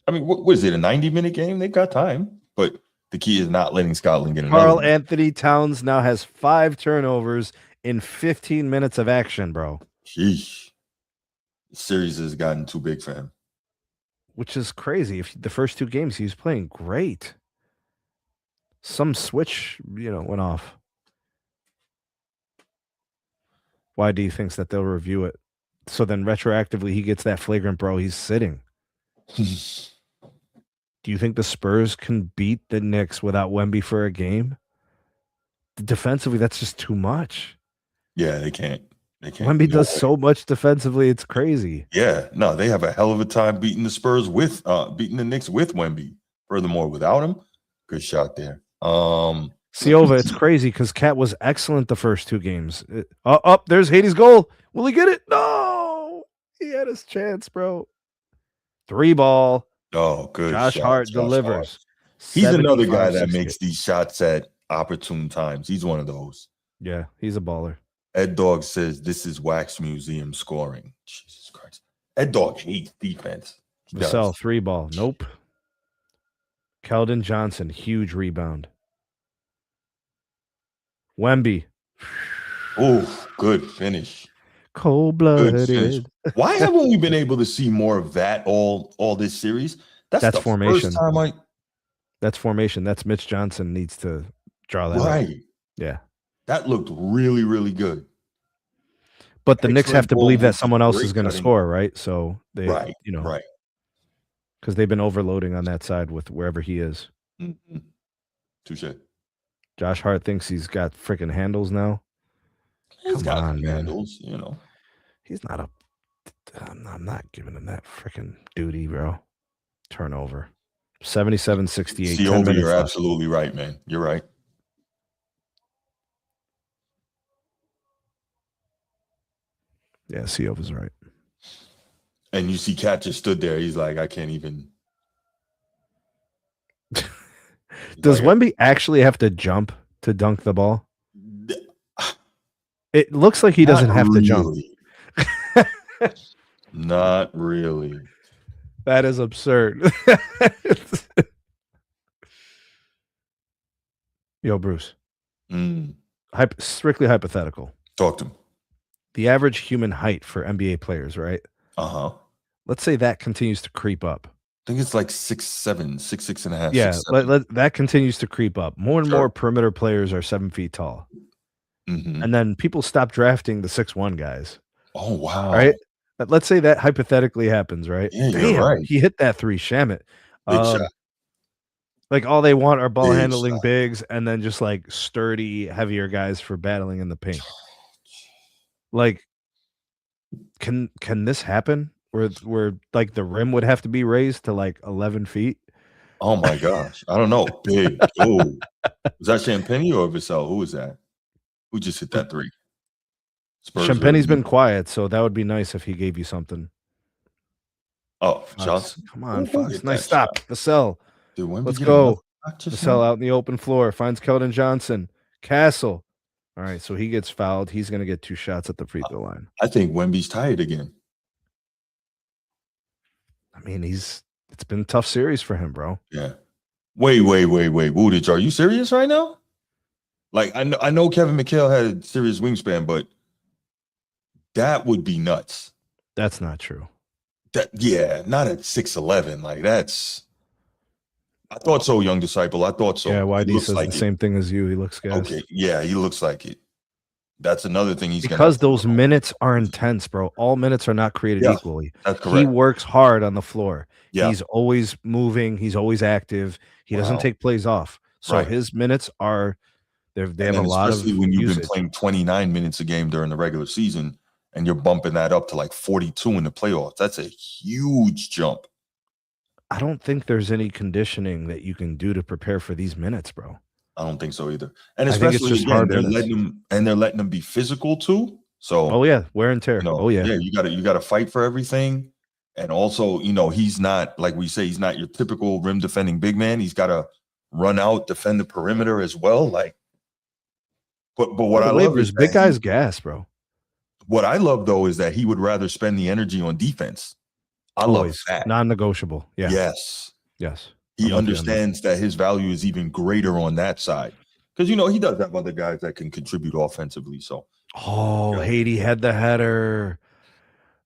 I mean, what is it? A 90-minute game? They've got time, but the key is not letting Scotland get another. Karl Anthony Towns now has 5 turnovers in 15 minutes of action, bro. Sheesh. The series has gotten too big for him. Which is crazy. If the first 2 games he was playing great. Some switch, went off. Why do you think that they'll review it? So then retroactively he gets that flagrant, bro. He's sitting. Do you think the Spurs can beat the Knicks without Wemby for a game? Defensively, that's just too much. Yeah, they can't. Wemby does so much defensively, it's crazy. Yeah, no, they have a hell of a time beating the Spurs with beating the Knicks with Wemby. Furthermore, without him, good shot there. Siova, it's crazy because Cat was excellent the first 2 games. There's Haiti's goal. Will he get it? No, he had his chance, bro. 3 ball. Oh, good. Josh Hart delivers. He's another guy that makes these shots at opportune times. He's one of those. Yeah, he's a baller. Ed Dog says this is Wax Museum scoring. Jesus Christ. Ed Dog hates defense. Vassell, 3 ball. Nope. Keldon Johnson, huge rebound. Wemby. Oh, good finish. Cold-blooded. Why haven't we been able to see more of that all this series? That's the formation. First time That's formation. That's Mitch Johnson needs to draw that. Right. Up. Yeah. That looked really, really good. But the Knicks have to believe that someone else is going to score, right? So they, right. Because they've been overloading on that side with wherever he is. Mm-hmm. Touche. Josh Hart thinks he's got freaking handles now. He's got handles, He's not I'm not giving him that freaking duty, bro. Turnover. 77-68. Siova, you're absolutely right, man. You're right. Yeah, Siova's right. And you see Cat just stood there. He's like, I can't even. Does like, Wemby actually have to jump to dunk the ball? It looks like he doesn't have to jump. Not really. That is absurd. Yo, Bruce. Strictly hypothetical. Talk to him. The average human height for NBA players, right? Let's say that continues to creep up. I think it's like 6'7", 6'6.5". Yeah, 6'7". that continues to creep up. More and more perimeter players are 7 feet tall. And then people stop drafting the 6'1" guys. Oh, wow. Right? Let's say that hypothetically happens, right? Yeah, you're right. He hit that 3, Shamit. Big shot. Like all they want are ball Big handling shot. bigs and then just like sturdy, heavier guys for battling in the paint. Like, can this happen? Where like the rim would have to be raised to like 11 feet? Oh my gosh. I don't know. Big. Oh. Was that Champagny or Vassell? Who was that? Who just hit that 3? Spurs. Champagny's been quiet, so that would be nice if he gave you something. Oh, Johnson. Come on, Fox. Nice stop. Vassell. Let's go. go. Vassell out in the open floor. Finds Keldon Johnson. Castle. All right, so he gets fouled. He's going to get 2 shots at the free throw line. I think Wemby's tired again. I mean, it's been a tough series for him, bro. Yeah. Wait. Woodage, are you serious right now? Like, I know Kevin McHale had a serious wingspan, but that would be nuts. That's not true. Not at 6'11". Like, that's. I thought so, young disciple. I thought so. Yeah, YD says like the same thing as you. He looks gas. Okay, yeah, he looks like it. That's another thing because those minutes are intense, bro. All minutes are not created equally. That's correct. He works hard on the floor. Yeah. He's always moving. He's always active. He doesn't take plays off. So his minutes are they have a lot of especially when you've usage. been playing 29 minutes a game during the regular season and you're bumping that up to like 42 in the playoffs. That's a huge jump. I don't think there's any conditioning that you can do to prepare for these minutes, bro. I don't think so either. And especially again, they're letting them be physical too. So wear and tear. You gotta fight for everything. And also, he's not, like we say, he's not your typical rim defending big man. He's gotta run out, defend the perimeter as well. Like, but what I love is big guys gas, bro. What I love though is that he would rather spend the energy on defense. I love that. Non-negotiable. Yeah. Yes. He understands that his value is even greater on that side. Because, he does have other guys that can contribute offensively. So, Haiti had the header.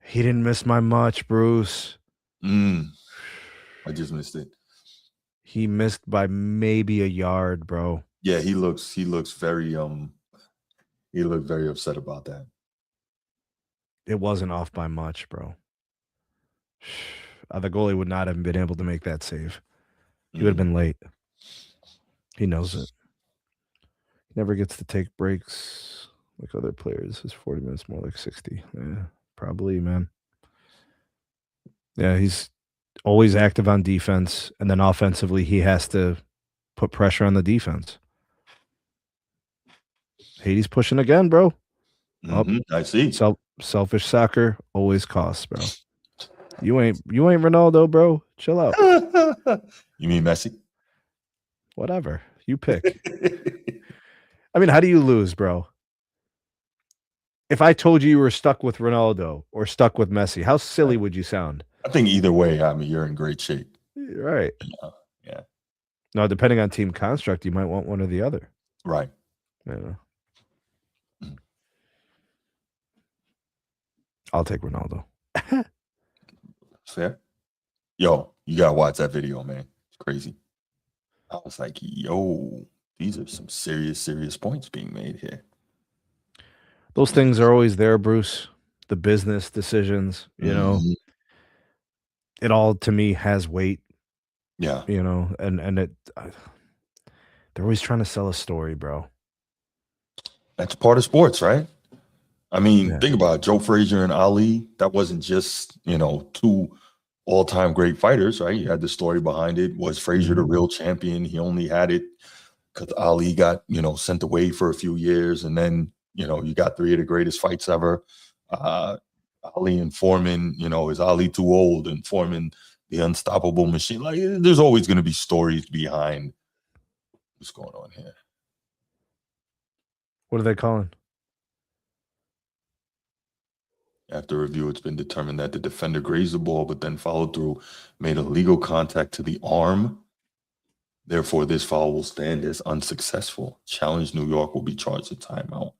He didn't miss my much, Bruce. I just missed it. He missed by maybe a yard, bro. Yeah, he looks very he looked very upset about that. It wasn't off by much, bro. The goalie would not have been able to make that save. He would have been late. He knows it. He never gets to take breaks like other players. His 40 minutes more like 60. Yeah, probably, man. Yeah, he's always active on defense, and then offensively, he has to put pressure on the defense. Haiti's pushing again, bro. I see. Selfish soccer always costs, bro. You ain't Ronaldo, bro. Chill out. You mean Messi? Whatever. You pick. I mean, how do you lose, bro? If I told you were stuck with Ronaldo or stuck with Messi, how silly would you sound? I think either way, you're in great shape. Right. Yeah. Now, depending on team construct, you might want one or the other. Right. Yeah. I'll take Ronaldo. Fair. Yo, you gotta watch that video, man. It's crazy. I was like, yo, these are some serious points being made here. Those things are always there, Bruce. The business decisions, it all to me has weight. Yeah. And it they're always trying to sell a story, bro. That's part of sports, right? I mean, think about it. Joe Frazier and Ali. That wasn't just, 2 all-time great fighters, right? You had the story behind it. Was Frazier the real champion? He only had it because Ali got, sent away for a few years. And then, you got 3 of the greatest fights ever. Ali and Foreman, is Ali too old and Foreman the unstoppable machine? Like, there's always going to be stories behind what's going on here. What are they calling? After review, it's been determined that the defender grazed the ball, but then followed through, made illegal contact to the arm. Therefore, this foul will stand as unsuccessful. Challenge New York will be charged a timeout.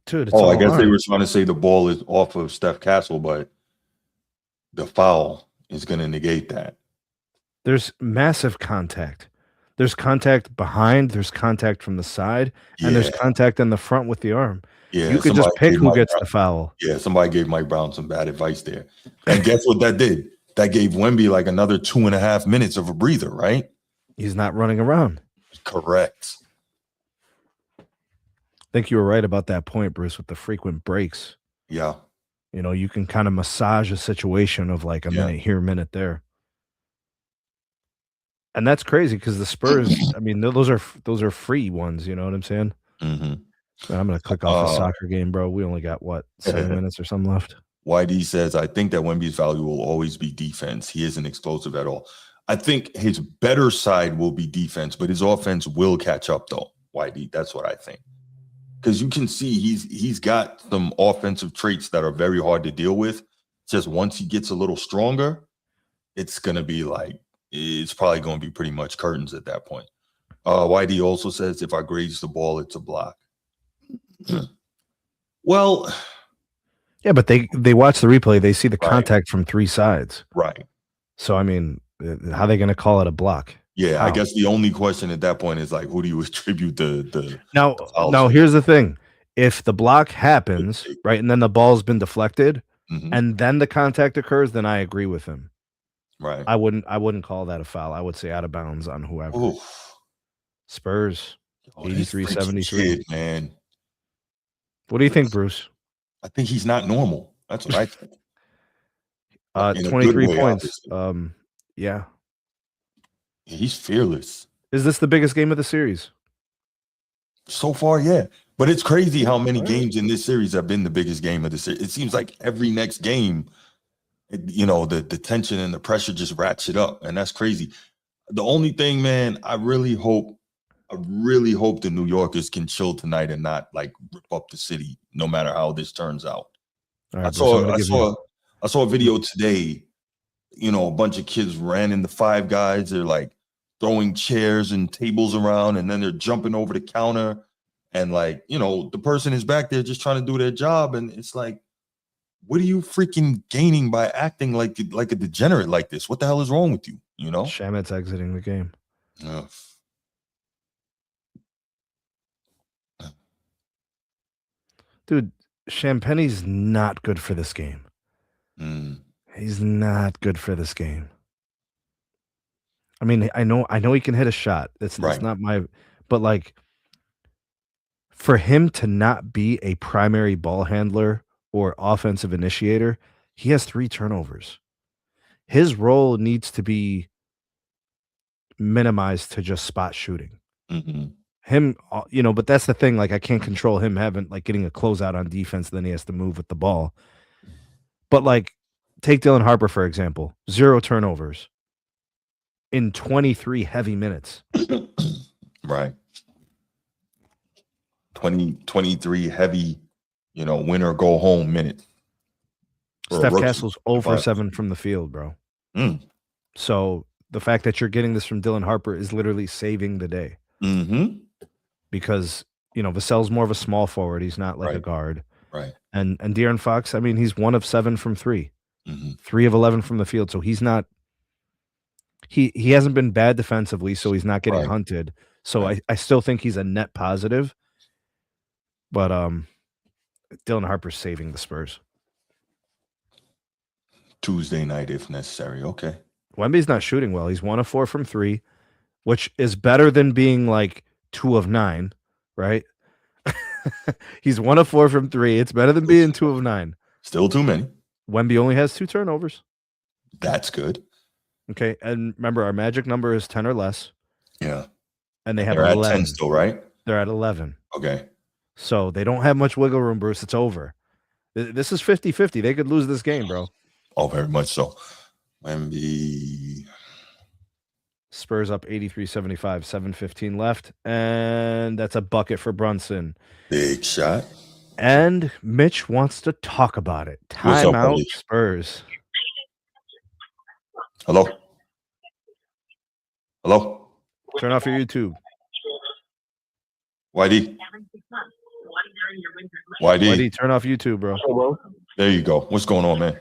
Dude, I guess they were trying to say the ball is off of Steph Castle, but the foul is going to negate that. There's massive contact. There's contact behind, there's contact from the side, and there's contact in the front with the arm. Yeah, you could just pick who gets the foul. Yeah, somebody gave Mike Brown some bad advice there. And guess what that did? That gave Wemby like another 2.5 minutes of a breather, right? He's not running around. Correct. I think you were right about that point, Bruce, with the frequent breaks. Yeah. You can kind of massage a situation of like a minute here, a minute there. And that's crazy because the Spurs, I mean, those are free ones. You know what I'm saying? Mm-hmm. I'm going to click off a soccer game, bro. We only got, 7 minutes or something left? YD says, I think that Wemby's value will always be defense. He isn't explosive at all. I think his better side will be defense, but his offense will catch up, though, YD. That's what I think. Because you can see he's got some offensive traits that are very hard to deal with. Just once he gets a little stronger, it's going to be like, it's probably going to be pretty much curtains at that point. YD also says, if I graze the ball, it's a block. Well, yeah, but they watch the replay. They see the contact from three sides. Right. So, I mean, how are they going to call it a block? Yeah, I guess the only question at that point is like, who do you attribute the Now, here's the thing. If the block happens, right, and then the ball's been deflected, and then the contact occurs, then I agree with him. Right. I wouldn't call that a foul. I would say out of bounds on whoever. Oof. Spurs, 83-73. Man. What do you think, Bruce? I think he's not normal. That's what I think. 23 points. Yeah. He's fearless. Is this the biggest game of the series? So far, yeah. But it's crazy how many games in this series have been the biggest game of the series. It seems like every next game, the tension and the pressure just ratchet up, and that's crazy. The only thing, man, I really hope the New Yorkers can chill tonight and not like rip up the city, no matter how this turns out. Right, I saw a video today. A bunch of kids ran into Five Guys. They're like throwing chairs and tables around, and then they're jumping over the counter. And like, the person is back there just trying to do their job. And it's like, what are you freaking gaining by acting like a degenerate like this? What the hell is wrong with you? Shamit's exiting the game. Ugh. Dude, Champagne's not good for this game. He's not good for this game. I mean, I know he can hit a shot. It's not but like for him to not be a primary ball handler or offensive initiator, he has 3 turnovers. His role needs to be minimized to just spot shooting. Him, but that's the thing. Like, I can't control him getting a closeout on defense. Then he has to move with the ball. But like, take Dylan Harper, for example, 0 turnovers in 23 heavy minutes. Right. 23 heavy, win or go home minutes. Steph Castle's 0 for 7 from the field, bro. So the fact that you're getting this from Dylan Harper is literally saving the day. Because, Vassell's more of a small forward. He's not like a guard. Right. And De'Aaron Fox, I mean, he's 1 of 7 from 3. 3 of 11 from the field. So he's not he hasn't been bad defensively, so he's not getting hunted. So I still think he's a net positive. But Dylan Harper's saving the Spurs. Tuesday night if necessary. Okay. Wemby's not shooting well. He's 1 of 4 from 3, which is better than being like 2 of 9, right? He's 1 of 4 from 3. It's better than being 2 of 9. Still too many. Wemby only has 2 turnovers. That's good. Okay, and remember, our magic number is 10 or less. Yeah. And they're at 10 still, right? They're at 11. Okay. So they don't have much wiggle room, Bruce. It's over. This is 50-50. They could lose this game, bro. Oh, very much so. Wemby. Spurs up 83-75, 7:15 left. And that's a bucket for Brunson. Big shot. And Mitch wants to talk about it. What's up, Timeout, buddy? Spurs. Hello? Hello? Turn off your YouTube. YD? YD? YD, turn off YouTube, bro. There you go. What's going on, man?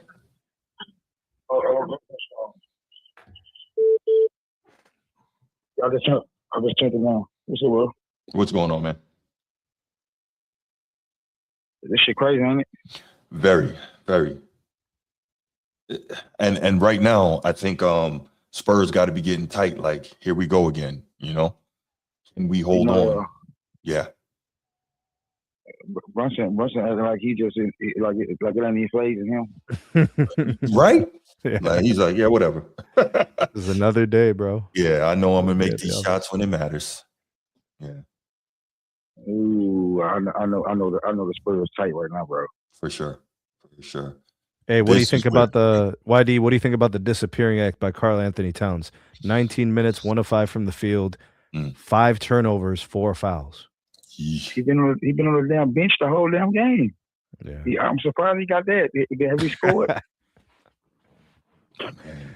I just turned it on. What's up, bro? What's going on, man? This shit crazy, ain't it? Very, very. And right now, I think Spurs got to be getting tight. Like, here we go again, you know? And we hold on. Yeah. Brunson acting like he just like it ain't even phasing him. Right? Yeah. Like, he's like, yeah, whatever. It's another day, bro. Yeah, I know I'm gonna make Yeah, these yeah. shots when it matters. Yeah, Ooh, I know the Spurs tight right now, bro. for sure. For sure. Hey, what do you This think is about the YD? What do you think about the disappearing act by Karl Anthony Towns? 19 minutes, 1 of 5 from the field, 5 turnovers, 4 fouls. Yeesh. He been on the damn bench the whole damn game. Yeah. I'm surprised he got that. Have he scored?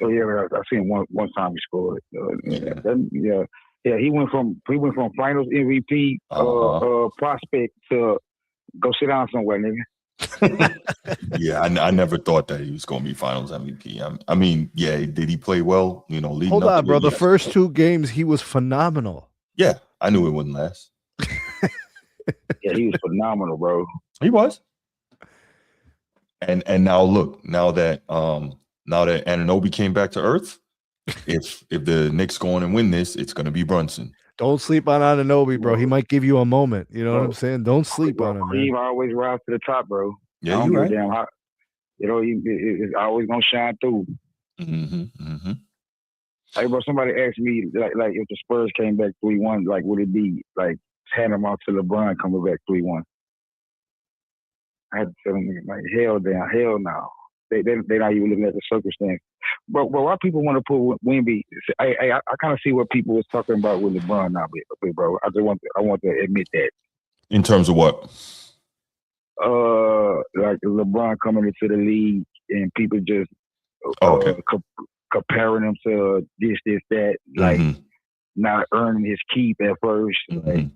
Oh yeah, I seen one time he scored. Yeah. He went from Finals MVP prospect to go sit down somewhere, nigga. Yeah, I never thought that he was going to be Finals MVP. I mean, yeah, did he play well? You know, leading Hold up on, to bro. it? The Yes. first 2 games, he was phenomenal. Yeah, I knew it wouldn't last. Yeah, he was phenomenal, bro. He was. And now look, now that Anunoby came back to earth, if the Knicks go on and win this, it's going to be Brunson. Don't sleep on Anunoby, bro. He might give you a moment. You know what I'm saying? Don't sleep on him, He man. always rise to the top, bro. Yeah, you're right. Damn hot. You know, it's always gonna shine through. Hey, bro, somebody asked me like if the Spurs came back 3-1, like would it be like tantamount to LeBron coming back 3-1? I had to tell them like hell no. They not even looking at the circumstance. But why people want to put Wemby? I kind of see what people was talking about with LeBron now, bro. I want to admit that. In terms of what? Like LeBron coming into the league and people just comparing him to this, that, like not earning his keep at first. Like,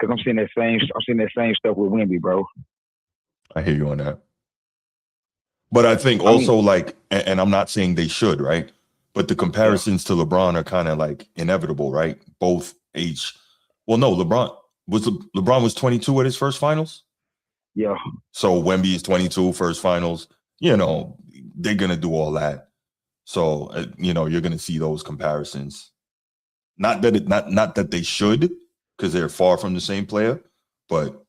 cause I'm seeing that same stuff with Wemby, bro. I hear you on that. But I think also and I'm not saying they should, right? But the comparisons to LeBron are kind of like inevitable, right? Both age. Well, no, LeBron was 22 at his first finals. Yeah. So Wemby is 22, first finals. You know, they're gonna do all that. So you know, you're gonna see those comparisons. Not that they should, because they're far from the same player, but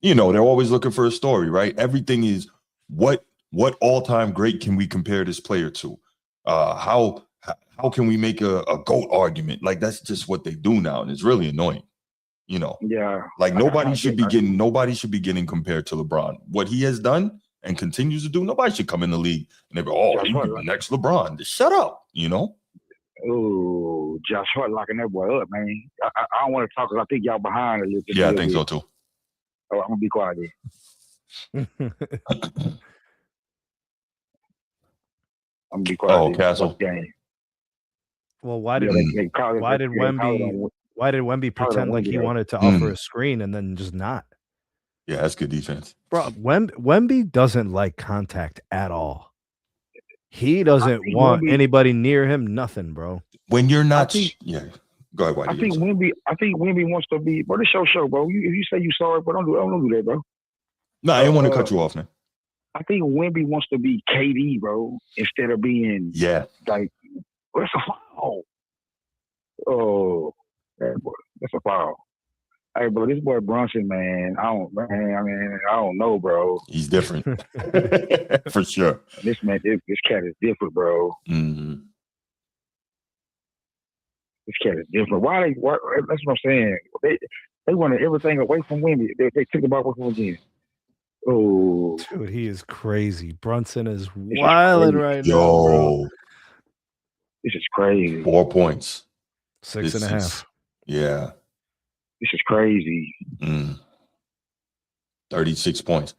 you know, they're always looking for a story, right? Everything is what all-time great can we compare this player to? How can we make a GOAT argument? Like that's just what they do now, and it's really annoying. You know, like nobody should be getting compared to LeBron. What he has done and continues to do, nobody should come in the league and they go, "Oh, he's the next LeBron." Just shut up, you know. Oh, Josh Hart locking that boy up, man. I don't want to talk because I think y'all behind a little bit. Yeah, I think so too. Oh, I'm gonna be quiet then. I'm gonna be quiet. Oh, Castle. Well, why did Wemby pretend like he wanted to offer a screen and then just not? Yeah, that's good defense. Bro, Wemby doesn't like contact at all. He doesn't want anybody near him, nothing, bro. When you're not go ahead, Whitey. I think Wemby wants to be, bro, this show, bro. If you say you sorry, but don't do that, bro. No, I didn't want to cut you off, man. I think Wemby wants to be KD, bro, instead of being like, well, that's a foul. Oh, that's a foul. Hey, bro, this boy Brunson, man, I don't know, bro. He's different, for sure. This cat is different, bro. This cat is different. Why? That's what I'm saying. They wanted everything away from Wemby. They took the ball away from him again. Oh, Dude, he is crazy. Brunson is wilding right now, bro. Yo, this is crazy. 4 points. 6.5. Yeah. This is crazy. 36 points.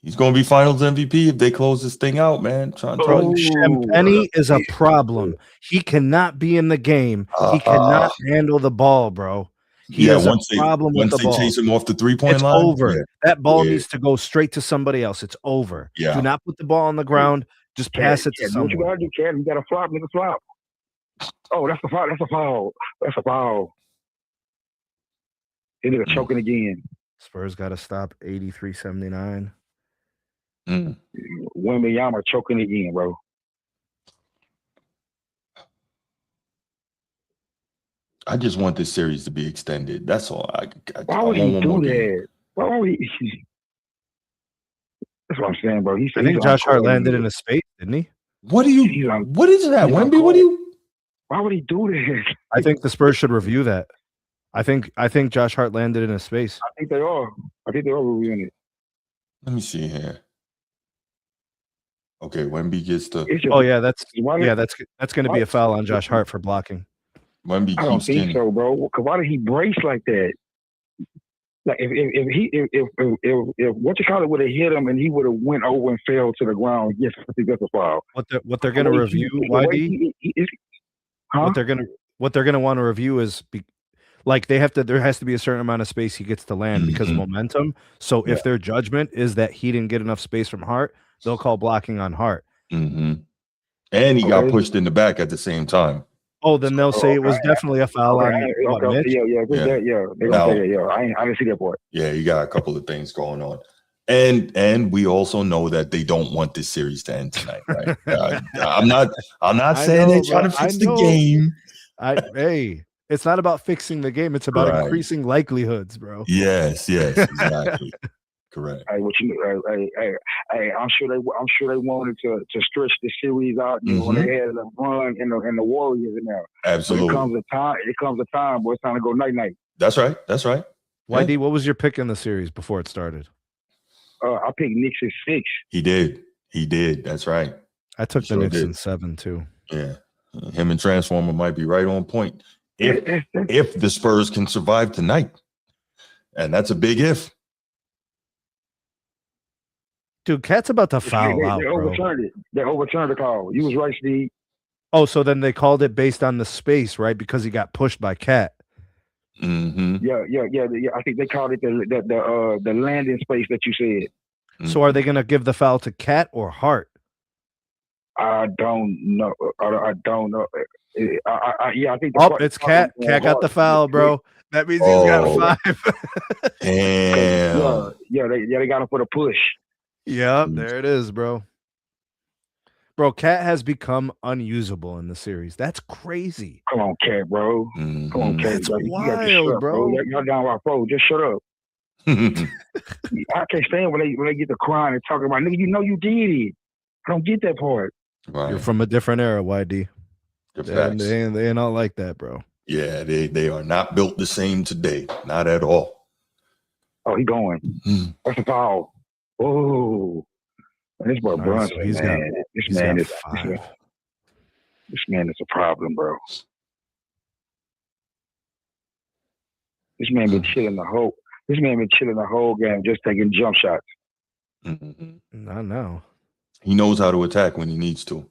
He's going to be Finals MVP if they close this thing out, man. Bro, Champagny is a problem. He cannot be in the game. He cannot handle the ball, bro. He has a problem with the ball. Once they chase him off the three-point It's line, over. That ball needs to go straight to somebody else. It's over. Yeah. Do not put the ball on the ground. Just pass it to someone. What you gotta do, Cam? You gotta flop, nigga, flop. Oh, that's a foul. That's a foul. That's a foul. He nigga choking again. Spurs got to stop 83-79. Wembanyama choking again, bro. I just want this series to be extended. That's all. Why would he do that? Why would he? That's what I'm saying, bro. I think Josh Hart landed in a space, didn't he? What is that, Wemby? Why would he do that? I think the Spurs should review that. I think Josh Hart landed in a space. I think they are. I think they are reviewing it. Let me see here. Okay, Wemby gets the. That's going to be a foul on Josh Hart for blocking. Wemby I don't think so, bro. Because why did he brace like that? Like if what you call it would have hit him and he would have went over and fell to the ground, yes, I think that's a foul. What they're going to review, YD? What they're going to want to review is there has to be a certain amount of space he gets to land because of momentum. So if their judgment is that he didn't get enough space from Hart, they'll call blocking on Hart. And he got pushed in the back at the same time. Oh, then they'll say it was definitely a foul on Mitch. Yeah. I didn't see that part. Yeah, you got a couple of things going on. And we also know that they don't want this series to end tonight, right? I'm not saying they're trying to fix the game. Hey, it's not about fixing the game. It's about increasing likelihoods, bro. Yes, exactly. Correct. Hey, I'm sure they wanted to stretch the series out. You know, when they had the run and the Warriors in there. Absolutely. It comes a time where it's time to go night. That's right. YD, what was your pick in the series before it started? I picked Knicks at 6. He did. That's right. I took the Knicks in 7 too. Yeah. Him and Transformer might be right on point. If the Spurs can survive tonight. And that's a big if. Dude, Cat's about to foul out, bro. They overturned the call. You was right, Steve. Oh, so then they called it based on the space, right? Because he got pushed by Cat. Yeah. I think they called it the landing space that you said. So are they going to give the foul to Cat or Hart? I don't know. I don't know. I think. It's Cat. Cat got the foul, bro. That means he's got 5. Damn. They got him for the push. Yeah, there it is, bro. Bro, Cat has become unusable in the series. That's crazy. Come on, Cat, bro. Come on, Cat. That's wild, bro. Y'all down right, bro. Just shut up. I can't stand when they get to crying and talking about, nigga, you know you did it. I don't get that part. Right. You're from a different era, YD. They ain't all like that, bro. Yeah, they are not built the same today. Not at all. Oh, he going. That's a foul. Oh, this boy Brunson, this man is a problem, bro. This man been chilling the whole game, just taking jump shots. I know. He knows how to attack when he needs to.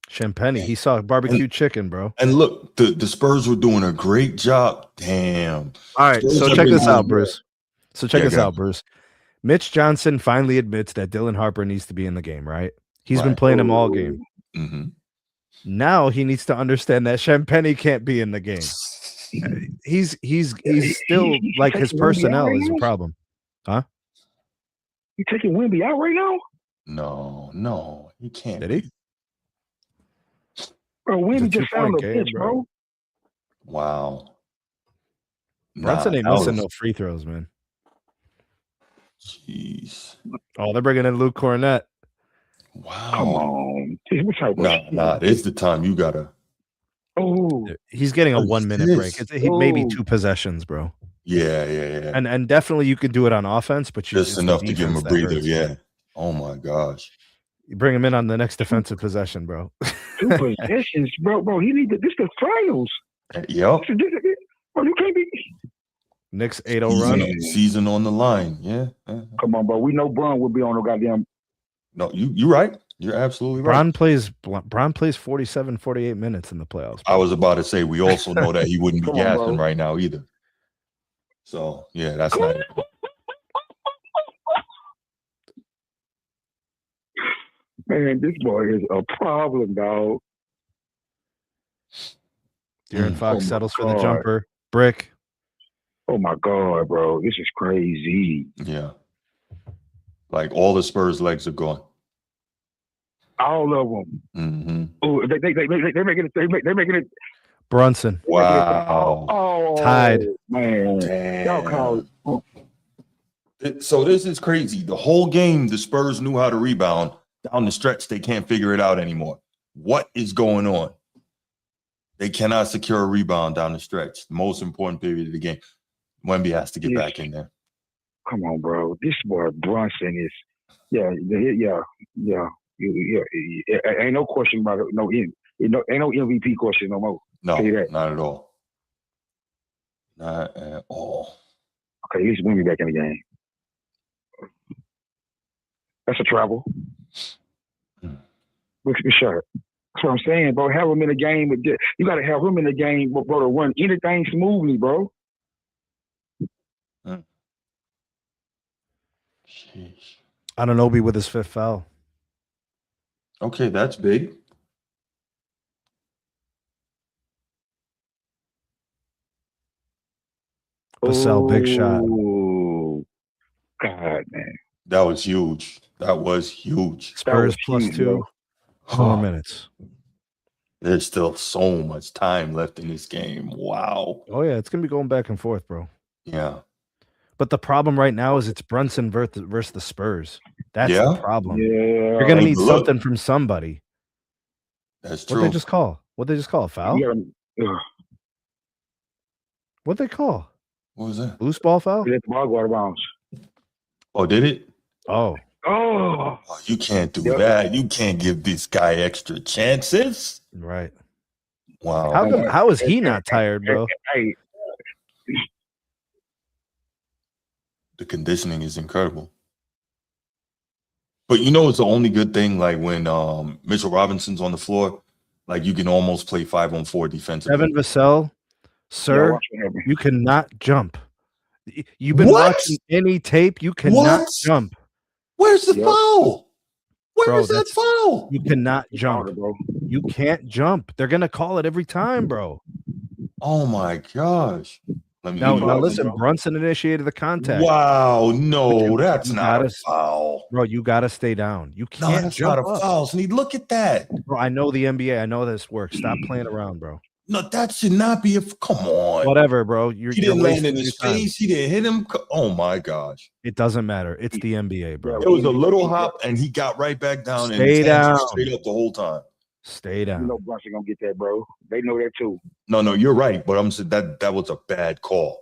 Champagne, he saw barbecue chicken, bro. And look, the Spurs were doing a great job. Damn. All right, so check this out, Bruce. Bruce. Mitch Johnson finally admits that Dylan Harper needs to be in the game, right? He's been playing him all game. Now he needs to understand that Champagne can't be in the game. He's still like his personnel is a problem. Huh? You taking Wemby out right now? No, he can't. Did he? Bro, Wemby just found a bitch, bro. Wow. Brunson ain't missing no free throws, man. Jeez. Oh, they're bringing in Luke Cornett. Wow. Come on. Nah, it's the time you gotta Oh, He's getting a What is 1 minute break. this? It's maybe Oh. 2 possessions, bro. Yeah. And definitely you could do it on offense, but Just it's the enough to give him a defense that breather. hurts. Yeah. Oh my gosh. You bring him in on the next defensive possession, bro. 2 possessions, bro. He need to. This the finals. Yep. Bro, you can't be. Knicks 8-0 run. Season on the line. Yeah. Come on, bro. We know Bron will be on the goddamn. No, you're right. You're absolutely right. Bron plays 47, 48 minutes in the playoffs. I was about to say we also know that he wouldn't be Come on, gassing bro. right now either. So yeah, that's not it. Man, this boy is a problem, dog. De'Aaron Fox Oh my settles for the God. jumper. Brick. Oh my God, bro. This is crazy. Yeah. Like all the Spurs legs are gone. All of them. Mm-hmm. Oh, they're making it. Brunson. Wow. Oh, Tied. man. Y'all Damn. call So this is crazy. The whole game, the Spurs knew how to rebound. Down the stretch, they can't figure it out anymore. What is going on? They cannot secure a rebound down the stretch. The most important period of the game. Wemby has to get back in there. Come on, bro. This boy Brunson is, yeah. Ain't no question about it. Ain't no MVP question no more. No, Say that. not at all. Not at all. Okay, at least win me back in the game. That's a travel. Look at the shirt. That's what I'm saying, bro. Have him in the game. You got to have him in the game, bro, to run anything smoothly, bro. Sheesh. Anunoby with his 5th foul. Okay, that's big. Vassell, big shot. Oh, God, man. That was huge. That was huge. Spurs huge, +2. bro. 4 minutes. There's still so much time left in this game. Wow. Oh, yeah. It's going to be going back and forth, bro. Yeah. But the problem right now is it's Brunson versus the Spurs. That's Yeah? the problem. Yeah. You're going to Hey, need look. something from somebody. That's What'd true. they just call? What'd they just call? A foul? What'd they call? What was that? Loose ball foul? Let the ball go out of bounds. Oh, did it? Oh. Oh, Oh, you can't do Yep. that. You can't give this guy extra chances. Right. Wow. How is he not tired, bro? hey, The conditioning is incredible. But you know, it's the only good thing, like when Mitchell Robinson's on the floor, like you can almost play 5-on-4 defensively. Evan Vassell, sir, watch what happens. you cannot jump. You've been What? watching any tape. You cannot What? jump. Where's the Yep. foul? Where Bro, is that that's- foul? You cannot Jump. jump. Bro. You can't jump. They're gonna call it every time, bro. Oh my gosh. Let me Now look. listen, Brunson initiated the contact. Wow, no, You that's not a gotta- foul. Bro, you gotta stay down. You No, can't that's jump not a up. foul. Sneed, look at that. Bro, I know the NBA. I know this works. Stop playing around, bro. No, that should not be a. Come on. Whatever, bro. He didn't land in his time. face. He didn't hit him. Oh my gosh. It doesn't matter. It's the NBA, bro. It was a little hop, and he got right back down Stay and down. straight up the whole time. Stay You down. know Brunson gonna get that, bro. They know that too. No, you're right. But I'm saying that was a bad call.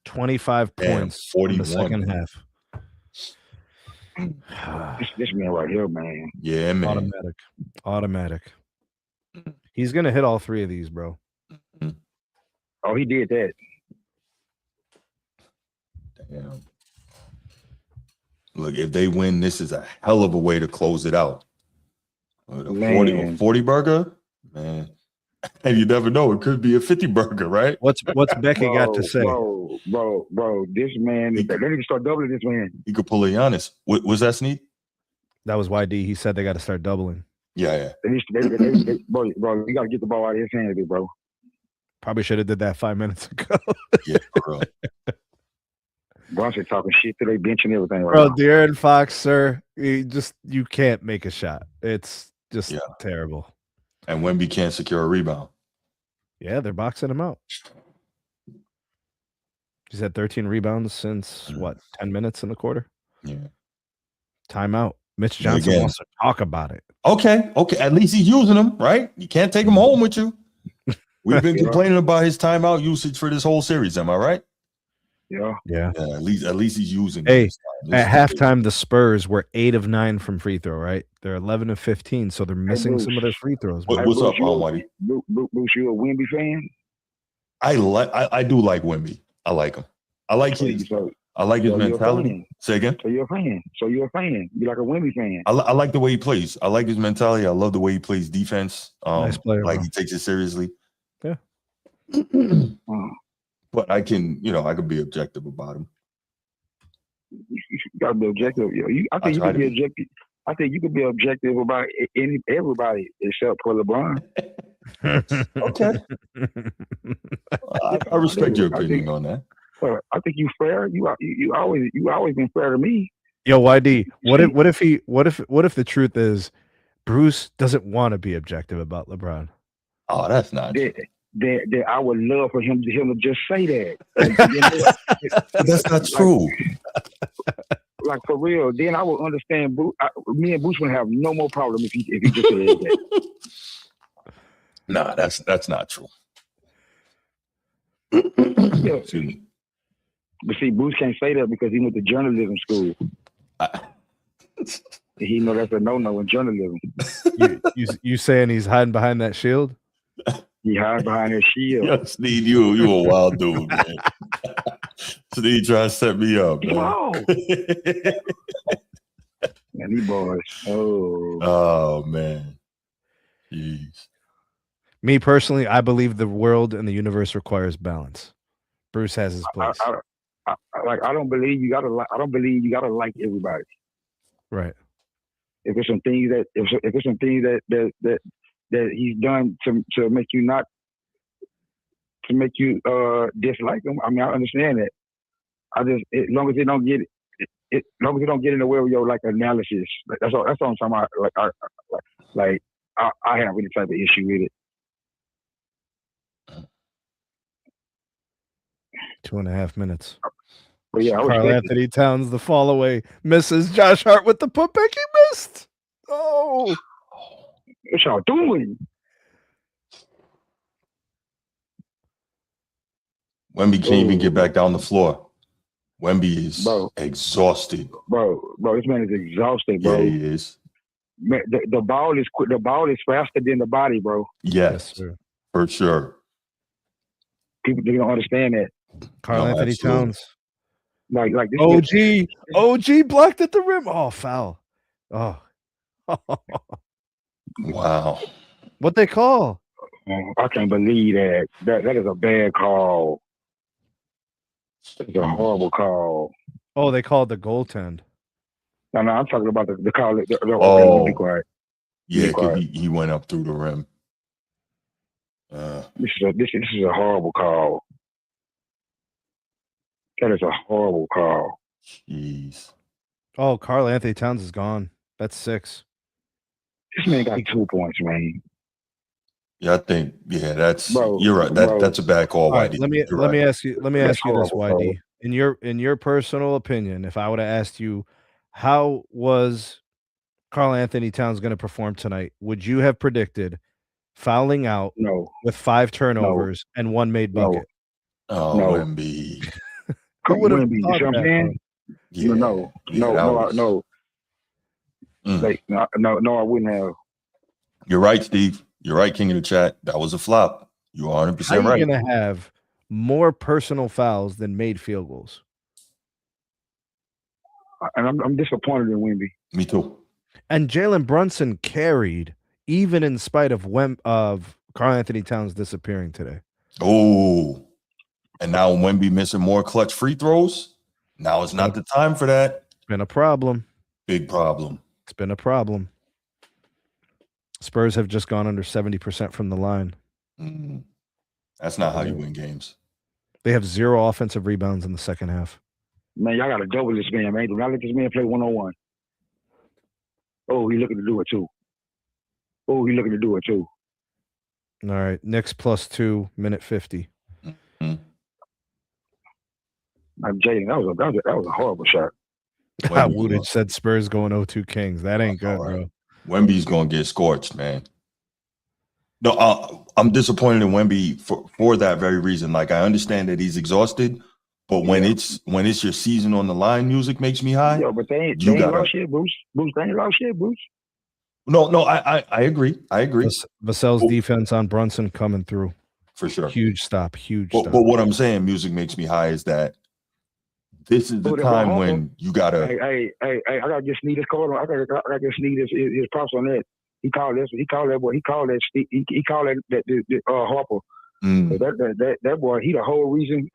25 Damn, points in 41. the second half. This man right here, man. Yeah, man. Automatic. He's gonna hit all 3 of these, bro. Oh, he did that. Damn. Look, if they win, this is a hell of a way to close it out. A 40 burger, man. And you never know, it could be a 50 burger, right? What's Becky got to say? Bro, this man, they need to start doubling this man. You could pull a Giannis. Was that Sneed? That was YD. He said they got to start doubling. Yeah. They, bro, you got to get the ball out of his hand, bro. Probably should have did that 5 minutes ago. Yeah, for real. Brunson talking shit to their bench and everything. Right Bro, now. De'Aaron Fox, sir, you can't make a shot. It's just terrible. And Wemby can't secure a rebound. Yeah, they're boxing him out. He's had 13 rebounds since, 10 minutes in the quarter? Yeah. Timeout. Mitch Johnson wants to talk about it. Okay. At least he's using them, right? You can't take them home with you. We've been Yeah. complaining about his timeout usage for this whole series. Am I right? Yeah. Yeah. Yeah, at least he's using. Hey, his time. This At is- halftime, the Spurs were 8 of 9 from free throw, right? They're 11 of 15, so they're missing some of their free throws. What- man. what's Bruce, up, you a- Almighty? Bruce, you a Wemby fan? I do like Wemby. I like him. I like So, his so, I like his so you're a mentality. fan. Say again. so you're a fan. So you're a fan. You're like a Wemby fan. I like the way he plays. I like his mentality. I love the way he plays defense. Nice player, like bro. he takes it seriously. Yeah. But I could be objective about him. You gotta be objective. I think you try could to be be. objective. I think you could be objective about everybody except for LeBron. Okay. I respect your opinion on that. I think you fair. You always been fair to me. Yo, YD, what if the truth is Bruce doesn't want to be objective about LeBron? Oh, that's not true. That I would love for him to just say that. But that's not true. Like for real. Then I would understand. Me and Bruce would have no more problem if he just said that. Nah, that's not true. Yeah. Excuse me. But see, Bruce can't say that because he went to journalism school. He know that's a no-no in journalism. You saying he's hiding behind that shield? He hide behind his shield. Yo, Sneed, you a wild dude, man. Sneed trying to set me up, man. Whoa. And these boys. Oh. Oh man. Jeez. Me personally, I believe the world and the universe requires balance. Bruce has his place. I don't believe you gotta like everybody. Right. If there's some things that he's done to make you not to make you dislike him, I mean, I understand that. As long as they don't get as long as they don't get in the way of your like analysis, that's all I'm talking about. I have any type of issue with it. 2.5 minutes. But yeah, I Karl was Anthony Towns, the fall away, misses. Josh Hart with the putback. He missed. Oh. what y'all doing? Wemby can't even get back down the floor. Wemby is exhausted. Bro, this man is exhausted, bro. Yeah, he is. Man, the ball is quick. The ball is faster than the body, bro. Yes, sir. For sure. People they don't understand that. Karl Anthony absolutely. Towns. Like this OG blocked at the rim. Oh, foul. Oh. Wow. What they call? I can't believe that. That is a bad call. It's a horrible call. Oh, they called the goaltend. No, I'm talking about the call. Oh. Be quiet. Yeah, Be quiet. because he went up through the rim. This is a horrible call. That is a horrible call. Jeez. Oh, Karl Anthony Towns is gone. That's 6. This man got 2 points, man. Yeah, I think that's Bro, you're right. That's a bad call, All right, YD. let me You're right. ask you this, YD. In your personal opinion, if I would have asked you how was Karl Anthony Towns going to perform tonight, would you have predicted fouling out with 5 turnovers and 1 made bucket? Oh, No. Wemby. Who would have Wemby, you thought see what I'm that, saying? Yeah. No. Like, no, I wouldn't have. You're right, Steve. You're right, King of the Chat. That was a flop. You are 100% How are right. you going to have more personal fouls than made field goals? And I'm disappointed in Wemby. Me too. And Jalen Brunson carried even in spite of Karl Anthony Towns disappearing today. Oh, and now Wemby missing more clutch free throws. Now it's not the time for that. It's been a problem. Big problem. It's been a problem. Spurs have just gone under 70% from the line. That's not how you win games. They have 0 offensive rebounds in the second half. Man, y'all got to double this man, man. Do not let this man play 1-on-1. Oh, he's looking to do it too. All right, Knicks +2, minute 50. Jaden, that was a horrible shot. Woodage said Spurs going 0-2 Kings. That ain't good, bro. Wemby's gonna get scorched, man. No, I'm disappointed in Wemby for that very reason. Like, I understand that he's exhausted, but when it's your season on the line, music makes me high. Yo, but they ain't lost shit, Bruce. They ain't lost shit, Bruce. No, I agree. Vassell's defense on Brunson coming through. For sure. Huge stop. But what I'm saying, music makes me high, is that this is the time when you gotta. Hey, I gotta just need his call. I gotta just need his props on that. He called that Harper. That boy, he the whole reason.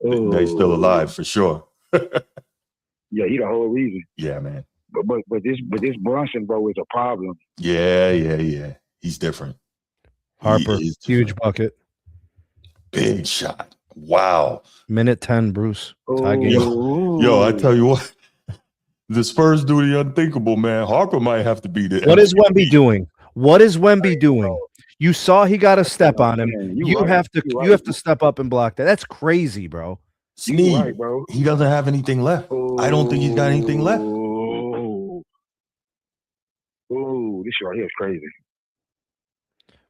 They still alive for sure. Yeah, he the whole reason. Yeah, man. But this Brunson, bro, is a problem. Yeah. He's different. Harper, huge bucket. Big shot. Wow. Minute 10, Bruce. Yo, I tell you what. The Spurs do the unthinkable, man. Harper might have to be there. What is Wemby doing? You saw he got a step on him. You have to step up and block that. That's crazy, bro. Sneed, right, bro. He doesn't have anything left. I don't think he's got anything left. This shit right here is crazy.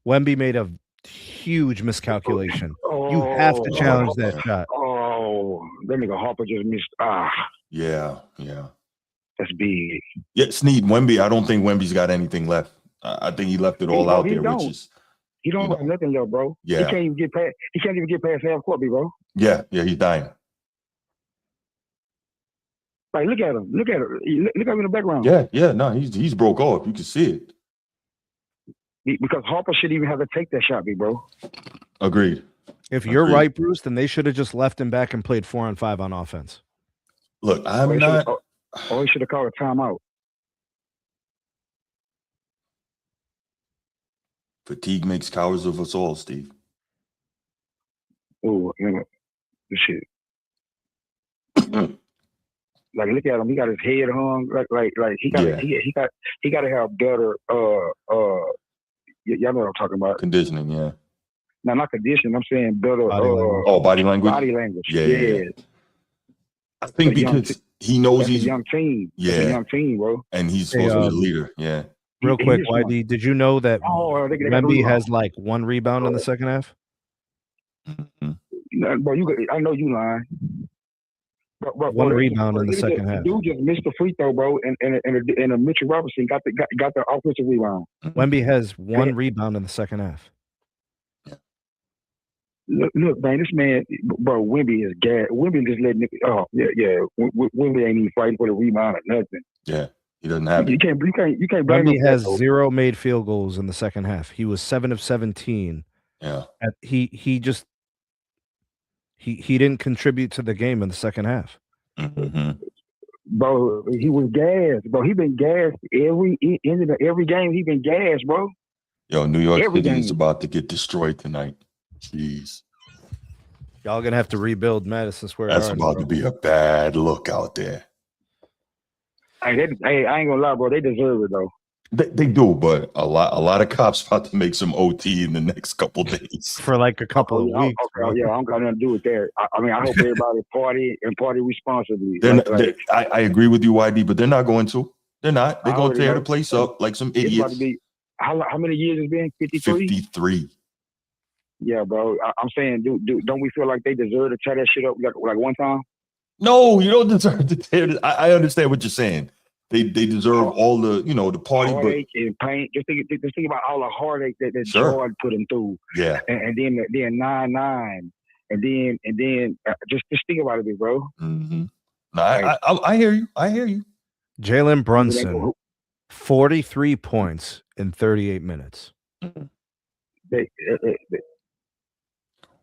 Wemby made a huge miscalculation. You have to challenge that shot. That nigga Harper just missed. Yeah. That's big. Yeah, Sneed, Wemby, I don't think Wemby's got anything left. I think he left it all out there, which is he don't have nothing left, bro. Yeah. He can't even get past half court, bro. Yeah, he's dying. Like, look at him. Look at him in the background. Yeah, no, he's broke off. You can see it. Because Harper shouldn't even have to take that shot, bro. Agreed. If you're right, Bruce, then they should have just left him back and played 4-on-5 on offense. Look, I'm not. Or he should have called a timeout. Fatigue makes cowards of us all, Steve. Oh, this shit. Like, look at him. He got his head hung. Like he got to have better. Y'all know what I'm talking about. Conditioning, yeah. No, not conditioning. I'm saying better. Body language. Body language. Yeah. I think because he knows he's a young team. Yeah, it's a young team, bro. And he's supposed to be the leader. Yeah. Real quick, YD, did you know that Wemby has like 1 rebound in the second half? Mm-hmm. Bro, I know you lying. But, 1 rebound in the second half. Dude just missed the free throw, bro, and Mitchell Robinson got the offensive rebound. Wemby has 1 rebound in the second half. Look, man, this man, bro, Wemby is gas. Wemby just letting it. Wemby ain't even fighting for the rebound or nothing. Yeah, he doesn't have it. You can't blame Wemby has 0 made field goals in the second half. He was 7 of 17. Yeah, he didn't contribute to the game in the second half. Mm-hmm. Bro, he was gassed. Bro, he been gassed every game. He been gassed, bro. Yo, New York City is about to get destroyed tonight. Jeez. Y'all gonna have to rebuild Madison Square That's Garden, about to be a bad look out there. Hey, I ain't gonna lie, bro. They deserve it though. They do, but a lot of cops about to make some OT in the next couple days for like a couple of weeks. Yeah, I don't got nothing to do with that. I mean, I hope everybody party responsibly. I agree with you, YD, but they're not going to. They're not. They're going to tear the place up like some idiots. How many years it's been? 53? 53. Yeah, bro. I'm saying, don't we feel like they deserve to tear that shit up like one time? No, you don't deserve to tear it. I understand what you're saying. They deserve all the the party, heartache and pain. Just think about all the heartache that Jordan put him through. Yeah, and then 9-9, and then just think about it, bro. Mm-hmm. No, I hear you. I hear you. Jalen Brunson, 43 points in 38 minutes.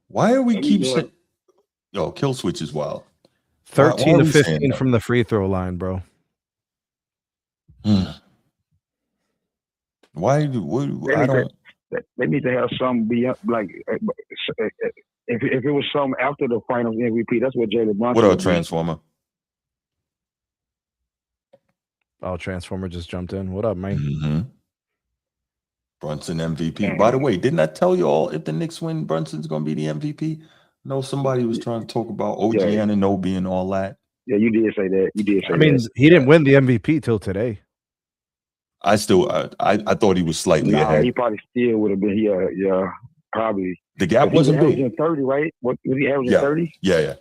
Why are we keep saying? Yo, kill switch is wild. 13 to 15 from the free throw line, bro. Why do I don't? They need to have some beyond, like if it was some after the finals MVP. That's what Jalen Brunson. What up, Transformer? Oh, Transformer just jumped in. What up, man? Mm-hmm. Brunson MVP. By the way, didn't I tell you all if the Knicks win, Brunson's going to be the MVP? No, somebody was trying to talk about OG Anunoby and all that. Yeah, you did say that. I mean, he didn't win the MVP till today. I thought he was slightly ahead. He probably still would have been. Yeah, probably. The gap He was wasn't big. averaging 30, right? What was he averaging? 30? Yeah.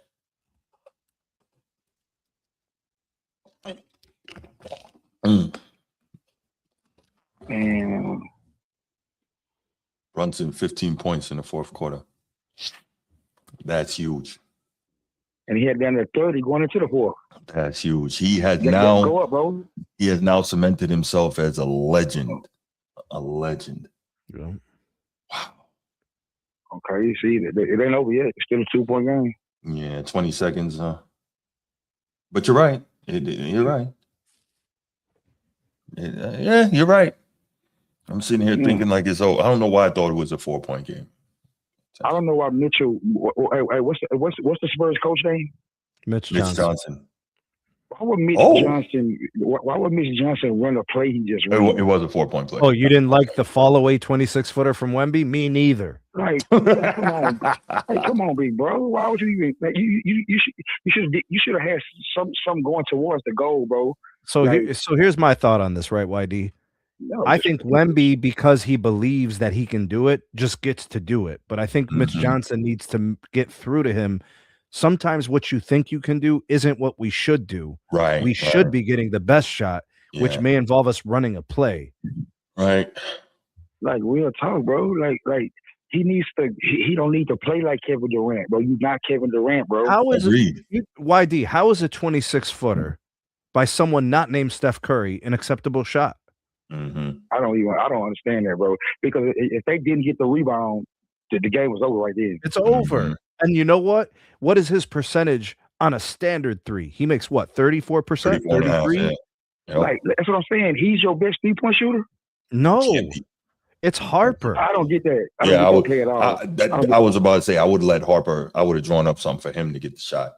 And Brunson 15 points in the fourth quarter. That's huge. And he had down there 30 going into the fourth. That's huge. He has Go up, bro. He has now cemented himself as a legend. A legend. Yeah. Wow. Okay, you see, it ain't over yet. It's still a 2-point game. Yeah, 20 seconds. But you're right. You're right. Yeah, you're right. I'm sitting here thinking like it's over. I don't know why I thought it was a 4-point game. I don't know why Mitchell. Hey, what's the Spurs coach name? Mitch Johnson. Why would Mitch Johnson? Why would Mitch Johnson run a play he just ran? It was a 4-point play. Oh, you didn't like the fall away 26-footer from Wemby? Me neither. Like, come on, come on, big bro. Why would you even? Like, you should have had some going towards the goal, bro. So here's my thought on this, right, YD? No, I think Wemby, because he believes that he can do it, just gets to do it. But I think Mitch Johnson needs to get through to him. Sometimes what you think you can do isn't what we should do. Right. We should be getting the best shot, which may involve us running a play. Right. Like real talk, bro. Like he needs to. He don't need to play like Kevin Durant, bro. You're not Kevin Durant, bro. How is YD? How is a 26-footer by someone not named Steph Curry an acceptable shot? I don't understand that, bro. Because if they didn't get the rebound, the game was over right then. It's over. And you know what? What is his percentage on a standard three? He makes what, 34%? 33? Yeah. Like, that's what I'm saying. He's your best 3-point shooter? No. It's Harper. I don't get that. I don't get that at all. I was about to say I would have drawn up something for him to get the shot.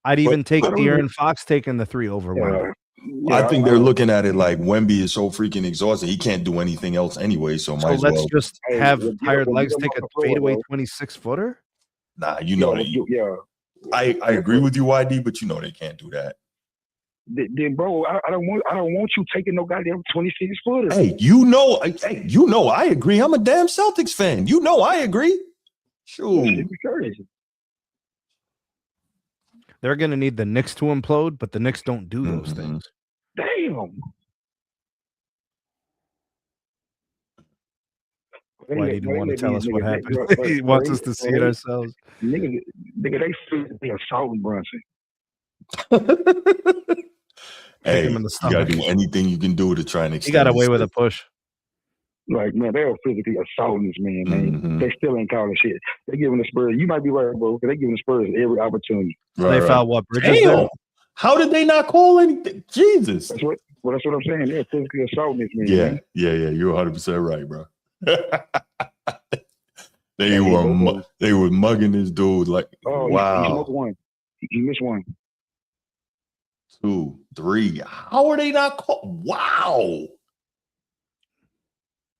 I'd even take De'Aaron Fox taking the 3 over Wemby. I think they're looking at it like Wemby is so freaking exhausted. He can't do anything else anyway. So might as well. Let's just have tired legs take a fadeaway 26-footer? Nah, you know I agree with you, YD, but you know they can't do that. Then, bro, I don't want you taking no goddamn 26-footer. Hey, I agree. I'm a damn Celtics fan. You know I agree. Sure. They're going to need the Knicks to implode, but the Knicks don't do those things. Damn. Why did you want to tell us what happened? He wants us to see it ourselves. Nigga, they feel assaulting Brunson. Hey, you got to do anything you can do to try and extend. He got away with a push. Like, man, they are physically assaulting this man. They still ain't calling shit. They're giving the Spurs. You might be right, bro. They're giving the Spurs every opportunity. They found what? Bridges? Damn. How did they not call anything? Jesus. That's what I'm saying. They're physically assaulting this man. Yeah. You're 100% right, bro. They were mugging this dude like, wow. He missed one. 2, 3. How are they not called? Wow.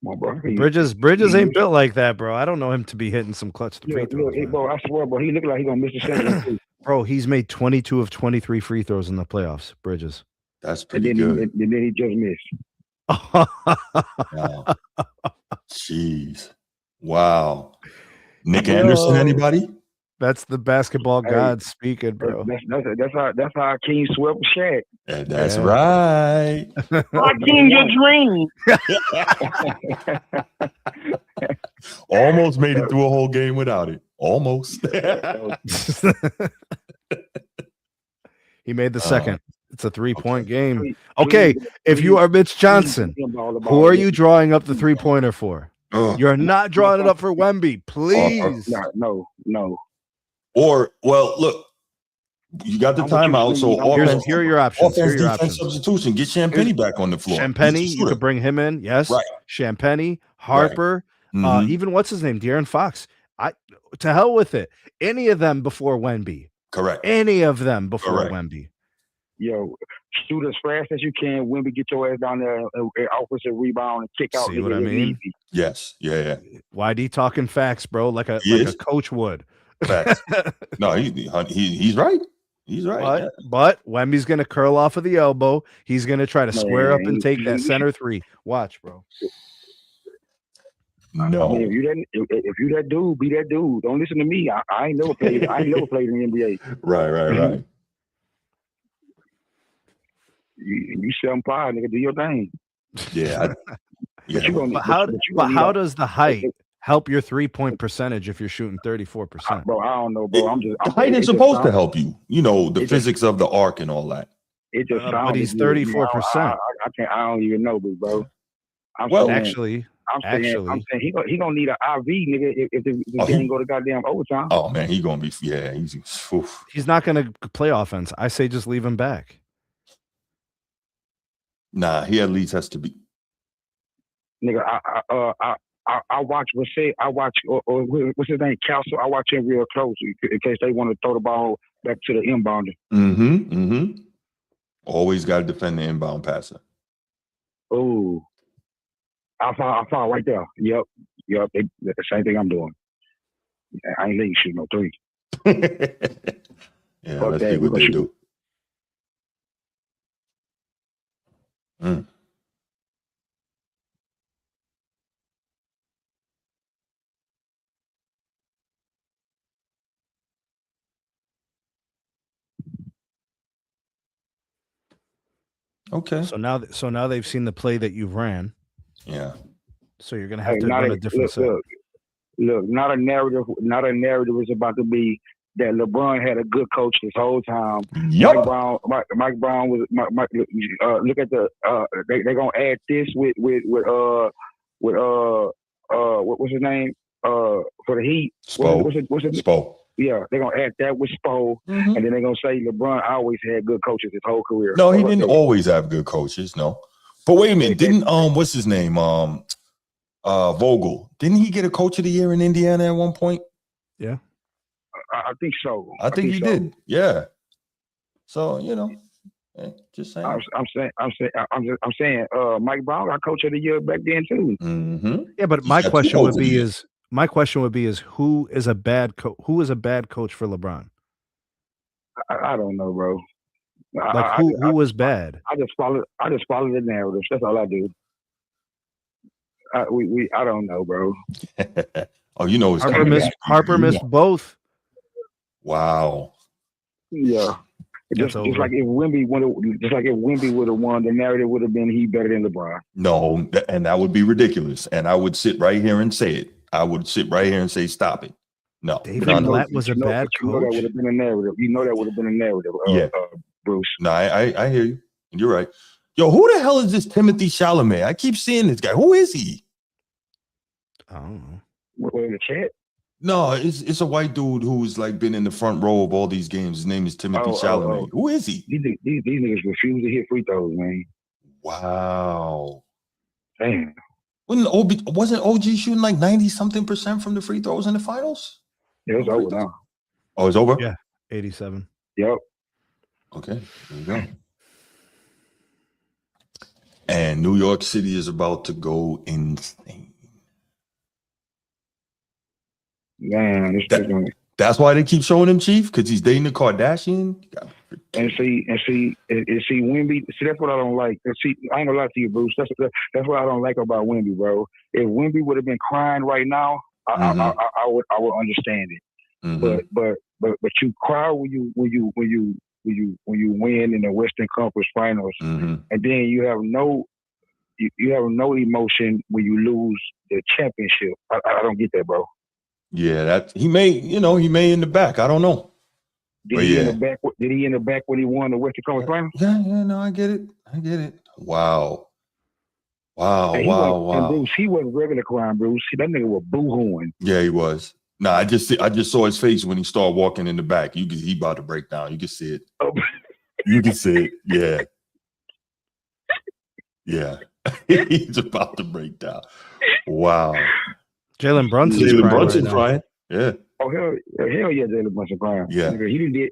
Come on, bro. Bridges ain't built like that, bro. I don't know him to be hitting some clutch free throws. Bro, I swear, bro, he looked like he's gonna miss the second. Bro, he's made 22 of 23 free throws in the playoffs. Bridges. That's pretty good. And then he just missed. Wow. Jeez. Wow. Nick Anderson, anybody? That's the basketball god speaking, bro. That's how King swept Shaq. That's right. King, your dream. Almost made it through a whole game without it. Almost. He made the second. It's a 3-point game. Okay, if you are Mitch Johnson, who are you drawing up the 3-pointer for? You're not drawing it up for Wemby, please. No. Or, well, look, you got the timeout. So here are your options. Offense, defense, substitution. Get Champagny back on the floor. Champagny, you could bring him in. Yes. Right. Champagny, Harper, even what's his name? De'Aaron Fox. To hell with it. Any of them before Wemby. Correct. Any of them before Wemby. Yo, shoot as fast as you can. Wemby, get your ass down there, offensive rebound, and kick out. See what I mean? Easy. Yes. Yeah. YD talking facts, bro, like a coach would. Facts. No, he's right. He's right. But Wemby's going to curl off of the elbow. He's going to try to square up and take that center three. Watch, bro. No. I mean, if you that dude, be that dude. Don't listen to me. I ain't never played. I ain't never played in the NBA. Right. You 7'5", nigga. Do your thing. Yeah. But how does the height help your 3-point percentage if you're shooting 34%? Bro, I don't know, bro. The height is supposed to help you. You know, the physics of the arc and all that. It just sounds. But he's 34%. I don't even know, bro. Actually, I'm saying he gonna need an IV, nigga, if the game go to goddamn overtime. Oh man, he gonna be he's not gonna play offense. I say just leave him back. Nah, he at least has to be. Nigga, I watch what's his name, Castle. I watch him real close in case they want to throw the ball back to the inbounder. Always got to defend the inbound passer. Oh. I found right there. Yep. The same thing I'm doing. I ain't letting you shoot no three. Yeah, let's see what they do. Okay. So now they've seen the play that you've ran. Yeah. So you're gonna have to run a different set. Look, not a narrative is about to be that LeBron had a good coach this whole time. Yep. Mike Brown was look at the they're gonna add this with what's his name? For the Heat. Spo. What's it? Spo. Yeah, they're gonna add that with Spo, and then they're gonna say LeBron always had good coaches his whole career. No, he didn't always have good coaches. No, but wait a minute, didn't what's his name? Vogel. Didn't he get a coach of the year in Indiana at one point? Yeah, I think so. I think he did. Yeah. So just saying. I'm saying. Mike Brown got coach of the year back then too. Yeah, but my question would be is who is a bad coach? Who is a bad coach for LeBron? I don't know, bro. Who was bad? I just follow the narrative. That's all I do. I don't know, bro. Oh, you know, Harper missed both. Wow. Yeah. Just like if Wemby would have won, the narrative would have been he better than LeBron. No, and that would be ridiculous. And I would sit right here and say it. I would sit right here and say, stop it. No. David Blatt was a bad coach. That would have been a narrative. That would have been a narrative. Bruce. No, I hear you. You're right. Yo, who the hell is this Timothy Chalamet? I keep seeing this guy. Who is he? I don't know. What, in the chat? No, it's a white dude who's like been in the front row of all these games. His name is Timothy Chalamet. Who is he? These niggas refuse to hit free throws, man. Wow. Damn. Wasn't OG shooting like 90-something% from the free throws in the finals? Yeah, it's over now. Oh, it's over? Yeah, 87. Yep. Okay, there you go. And New York City is about to go insane. Man, that's why they keep showing him, Chief, because he's dating a Kardashian. And see, Wemby. See, that's what I don't like. And see, I ain't gonna lie to you, Bruce. That's what I don't like about Wemby, bro. If Wemby would have been crying right now, I would understand it. But you cry when you win in the Western Conference Finals, and then you have no emotion when you lose the championship. I don't get that, bro. Yeah, that he may in the back. I don't know. Did he in the back when he won the Western Conference Finals? Yeah, no, I get it. Wow. And Bruce, he wasn't regular crying, Bruce. That nigga was boo-hooing. Yeah, he was. Nah, I just saw his face when he started walking in the back. He about to break down. You can see it. Oh. You can see it. Yeah. Yeah. He's about to break down. Wow. Jalen Brunson's crying. Yeah. Oh hell yeah, Jalen Brunson crying. Yeah. He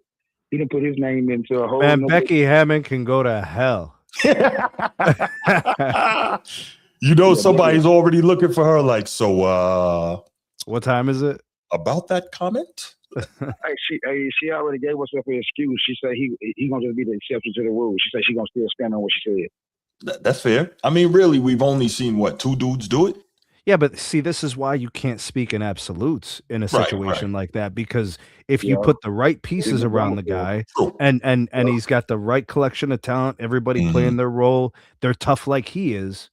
didn't put his name into a whole. Man, Becky Hammond can go to hell. Somebody's already looking for her. Like, so. What time is it? About that comment. She already gave herself an excuse. She said he gonna just be the exception to the rule. She said she gonna still stand on what she said. That's fair. I mean, really, we've only seen what, 2 dudes do it? Yeah, but see, this is why you can't speak in absolutes in a situation like that, because if you put the right pieces around the guy and he's got the right collection of talent, everybody playing their role, they're tough like he is,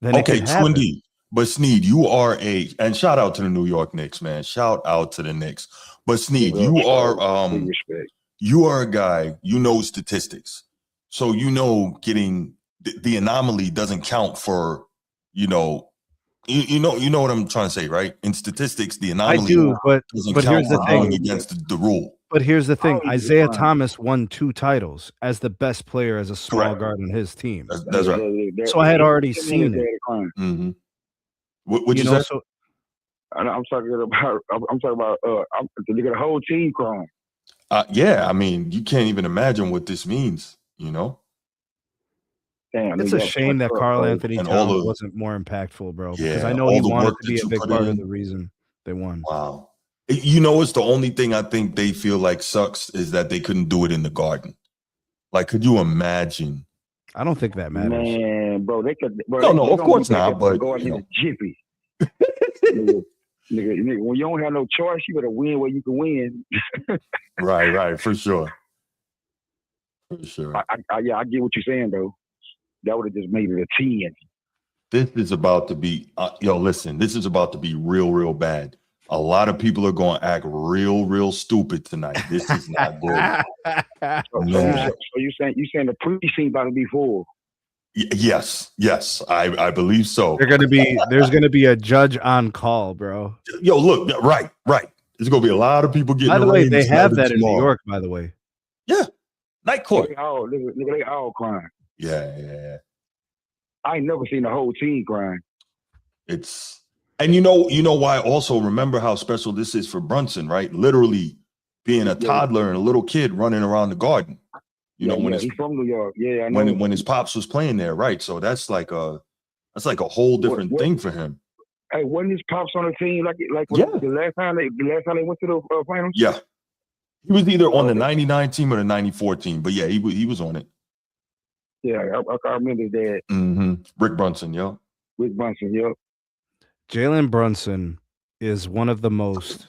then okay, it can true happen. indeed. But Sneed, you are and shout out to the New York Knicks, man. Shout out to the Knicks. But Sneed, you are a guy, you know statistics. So you know getting the anomaly doesn't count for, you know what I'm trying to say, right? In statistics, the anomaly I do, but here's the thing. going against the rule. But here's the thing. Isaiah Thomas won 2 titles as the best player as a small guard on his team. That's right. So I had already seen it. Mm-hmm. What you say? So I'm talking about to look at the whole team crying. Yeah, I mean, you can't even imagine what this means, you know? Damn, it's a shame that Karl Anthony Towns wasn't more impactful, bro. Because I know he wanted to be a big part of the reason they won. Wow. You know, it's the only thing I think they feel like sucks is that they couldn't do it in the Garden. Like, could you imagine? I don't think that matters. Man, bro, they could. Bro, no, of course not. But you know. Jiffy. nigga, when you don't have no choice, you better win where you can win. right, for sure. For sure. I get what you're saying though. That would have just made it a 10. This is about to be, listen, this is about to be real bad. A lot of people are going to act real stupid tonight. This is not good. So you saying the precinct about to be full? Yes, I believe so. There's gonna be a judge on call, bro. Yo, look, right. There's gonna be a lot of people getting. By the way, they have that in New York. By the way, yeah, night court. They all crying. Yeah. I ain't never seen the whole team crying. And you know why? Also, remember how special this is for Brunson, right? Literally being a toddler and a little kid running around the Garden. You know, when he's from New York. Yeah, I know. When his pops was playing there, right? So that's like a whole different thing for him. Hey, wasn't his pops on the team the last time they went to the finals? Yeah, he was either on the '99 team or the '94 team, but yeah, he was on it. Yeah, I remember that. Mm-hmm. Rick Brunson, yo. Rick Brunson, yo. Jalen Brunson is one of the most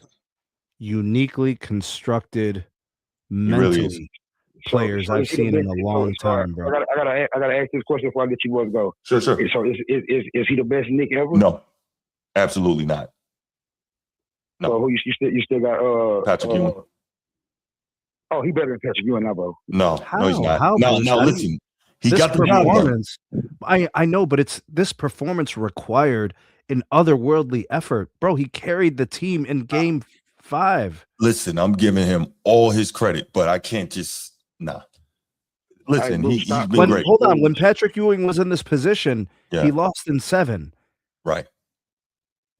uniquely constructed mentally players I've seen in a long time, bro. I gotta ask this question before I let you boys go. Sure. So is he the best Knick ever? No, absolutely not. No. So who you still got Patrick Ewing. Oh, he better than Patrick Ewing now, bro. No, he's not. Now listen. He got the performance. I know, but this performance required an otherworldly effort, bro. He carried the team in Game 5. Listen, I'm giving him all his credit, but I can't just Listen, he's been great. Hold on, when Patrick Ewing was in this position, he lost in 7. Right.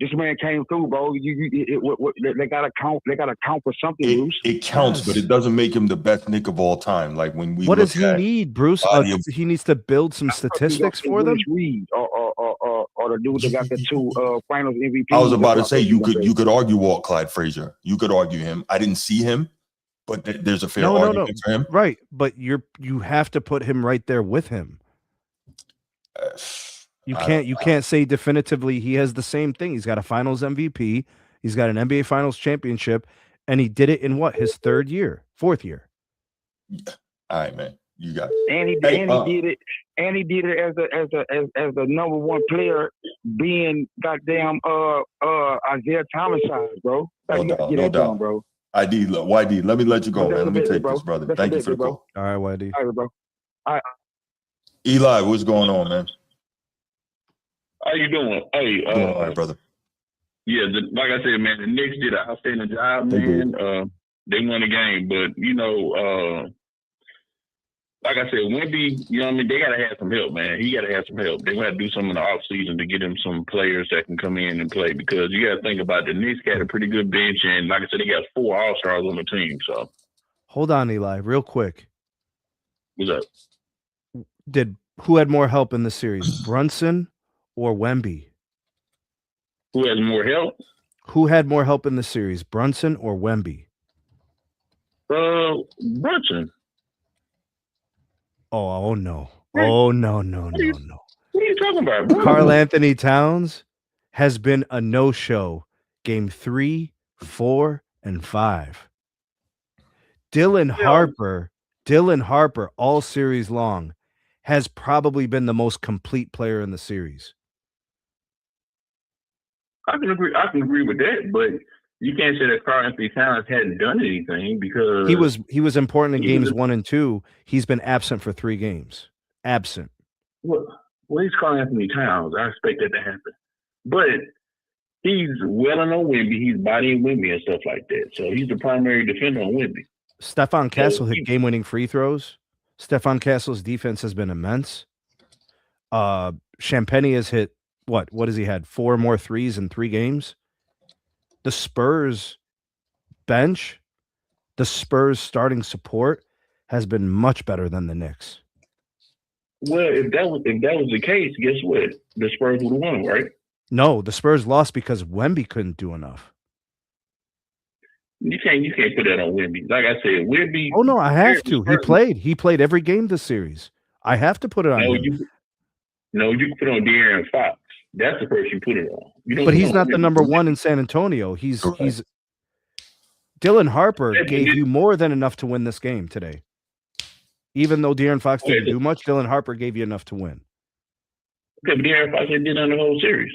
This man came through, bro. They gotta count. They gotta count for something, Bruce. It counts, but it doesn't make him the best Knick of all time. Like when we. What does he need, Bruce? He needs to build some statistics for them. Reed or the dude that got the 2 Finals MVP. I was about to say you could argue Walt Clyde Frazier. You could argue him. I didn't see him, but there's a fair argument for him. Right, but you have to put him right there with him. You can't say definitively he has the same thing. He's got a Finals MVP. He's got an NBA Finals championship, and he did it in his 4th year. All right, man. You got it. And he did it. And he did it as the number 1 player, being goddamn Isaiah Thomas size, bro. No doubt, bro. YD, let me let you go, man. Let me take this, brother. Thank you for the call. All right, YD. All right, bro. All right. Eli, what's going on, man? How you doing? Hey, doing all right, brother. Yeah, like I said, man, the Knicks did an outstanding job, man. They won the game, but like I said, Wemby, they gotta have some help, man. He gotta have some help. They gotta do something in the off season to get him some players that can come in and play, because you gotta think about the Knicks got a pretty good bench, and like I said, they got 4 All-Stars on the team. So hold on, Eli, real quick. What's up? Who had more help in the series, Brunson or Wemby? Who has more help? Who had more help in the series, Brunson or Wemby? Brunson. Oh no. Oh no. What are you talking about, bro? Karl Anthony Towns has been a no-show game 3, 4, and 5. Dylan Harper, all series long, has probably been the most complete player in the series. I can agree with that, but you can't say that Karl Anthony Towns hadn't done anything because He was important in games 1 and 2. He's been absent for 3 games. Absent. Well, he's Karl Anthony Towns. I expect that to happen, but he's welling on Wemby. He's bodying Wemby and stuff like that. So he's the primary defender on Wemby. Stephon Castle hit game-winning free throws. Stephon Castle's defense has been immense. Champagny has hit what has he had? 4 more threes in 3 games. The Spurs bench, the Spurs starting support has been much better than the Knicks. Well, if that was the case, guess what? The Spurs would have won, right? No, the Spurs lost because Wemby couldn't do enough. You can't put that on Wemby. Like I said, Wemby. Oh no, I have to. He played every game this series. I have to put it on him. You can put it on De'Aaron Fox. That's the person you put it on. But he's not the number 1 in San Antonio. He's Dylan Harper gave you more than enough to win this game today. Even though De'Aaron Fox didn't do much, Dylan Harper gave you enough to win. Okay, but De'Aaron Fox did on the whole series.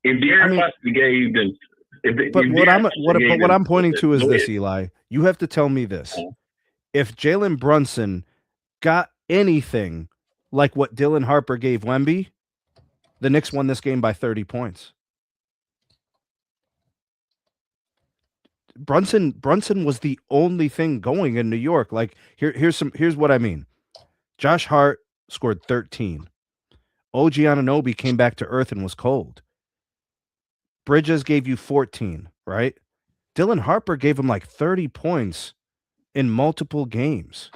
If De'Aaron Fox gave them, what I'm pointing to is this, Eli. You have to tell me this: if Jalen Brunson got anything like what Dylan Harper gave Wemby, the Knicks won this game by 30 points. Brunson was the only thing going in New York. Like here's what I mean. Josh Hart scored 13. OG Anunoby came back to earth and was cold. Bridges gave you 14, right? Dylan Harper gave him like 30 points in multiple games.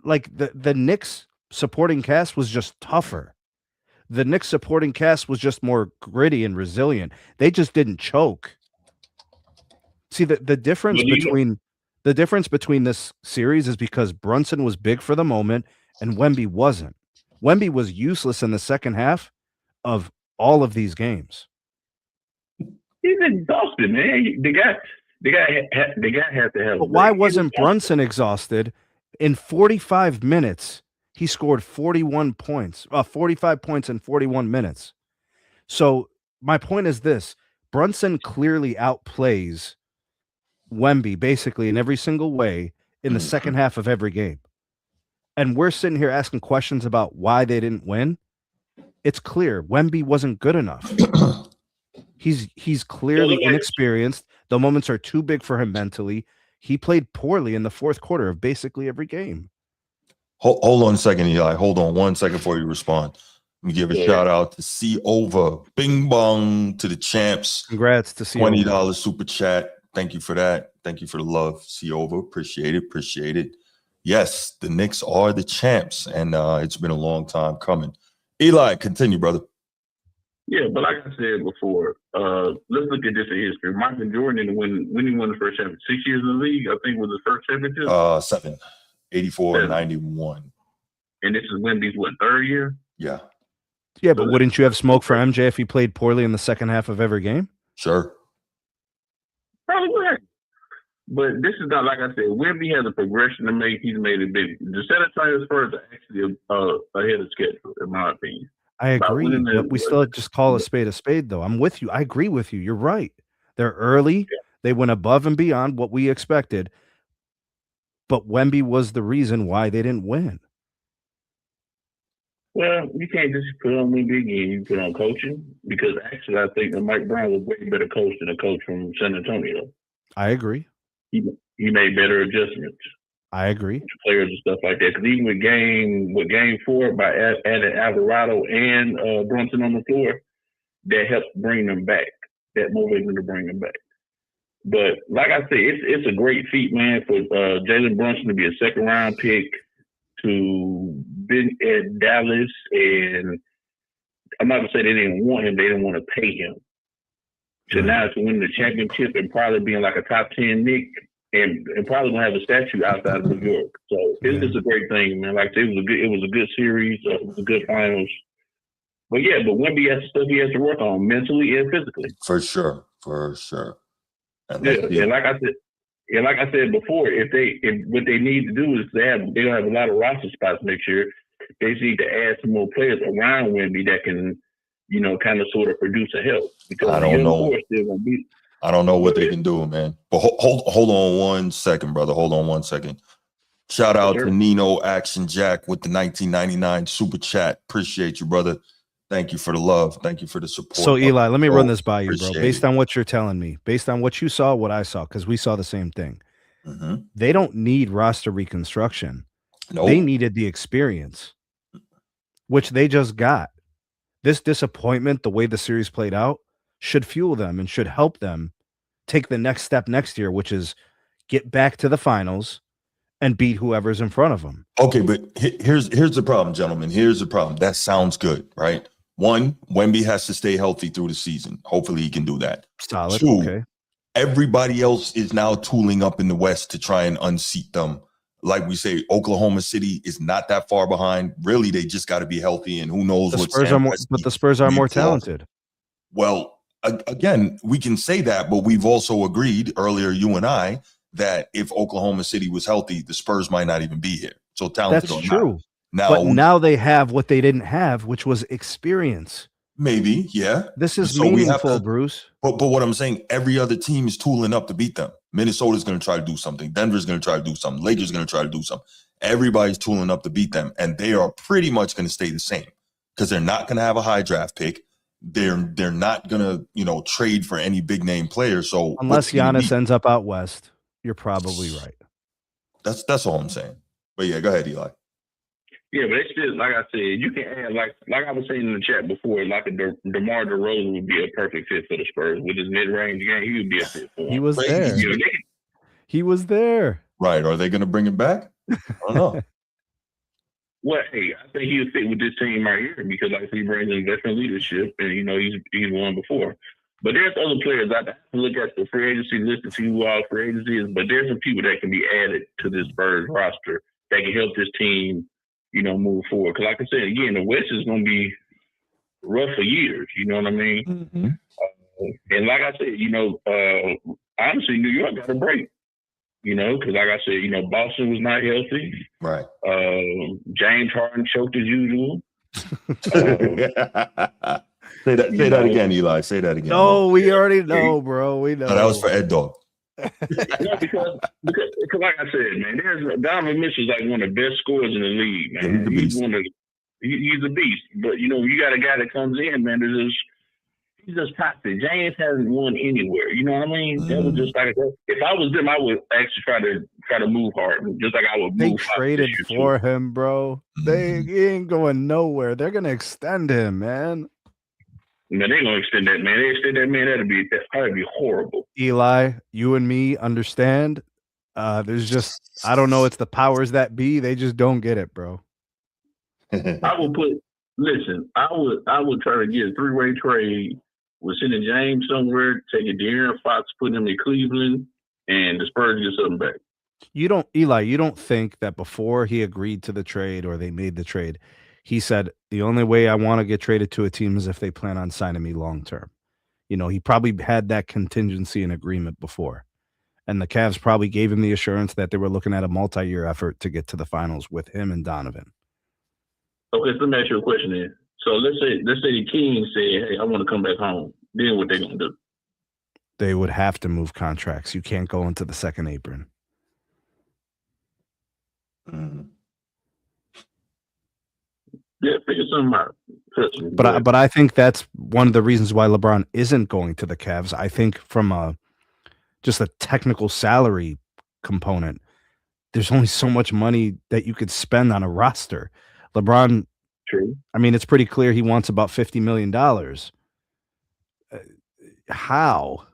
Like the Knicks supporting cast was just tougher. The Knicks supporting cast was just more gritty and resilient. They just didn't choke. See, the difference between this series is because Brunson was big for the moment and Wemby wasn't. Wemby was useless in the second half of all of these games. He's exhausted, man. The guy has to have. But why wasn't Brunson exhausted? In 45 minutes, he scored 45 points in 41 minutes. So my point is this: Brunson clearly outplays Wemby basically in every single way in the second half of every game. And we're sitting here asking questions about why they didn't win. It's clear Wemby wasn't good enough. He's clearly inexperienced. The moments are too big for him mentally. He played poorly in the fourth quarter of basically every game. Hold on a second, Eli. Hold on 1 second before you respond. Let me give a shout out to C Over. Bing bong to the champs. Congrats to C $20 super chat. Thank you for that. Thank you for the love, C Over. Appreciate it. Yes, the Knicks are the champs, and it's been a long time coming. Eli, continue, brother. Yeah, but like I said before, let's look at this in history. Michael Jordan, when he won the first championship, 6 years in the league, I think was his first championship. 7, 84, 91. And this is Wemby's, third year? Yeah. Yeah, but wouldn't you have smoke for MJ if he played poorly in the second half of every game? Sure. Probably right. But this is not, like I said, Wemby has a progression to make. He's made it big. The San Antonio Spurs are actually ahead of schedule, in my opinion. I agree, but we still just call a spade, though. I'm with you. I agree with you. You're right. They're early. Yeah. They went above and beyond what we expected. But Wemby was the reason why they didn't win. Well, you can't just put on Wemby again. You put on coaching, because actually I think that Mike Brown was way better coach than a coach from San Antonio. I agree. He made better adjustments. I agree. To players and stuff like that. Because even with game 4, by adding Alvarado and Brunson on the floor, that helped bring them back. That motivated them to bring them back. But like I said, it's a great feat, man, for Jalen Brunson to be a second-round pick, to be at Dallas, and I'm not gonna say they didn't want him. They didn't want to pay him. So now to win the championship and probably being like a top 10 Knick and probably gonna have a statue outside of New York. So it's just a great thing, man. Like it was a good series. It was a good finals. But Wemby has stuff he has to work on mentally and physically. For sure. And like I said before, if what they need to do is they don't have a lot of roster spots next year. They need to add some more players around Wemby that can, kind of sort of produce a help. Because I don't know. Still gonna be. I don't know what they can do, man. But hold on 1 second, brother. Hold on 1 second. Shout out to Nino Action Jack with the 1999 super chat. Appreciate you, brother. Thank you for the love. Thank you for the support. So, Eli, let me run this by you, bro. Based it. on what you're telling me, based on what you saw, what I saw, because we saw the same thing. Mm-hmm. They don't need roster reconstruction. Nope. They needed the experience, which they just got. This disappointment, the way the series played out, should fuel them and should help them take the next step next year, which is get back to the finals and beat whoever's in front of them. Okay, but here's the problem, gentlemen. Here's the problem. That sounds good, right? One, Wemby has to stay healthy through the season. Hopefully he can do that. Solid. Two, okay. Everybody else is now tooling up in the West to try and unseat them. Like we say, Oklahoma City is not that far behind. Really, they just got to be healthy, and who knows what Spurs are more, but the Spurs are more talented. Well, again, we can say that, but we've also agreed earlier, you and I, that if Oklahoma City was healthy, the Spurs might not even be here. So talented. That's true. Now they have what they didn't have, which was experience. Maybe, yeah. This is meaningful, Bruce. But what I'm saying, every other team is tooling up to beat them. Minnesota's going to try to do something. Denver's going to try to do something. Lakers going to try to do something. Everybody's tooling up to beat them, and they are pretty much going to stay the same because they're not going to have a high draft pick. They're not going to trade for any big name player. So unless Giannis ends up out west, you're probably right. That's all I'm saying. But yeah, go ahead, Eli. Yeah, but it's still, like I said, you can add, like I was saying in the chat before, like DeMar DeRozan would be a perfect fit for the Spurs. With his mid-range game, he would be a fit for them. He was there. He was there. Right. Are they going to bring him back? I don't know. Well, hey, I think he would fit with this team right here because, like I said, he brings in veteran leadership, and, he's won before. But there's other players. I have to look at the free agency list to see who all free agency is, but there's some people that can be added to this Spurs roster that can help this team move forward. Because like I said, again, the West is going to be rough for years. You know what I mean? Mm-hmm. And like I said, honestly, New York got a break. Because like I said, Boston was not healthy. Right. James Harden choked as usual. Say that again, Eli. Say that again. No, we already know, bro. We know. No, that was for Ed Dog. No, because like I said, man, Donovan Mitchell's like one of the best scorers in the league, man. Yeah, he's a beast. But you got a guy that comes in, man, he's just toxic. James hasn't won anywhere. You know what I mean? That was just like if I was them, I would actually try to move hard, just like I would move. They traded for him, bro. He ain't going nowhere. They're gonna extend him, man. Man, they're gonna extend that, man. They extend that, man. That'd be horrible. Eli, you and me understand. There's just I don't know. It's the powers that be. They just don't get it, bro. I would try to get a three-way trade with sending James somewhere, taking De'Aaron Fox, putting him in Cleveland, and the Spurs get something back. You don't think that before he agreed to the trade or they made the trade, he said, the only way I want to get traded to a team is if they plan on signing me long-term. He probably had that contingency and agreement before. And the Cavs probably gave him the assurance that they were looking at a multi-year effort to get to the finals with him and Donovan. So let me ask you a question then. So let's say the Kings say, hey, I want to come back home. Then what they going to do? They would have to move contracts. You can't go into the second apron. Mm-hmm. Yeah, figure something out. But I think that's one of the reasons why LeBron isn't going to the Cavs. I think from just a technical salary component, there's only so much money that you could spend on a roster. LeBron, true. I mean, it's pretty clear he wants about $50 million. How?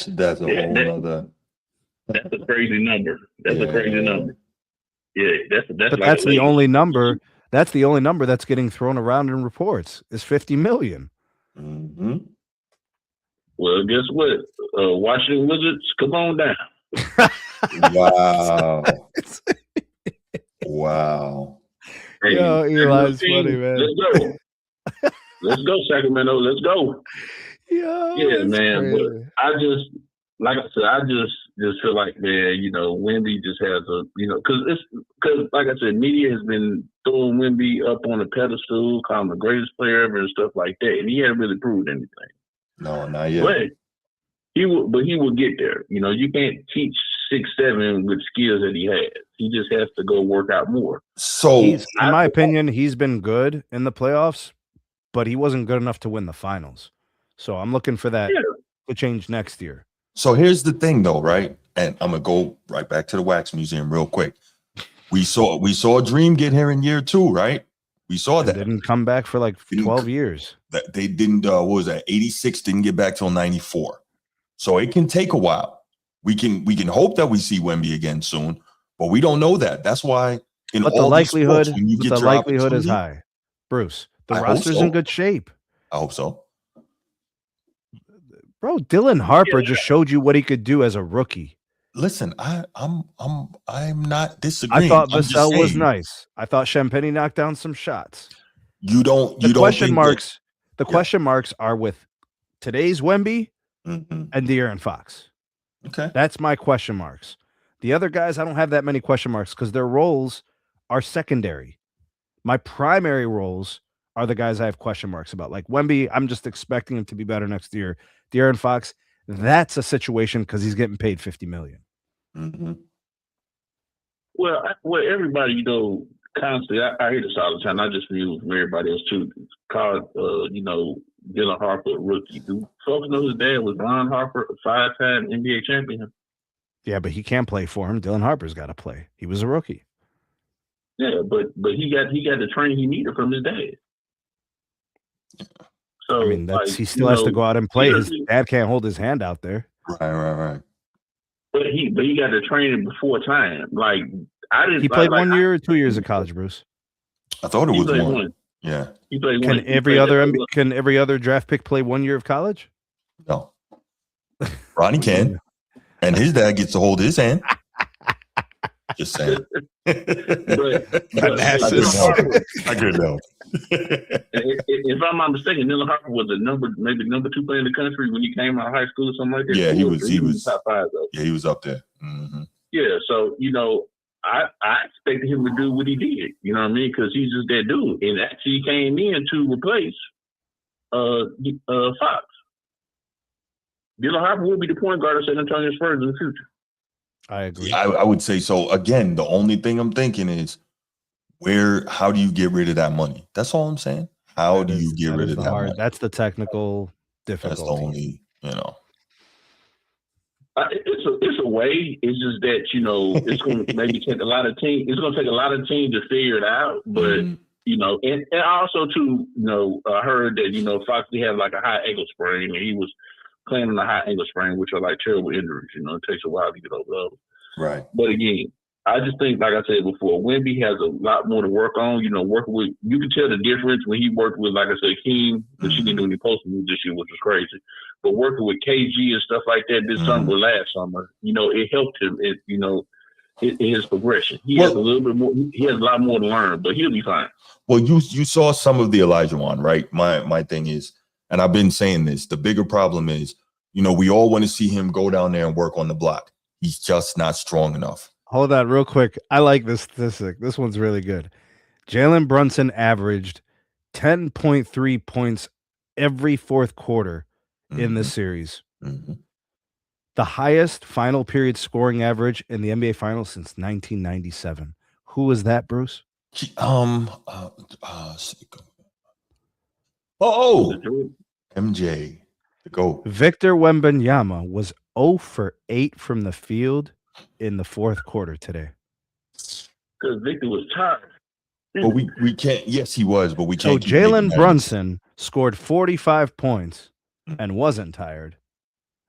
That's a whole other. That's a crazy number. That's a crazy number. Yeah, that's the only number That's the only number that's getting thrown around in reports is 50 million. Mm-hmm. Well, guess what? Washington Wizards, come on down. Wow. Wow. Hey, Yo, Eli's team, funny, man. Let's go. Let's go, Sacramento. Let's go. Yo, Yeah, that's man. crazy. But I just, like I said, I just feel like, man, Wemby just has a, because like I said, media has been throwing Wemby up on a pedestal, calling him the greatest player ever and stuff like that, and he hasn't really proved anything. No, not yet. But he will get there. You can't teach 6'7" with skills that he has. He just has to go work out more. So, in my opinion, he's been good in the playoffs, but he wasn't good enough to win the finals. So I'm looking for that to change next year. So here's the thing, though, right? And I'm gonna go right back to the Wax Museum real quick. We saw Dream get here in year 2, right? We saw that. Didn't come back for like 12 years. That they didn't. What was that? 86 didn't get back till 94. So it can take a while. We can hope that we see Wemby again soon, but we don't know that. That's why But the likelihood is high. Bruce, the roster's in good shape. I hope so. Bro, Dylan Harper just showed you what he could do as a rookie. Listen, I'm not disagreeing. I thought Vassell was nice. I thought Champagny knocked down some shots. The question marks are with today's Wemby and De'Aaron Fox. Okay. That's my question marks. The other guys, I don't have that many question marks because their roles are secondary. My primary roles are the guys I have question marks about. Like Wemby, I'm just expecting him to be better next year. De'Aaron Fox, that's a situation because he's getting paid $50 million. Mm-hmm. Well, everybody, constantly, I hear this all the time. I just view from everybody else too. Called, Dylan Harper a rookie. Do folks know his dad was Ron Harper, a 5-time NBA champion? Yeah, but he can't play for him. Dylan Harper's got to play. He was a rookie. Yeah, but he got the training he needed from his dad. So I mean, he still has to go out and play. His dad can't hold his hand out there. Right. But he got the training before time. Like I didn't. He played 1 year or 2 years of college, Bruce. I thought it was one. Yeah. He played one. Can every other draft pick play 1 year of college? No. Ronnie can, and his dad gets to hold his hand. Just saying. I could know. If I'm not mistaken, Dylan Harper was maybe number 2 player in the country when he came out of high school or something like that. Yeah, he was top 5 though. Yeah, he was up there. Mm-hmm. Yeah, so I expected him to do what he did. You know what I mean? Because he's just that dude, and actually he came in to replace Fox. Dylan Harper will be the point guard of San Antonio Spurs in the future. I agree. I would say so. Again, the only thing I'm thinking is how do you get rid of that money? That's all I'm saying. How do you get rid of that money? That's the technical difficulty. That's the only, It's a way. It's just that it's going to maybe take a lot of teams. It's going to take a lot of teams to figure it out. But and also too, I heard that Fox had like a high ankle sprain, and he was playing on a high ankle sprain, which are like terrible injuries. It takes a while to get over those. Right. But again, I just think, like I said before, Wemby has a lot more to work on. Working with, you can tell the difference when he worked with, like I said, Keem, which he didn't do any post moves this year, which was crazy. But working with KG and stuff like that this summer, last summer, it helped him. His progression. He has a little bit more. He has a lot more to learn, but he'll be fine. Well, you saw some of the Elijah one, right? My thing is, and I've been saying this, the bigger problem is, we all want to see him go down there and work on the block. He's just not strong enough. Hold on real quick. I like this statistic. This one's really good. Jalen Brunson averaged 10.3 points every fourth quarter in this series. Mm-hmm. The highest final period scoring average in the NBA Finals since 1997. Who was that, Bruce? MJ. The GOAT. Victor Wembanyama was 0 for 8 from the field in the fourth quarter today. Because Victor was tired. But we can't. Yes, he was, but we can't. So Jalen Brunson scored 45 points and wasn't tired.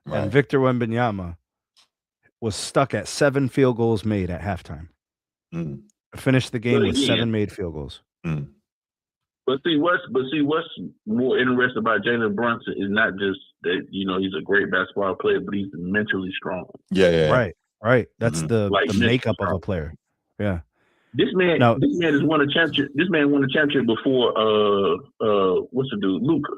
Right. And Victor Wembanyama was stuck at 7 field goals made at halftime. Finished the game with 7 made field goals. But see, what's more interesting about Jalen Brunson is not just that he's a great basketball player, but he's mentally strong. Yeah. Right. That's the makeup of a player. Yeah. This man has won a championship. This man won a championship before. What's the dude? Luka.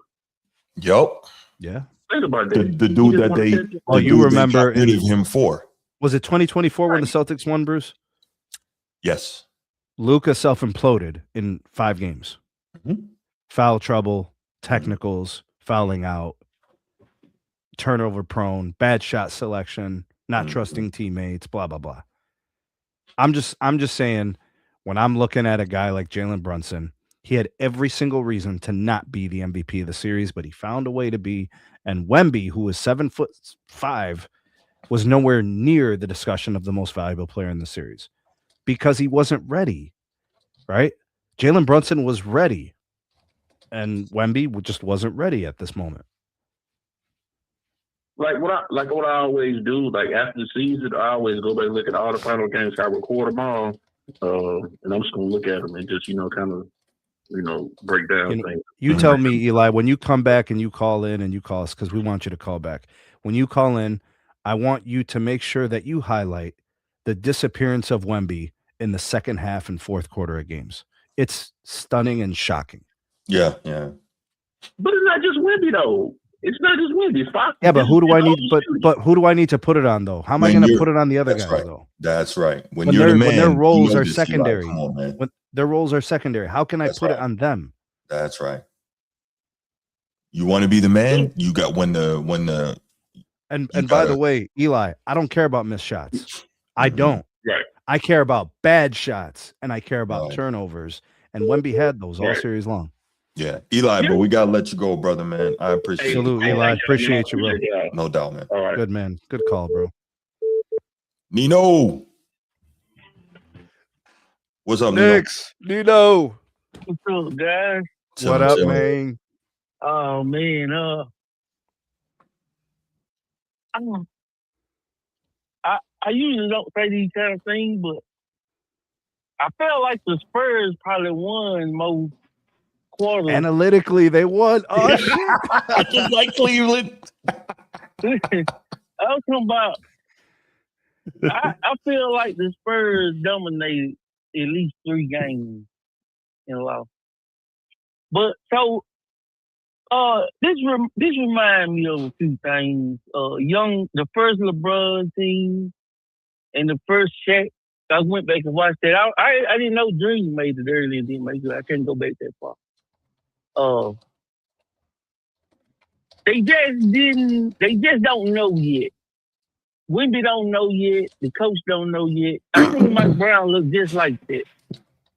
Yup. Yeah. Think about that. The dude that they. Well, you remember rid of him for. Was it 2024 when the Celtics won, Bruce? Yes. Luka self-imploded in 5 games. Mm-hmm. Foul trouble, technicals, fouling out, turnover prone, bad shot selection, not trusting teammates, blah blah blah. I'm just saying, when I'm looking at a guy like Jalen Brunson, he had every single reason to not be the MVP of the series, but he found a way to be. And Wemby, who was 7'5", was nowhere near the discussion of the most valuable player in the series because he wasn't ready. Right? Jalen Brunson was ready, and Wemby just wasn't ready at this moment. Like what I always do, like after the season, I always go back and look at all the final games. I record them all, and I'm just gonna look at them and just kind of break down things. You tell me, Eli, when you come back and you call in and you call us, because we want you to call back. When you call in, I want you to make sure that you highlight the disappearance of Wemby in the second half and fourth quarter of games. It's stunning and shocking. Yeah. But it's not just Wemby though. It's not just Wemby. It's Fox. Yeah, but who do I need? But who do I need to put it on though? How am I going to put it on the other guys though? That's right. When you're the man, when their roles are secondary. Come on, man. When their roles are secondary, how can I put it on them? That's right. You want to be the man? You got when the. And by the way, Eli, I don't care about missed shots. I don't. Right. I care about bad shots and I care about turnovers. And Wemby had those all series long. Yeah, Eli, but we gotta let you go, brother, man. I appreciate Salute, Eli. Appreciate you, bro. No doubt, man. All right. Good man. Good call, bro. Nino. What's up, Knicks? Nino. What's up, guys? What up, man? Oh man, I usually don't say these kind of things, but I felt like the Spurs probably won most quarters. Analytically, they won. Oh shit! Just like Cleveland. I'm talking about. I feel like the Spurs dominated at least 3 games in loss. But so, this reminds me of a few things. The first LeBron team and the first Shaq. I went back and watched that. I didn't know Dream made it early and didn't make it. I couldn't go back that far. They just don't know yet. Wemby don't know yet. The coach don't know yet. I think Mike Brown looked just like that.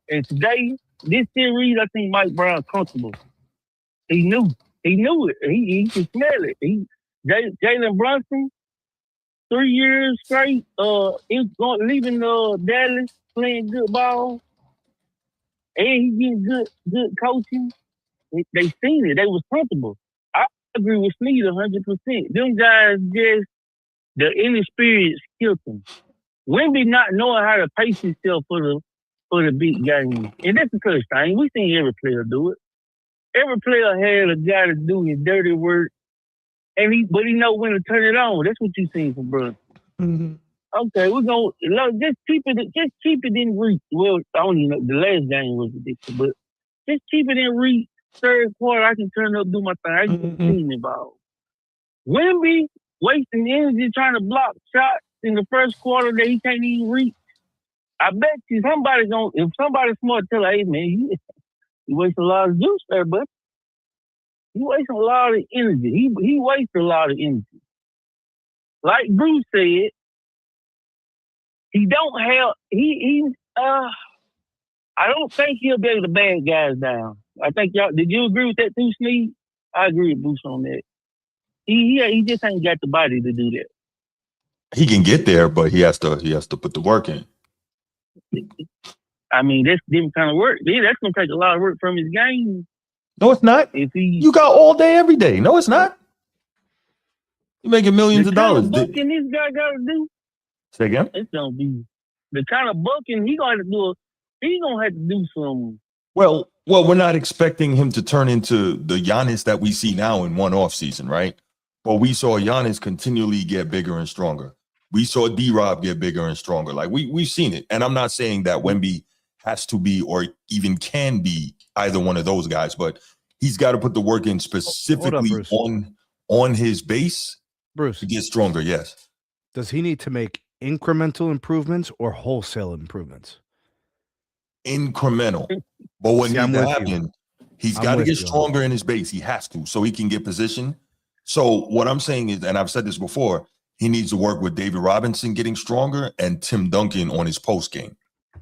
And today, this series, I think Mike Brown comfortable. He knew it. He could smell it. Jalen Brunson, 3 years straight, leaving Dallas, playing good ball, and he getting good coaching. They seen it. They was comfortable. I agree with Sneed 100%. Them guys just, the inexperience killed them. Wemby not knowing how to pace himself for the big game. And that's the first thing. We seen every player do it. Every player had a guy to do his dirty work, but he know when to turn it on. That's what you seen from Brunson. Mm-hmm. Okay, we're gonna just keep it in reach. Well, I don't even know. The last game was ridiculous, but just keep it in reach. Third quarter, I can turn up, do my thing. I can team involved. Wemby wasting energy trying to block shots in the first quarter that he can't even reach. I bet you if somebody's smart, tell her, hey man, you waste a lot of juice there, but you waste a lot of energy. He wastes a lot of energy. Like Bruce said, he don't have I don't think he'll be able to bag guys down. I think did you agree with that too, Sneed? I agree with Bruce on that. He just ain't got the body to do that. He can get there, but he has to put the work in. I mean, that's different kind of work. Yeah, that's gonna take a lot of work from his game. No, it's not. You got all day, every day. No, it's not. You're making millions of dollars. The kind of bucking this guy gotta do. Say again? It's gonna be the kind of bucking he gonna have to do. He's gonna have to do some Well, we're not expecting him to turn into the Giannis that we see now in one off season, right? But we saw Giannis continually get bigger and stronger. We saw D-Rob get bigger and stronger. Like we've seen it. And I'm not saying that Wemby has to be or even can be either one of those guys, but he's got to put the work in specifically on his base Bruce, to get stronger. Yes. does he need to make incremental improvements or wholesale improvements? Incremental. But what needs to happen, he's got to get you. stronger in his base. He has to, so he can get position. So what I'm saying is, and I've said this before, he needs to work with David Robinson getting stronger and Tim Duncan on his post game.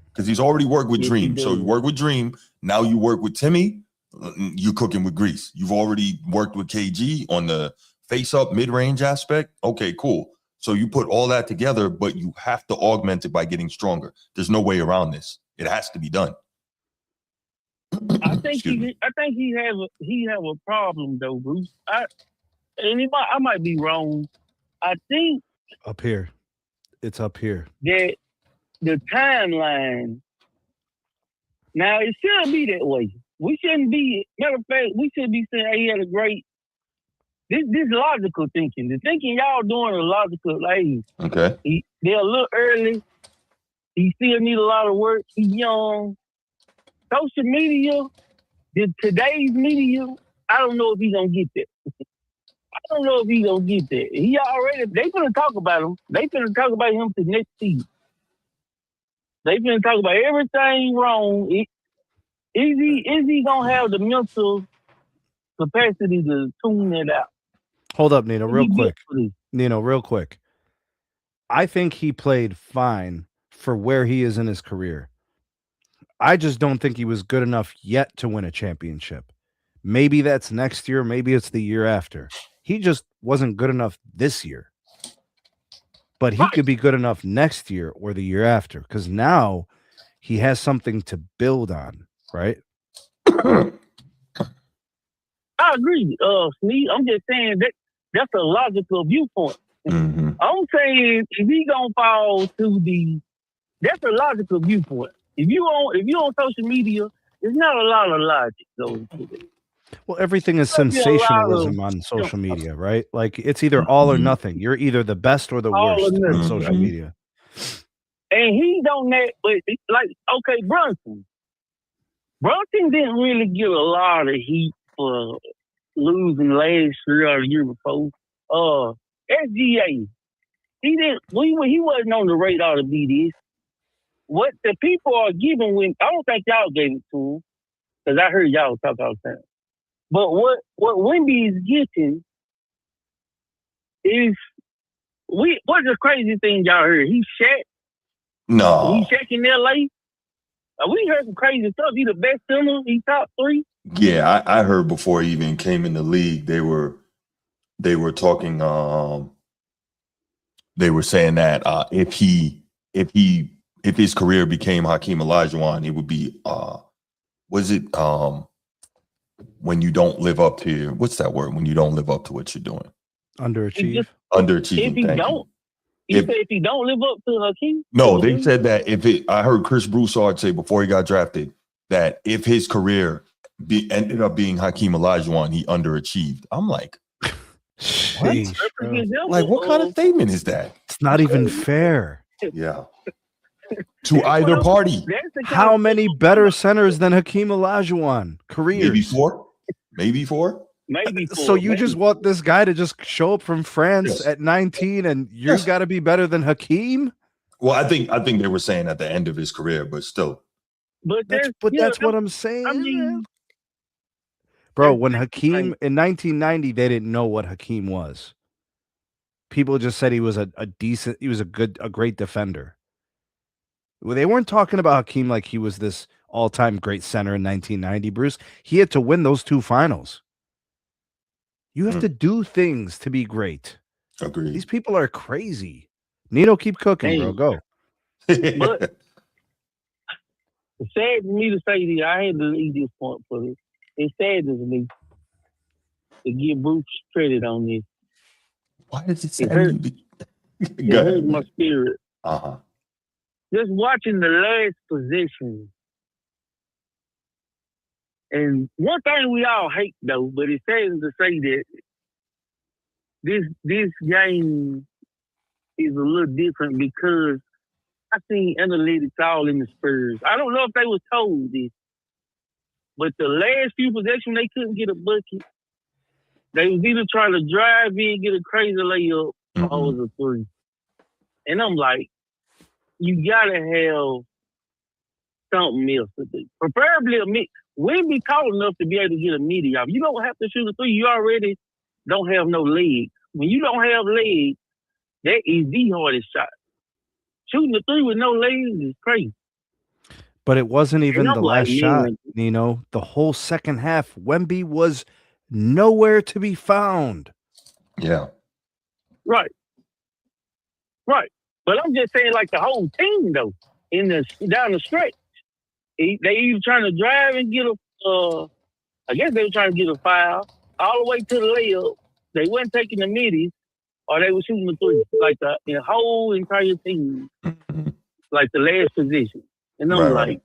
Because he's already worked with Dream. So you work with Dream. Now you work with Timmy. You're cooking with grease. You've already worked with KG on the face-up mid-range aspect. Okay, cool. So you put all that together, but you have to augment it by getting stronger. There's no way around this. It has to be done. I think he have a problem though, Bruce. I might be wrong. I think up here. It's up here. That the timeline. Now it shouldn't be that way. We shouldn't be. Matter of fact, we should be saying, "Hey, he had a great." This logical thinking. The thinking y'all doing is logical. Like, okay, they're a little early. He still need a lot of work. He's young. Social media, today's media, I don't know if he's gonna get that. I don't know if he's gonna get that. They finna talk about him. They finna talk about him to next season. They finna talk about everything wrong. Is he gonna have the mental capacity to tune it out? Hold up, Nino, real quick. I think he played fine for where he is in his career. I just don't think he was good enough yet to win a championship. Maybe that's next year. Maybe it's the year after. He just wasn't good enough this year. But he could be good enough next year or the year after, because now he has something to build on, right? I agree, Sneed. I'm just saying that's a logical viewpoint. Mm-hmm. I'm saying if he gonna fall to that's a logical viewpoint. If you on social media, there's not a lot of logic goes into it. Well, everything is sensationalism on social media, right? Like it's either all or nothing. You're either the best or the worst on social media. And he don't but like, okay, Brunson didn't really get a lot of heat for losing last year or the year before. SGA, he wasn't on the radar to be this. What the people are giving I don't think y'all gave it to him, because I heard y'all talk all the time. But what Wemby is getting is what's the crazy thing y'all heard? He's Shaq. No. He's Shaq in LA. We heard some crazy stuff. He's the best center. He's top 3. Yeah, I heard before he even came in the league, they were talking. They were saying that if his career became Hakeem Olajuwon, it would be when you don't live up to what's that word? When you don't live up to what you're doing, underachieve. Underachieving. If he don't live up to Hakeem, no, they said that I heard Chris Broussard say before he got drafted that if his career ended up being Hakeem Olajuwon, he underachieved. I'm like, Sheesh, like what kind of statement is that? It's not even fair. Yeah. To either party. How many better centers than Hakeem Olajuwon? Careers? Maybe four. So you just want this guy to just show up from France at 19 and you've got to be better than Hakeem? Well, I think they were saying at the end of his career, but still. But that's what I'm saying. I mean, bro, when Hakeem in 1990, they didn't know what Hakeem was. People just said he was a great defender. Well, they weren't talking about Hakeem like he was this all-time great center in 1990, Bruce. He had to win those 2 finals. You have to do things to be great. Agreed. These people are crazy. Nino, keep cooking, bro. Go. But it's sad for me to say this. I had to leave this point for this. It's sad to me to give Bruce credit on this. Why does it say it hurt my spirit. Uh-huh. Just watching the last possession And one thing we all hate though, but it's sad to say that this game is a little different because I seen analytics all in the Spurs. I don't know if they was told this, but the last few possessions they couldn't get a bucket. They was either trying to drive in, get a crazy layup, or it was a three. And I'm like, you gotta have something else to do. Preferably a mid. Wemby tall enough to be able to get a midi off. You don't have to shoot a three. You already don't have no legs. When you don't have legs, that is the hardest shot. Shooting a three with no legs is crazy. But it wasn't even the like, last shot, Nino. The whole second half, Wemby was nowhere to be found. Yeah. Right. But I'm just saying, like, the whole team, though, down the stretch, they either trying to drive and get I guess they were trying to get a foul all the way to the layup. They weren't taking the middies, or they were shooting the three, like the whole entire team, like the last position. And I'm like,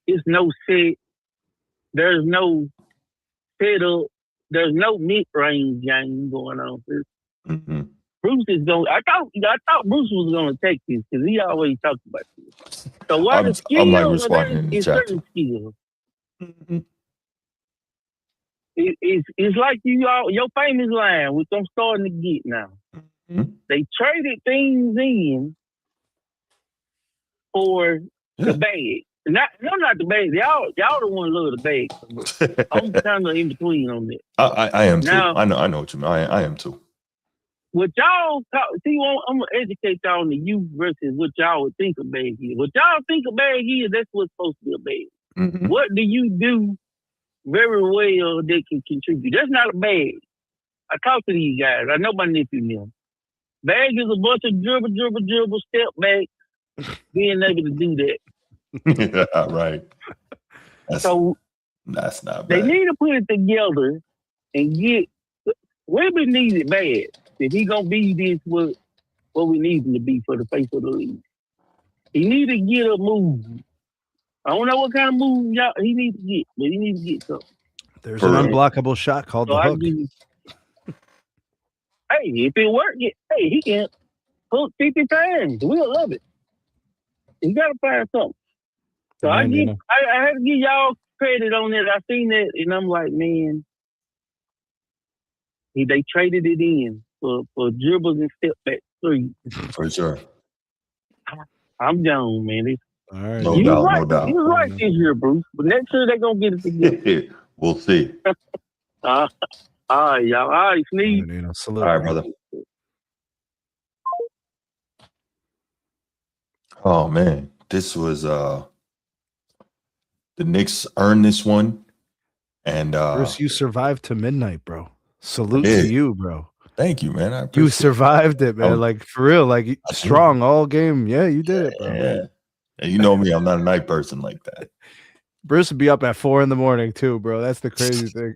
it's no set. There's no setup. There's no mid-range game going on. Bruce is going. I thought Bruce was going to take this because he always talked about this. So what the skills? I'm like responding in the it's chat. certain skills. It's like your famous line, which I'm starting to get now. They traded things in for the bag. Not the bag. Y'all the one love the bag. I'm kind of in between on that. I am too. Now, I know what you mean. I am too. What y'all I'm gonna educate y'all on the youth versus what y'all would think a bag is. What y'all think a bag is, that's what's supposed to be a bag. What do you do very well that can contribute? That's not a bag. I talk to these guys. I know my nephew now. Bag is a bunch of dribble, step back, being able to do that. Yeah, right. That's not bad. They need to put it together and get. Webber needs it bad. If he gonna be this, what we need him to be for the face of the league, he need to get a move. I don't know what kind of move he needs to get, but he needs to get something. There's an unblockable shot called the hook. Hey, if it works, he can hook 50 times. We'll love it. You gotta find something. So I had to give y'all credit on that. I seen that, and I'm like, man, they traded it in for dribbles and step back three. For sure. I'm down, man. All right. No doubt. You was right this year, Bruce. But next year they're gonna get it together. We'll see. All right, y'all. All right, Sneed. All right, brother. Oh man, this was the Knicks earned this one, and Bruce, you survived to midnight, bro. Salute to you, bro. Thank you, man. You survived it, man. Like for real, like strong all game. Yeah, you did it, bro. Yeah. And you know me, I'm not a night person like that. Bruce would be up at 4 a.m. too, bro. That's the crazy thing.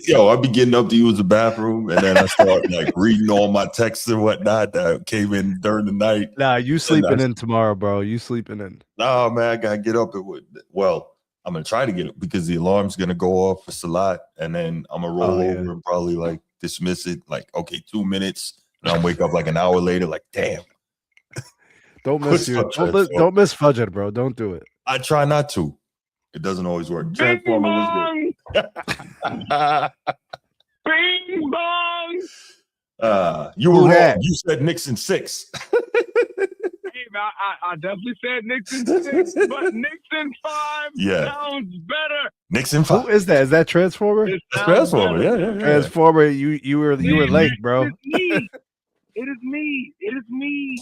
Yo, I'd be getting up to use the bathroom, and then I start like reading all my texts and whatnot that came in during the night. Nah, you sleeping in tomorrow, bro. You sleeping in. No, man, I gotta get up. I'm gonna try to get it because the alarm's gonna go off for Salat, and then I'm gonna roll over and probably like dismiss it. Like, okay, 2 minutes, and I'll wake up like an hour later. Like, damn. Don't miss don't miss Fudge, bro. Don't do it. I try not to. It doesn't always work. Transformer was good. Bing bong. You were wrong. You said Knicks in 6. Hey, man, I definitely said Knicks in 6, but Knicks in 5 sounds better. Knicks in 5. Who is that? Is that Transformer? Transformer, yeah. Transformer, you were late, bro. It is me. It's me.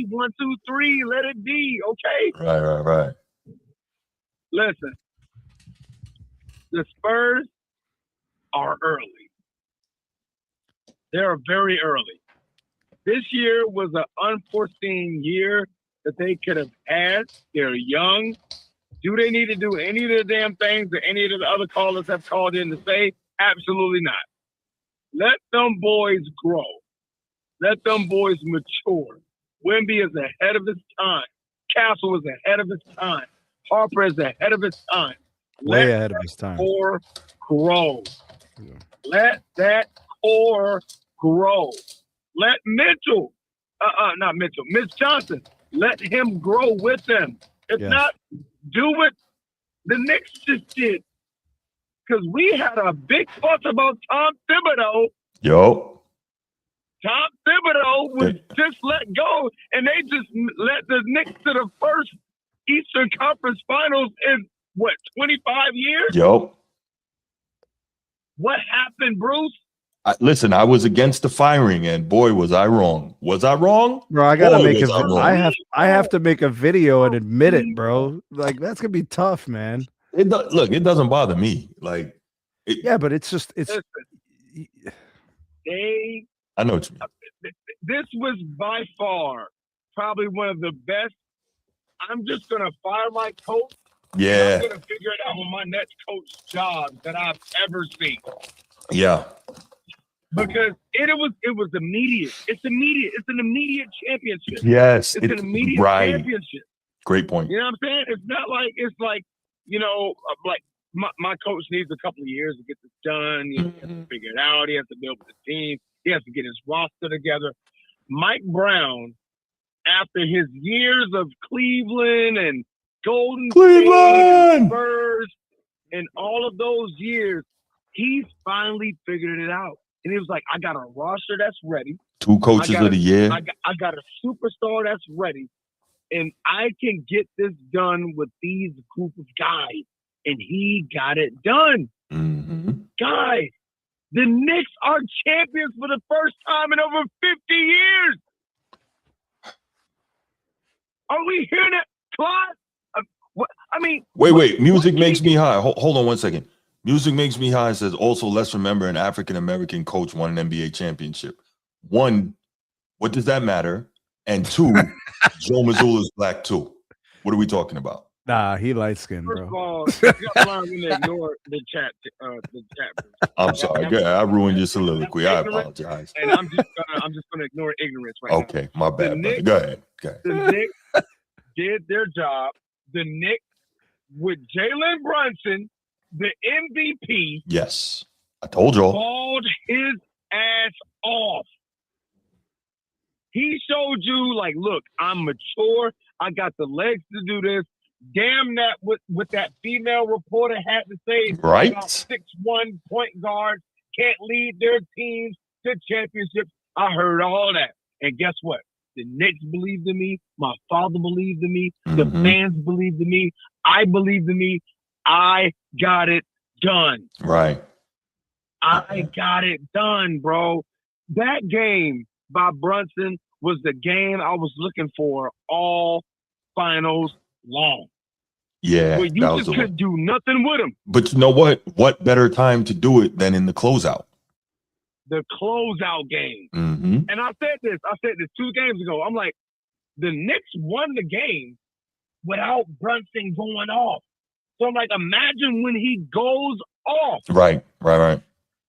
1, 2, 3. Let it be. Okay. Right. Listen, the Spurs are early. They're very early. This year was an unforeseen year that they could have had. They're young. Do they need to do any of the damn things that any of the other callers have called in to say? Absolutely not. Let them boys grow. Let them boys mature. Wemby is ahead of his time. Castle is ahead of his time. Harper is ahead of his time. Way ahead of his time. Core grow. Yeah. Let that core grow. Let Mitchell, not Mitchell, Mitch Johnson, let him grow with them. If Yes. not, do what the Knicks just did. Because we had a big fuss about Tom Thibodeau. Yo. Tom Thibodeau was just let go, and they just let the Knicks to the first Eastern Conference Finals in, 25 years? Yo. What happened, Bruce? Listen, I was against the firing, and boy, was I wrong. Was I wrong? Bro, I gotta Boy, make was a. I wrong. I have to make a video and admit it, bro. Like that's gonna be tough, man. Look, it doesn't bother me. Like, Yeah, but it's just Listen, I know what you mean. this was by far probably one of the best. I'm just gonna fire my coach. Yeah, I'm gonna figure it out with my next coach job that I've ever seen. yeah. Because it was immediate. It's immediate. It's an immediate championship. Yes, It's an immediate right. championship. Great point. You know what I'm saying? It's not like like my coach needs a couple of years to get this done. He has to figure it out. He has to build with the team. He has to get his roster together. Mike Brown, after his years of Cleveland and Golden State and Spurs and all of those years, he's finally figured it out. And he was like, I got a roster that's ready. 2 coaches of the year. I got a superstar that's ready. And I can get this done with these group of guys. And he got it done. Mm-hmm. Guys, the Knicks are champions for the first time in over 50 years. Are we hearing that, Claude? I mean, Wait. Music makes me high. Hold on 1 second. Music makes me high says also let's remember an African American coach won an NBA championship. 1, what does that matter? And 2, Joe Mazzulla is black too. What are we talking about? Nah, he light skinned, First bro. of all, you gotta learn when to ignore the chat. I'm sorry. I ruined your soliloquy. I apologize. And I'm just gonna ignore ignorance right now. Okay, my bad. Knicks, Go ahead. The Knicks did their job. The Knicks with Jalen Brunson, the MVP. Yes, I told y'all. Balled his ass off. He showed you, like, look, I'm mature. I got the legs to do this. Damn that what that female reporter had to say Right. about 6'1" point guards can't lead their teams to championships. I heard all that. And guess what? The Knicks believed in me. My father believed in me. The fans believed in me. I believed in me. I got it done. Right. I got it done, bro. That game by Brunson was the game I was looking for all finals long. Yeah, Where you that was just the couldn't do nothing with him. But you know what? What better time to do it than in the closeout? The closeout game. Mm-hmm. And I said this 2 games ago. I'm like, the Knicks won the game without Brunson going off. So I'm like, imagine when he goes off. Right.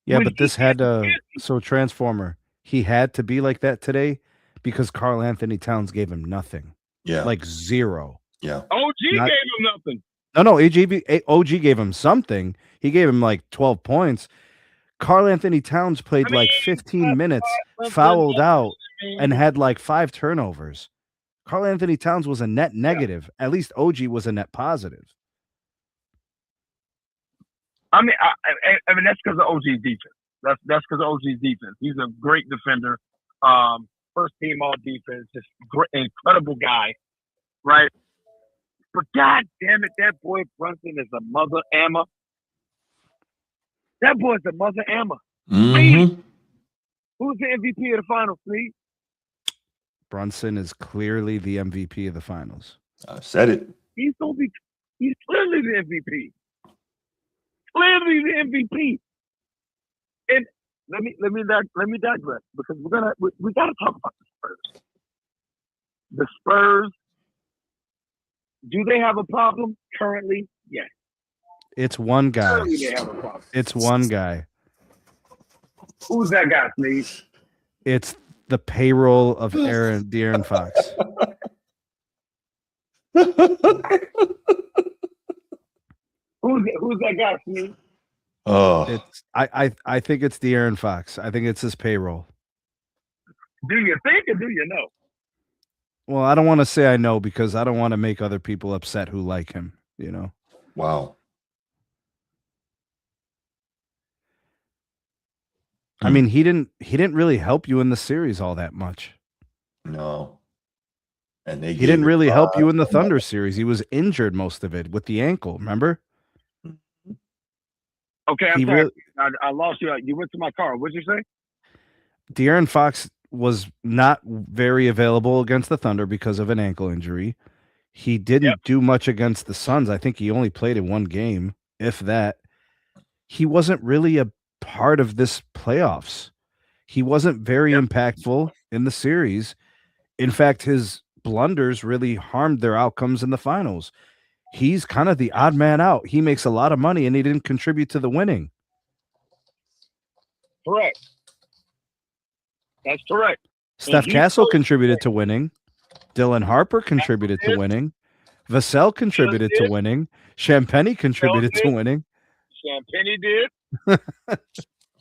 Yeah, When but this he had gets to. busy. So Transformer, he had to be like that today because Karl Anthony Towns gave him nothing, Yeah. like 0. Yeah. OG Not- gave him nothing. No, OG gave him something. He gave him like 12 points. Karl Anthony Towns played like 15 minutes, fouled out, and had like 5 turnovers. Karl Anthony Towns was a net negative. At least OG was a net positive. I mean, I mean that's because of OG's defense. That's because of OG's defense. He's a great defender. First team all defense, just great, incredible guy, right? But god damn it, that boy Brunson is a mother ammer. That boy's a mother ammer. Mm-hmm. Who's the MVP of the finals, please? Brunson is clearly the MVP of the finals. I said it. He's clearly the MVP. Clearly the MVP. And let me digress because we gotta talk about the Spurs. The Spurs, do they have a problem currently? Yes. It's one guy. Currently they have a problem. It's one guy. Who's that guy, please? It's the payroll of De'Aaron Fox. Who's that guy, Sneed? Oh, It's I think it's De'Aaron Fox. I think it's his payroll. Do you think or do you know? Well, I don't want to say I know because I don't want to make other people upset who like him, you know. wow. I mean, he didn't really help you in the series all that much. No. And they He didn't gave really it help you in the five. Thunder series. He was injured most of it with the ankle, remember? Okay, I'm He sorry. really I lost you. You went to my car. What'd you say? De'Aaron Fox was not very available against the Thunder because of an ankle injury. He didn't do much against the Suns. I think he only played in one game, if that. He wasn't really a part of this playoffs. He wasn't very impactful in the series. In fact, his blunders really harmed their outcomes in the finals. He's kind of the odd man out. He makes a lot of money and he didn't contribute to the winning. Correct. That's correct. Steph he Castle showed- contributed to winning. Dylan Harper contributed to did. winning. Vassell contributed to did. winning. Champagny contributed to did. winning. Champagny did.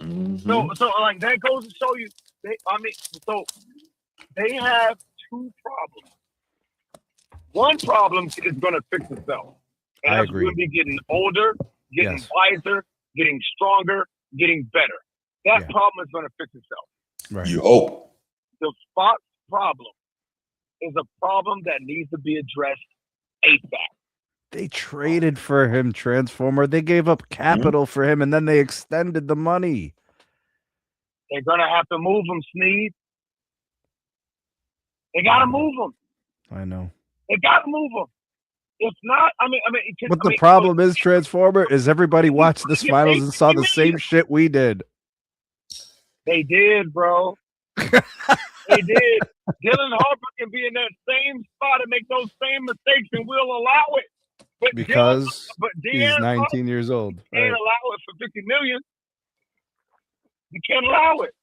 Mhm. So like that goes to show you. So they have two problems. One problem is going to fix itself. And I that's agree. going to be getting older, getting Yes. wiser, getting stronger, getting better. That Yeah. problem is going to fix itself. Right. You hope. The Fox problem is a problem that needs to be addressed ASAP. They traded for him, Transformer. They gave up capital for him, and then they extended the money. They're going to have to move him, Sneed. They got to move him. I know. They got to move him. If not, But the problem is, Transformer, is everybody watched this finals and saw the same shit we did. They did, bro. They did. Dylan Harper can be in that same spot and make those same mistakes, and we'll allow it. But Because De'Aaron he's Fox 19 years old. can't Right. allow it for $50 million. You can't allow it.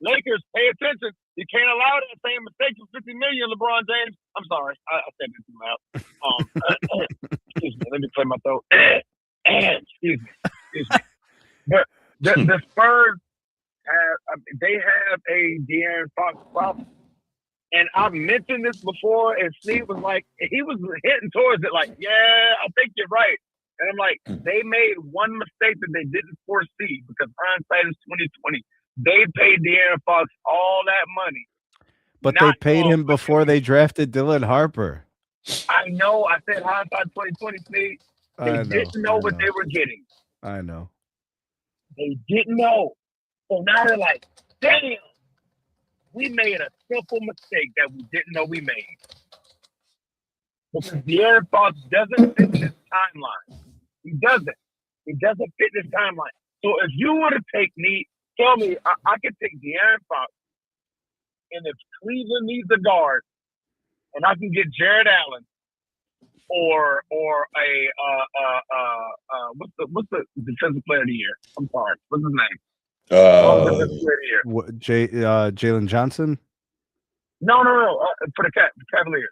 Lakers, pay attention. You can't allow that same mistake for $50 million, LeBron James. I'm sorry. I said it too loud. Excuse me. Let me clear my throat. Excuse me. But the Spurs have a De'Aaron Fox problem. And I've mentioned this before, and Steve was like, he was hitting towards it like, yeah, I think you're right. And I'm like, they made one mistake that they didn't foresee because hindsight is 2020. They paid De'Aaron Fox all that money. But they paid him before they drafted Dylan Harper. I know. I said hindsight 2020, Steve. They didn't know what they were getting. I know. They didn't know. So now they're like, damn, we made a simple mistake that we didn't know we made. Because De'Aaron Fox doesn't fit this timeline. He doesn't. He doesn't fit this timeline. So if you were to take me, tell me, I could take De'Aaron Fox, and if Cleveland needs a guard, and I can get Jared Allen, or what's the defensive player of the year? I'm sorry, what's his name? Defensive player of the year. Jalen Johnson? No, for the Cavaliers.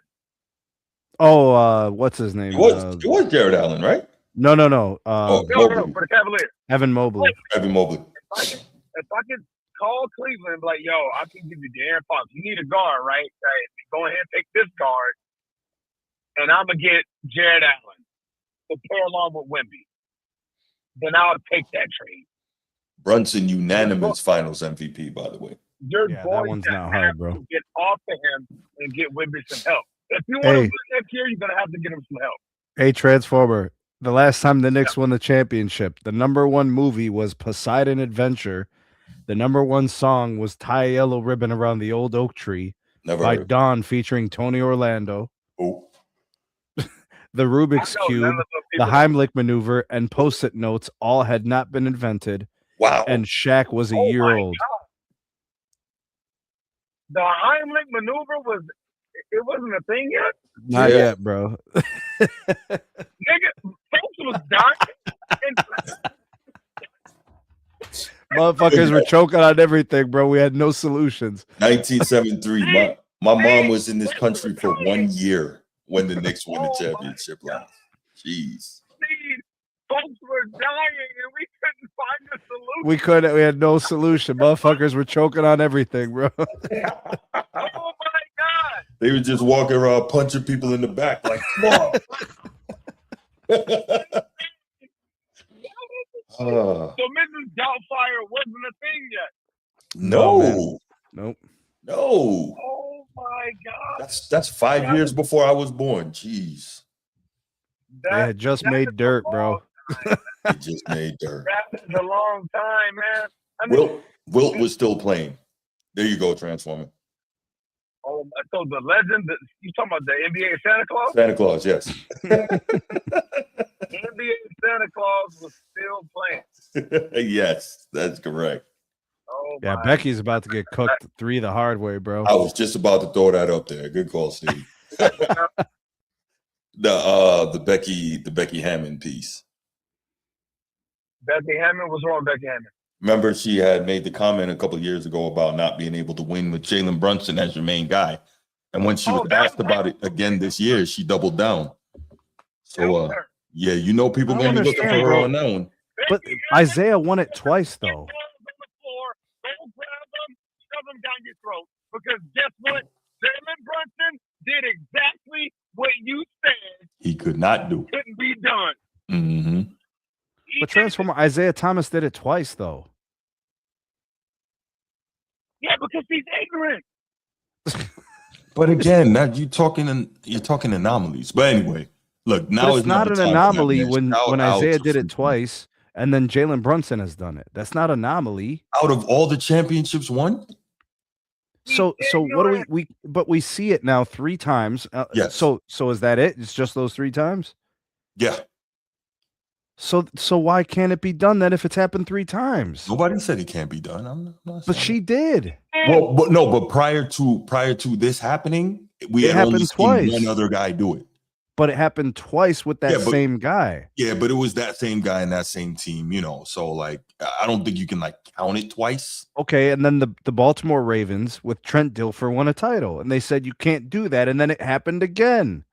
Oh, what's his name? It was Jared Allen, right? No. No, for the Cavaliers. Evan Mobley. Evan Mobley. If I could call Cleveland and be like, yo, I can give you De'Aaron Fox. You need a guard, right? Go ahead and take this guard, and I'm going to get Jared Allen to pair along with Wemby. Then I'll take that trade. Brunson, unanimous finals MVP, by the way. You're Yeah, that going one's to not have hard, bro. to get off of him and get Wemby some help. If you want to win next year, you're going to have to get him some help. Hey, Transformer. The last time the Knicks won the championship, the #1 movie was Poseidon Adventure. The #1 song was Tie a Yellow Ribbon Around the Old Oak Tree by Dawn featuring Tony Orlando. Oh. The Rubik's Cube, the Heimlich Maneuver, and Post-it notes all had not been invented. Wow. And Shaq was a year old. God. The Heimlich Maneuver wasn't a thing yet? Not yet, bro. Nigga, folks was dying. Motherfuckers were choking on everything, bro. We had no solutions. 1973. My mom was in this country for 1 year when the Knicks won the championship last. Jeez. Folks were dying and we couldn't find a solution. We couldn't. We had no solution. Motherfuckers were choking on everything, bro. Oh my God. They were just walking around punching people in the back like, come on. So Mrs. Doubtfire wasn't a thing yet. No. Nope. No. Oh my God. That's 5 years before I was born. Jeez. They had just made dirt, bro. They just made dirt. That is a long time, man. I mean, Wilt was still playing. There you go, Transformer. oh, so the legend, you talking about the NBA Santa Claus? Santa Claus, yes. NBA Santa Claus was still playing. Yes, that's correct. Oh Yeah, my. Becky's about to get cooked 3 the hard way, bro. I was just about to throw that up there. Good call, Steve. The Becky Hammond piece. Becky Hammond? What's wrong with Becky Hammond? Remember, she had made the comment a couple of years ago about not being able to win with Jalen Brunson as your main guy. And when she was asked about it again this year, she doubled down. So, yeah, you know people I going to be looking for understand, her bro. on that one. But Isaiah won it twice, though. Don't grab them, shove them down your throat. Because guess what? Jalen Brunson did exactly what you said He could not do. couldn't be done. Mm-hmm. But Transformer Isaiah Thomas did it twice, though. Yeah, because he's ignorant. But again, that you're talking anomalies. But anyway, look, now But it's not an anomaly when Isaiah did it twice. twice, and then Jalen Brunson has done it. That's not anomaly. Out of all the championships won? So what do we but we see it now 3 times. Yes. So is that it? It's just those 3 times? Yeah. So why can't it be done then if it's happened 3 times? Nobody said it can't be done. I'm not But saying she did. Well, but prior to this happening, we It had only happened seen twice. one other guy do it. But it happened twice with that Yeah, but- same guy. Yeah, but it was that same guy and that same team, So like, I don't think you can like count it twice. Okay, and then the Baltimore Ravens with Trent Dilfer won a title, and they said you can't do that, and then it happened again.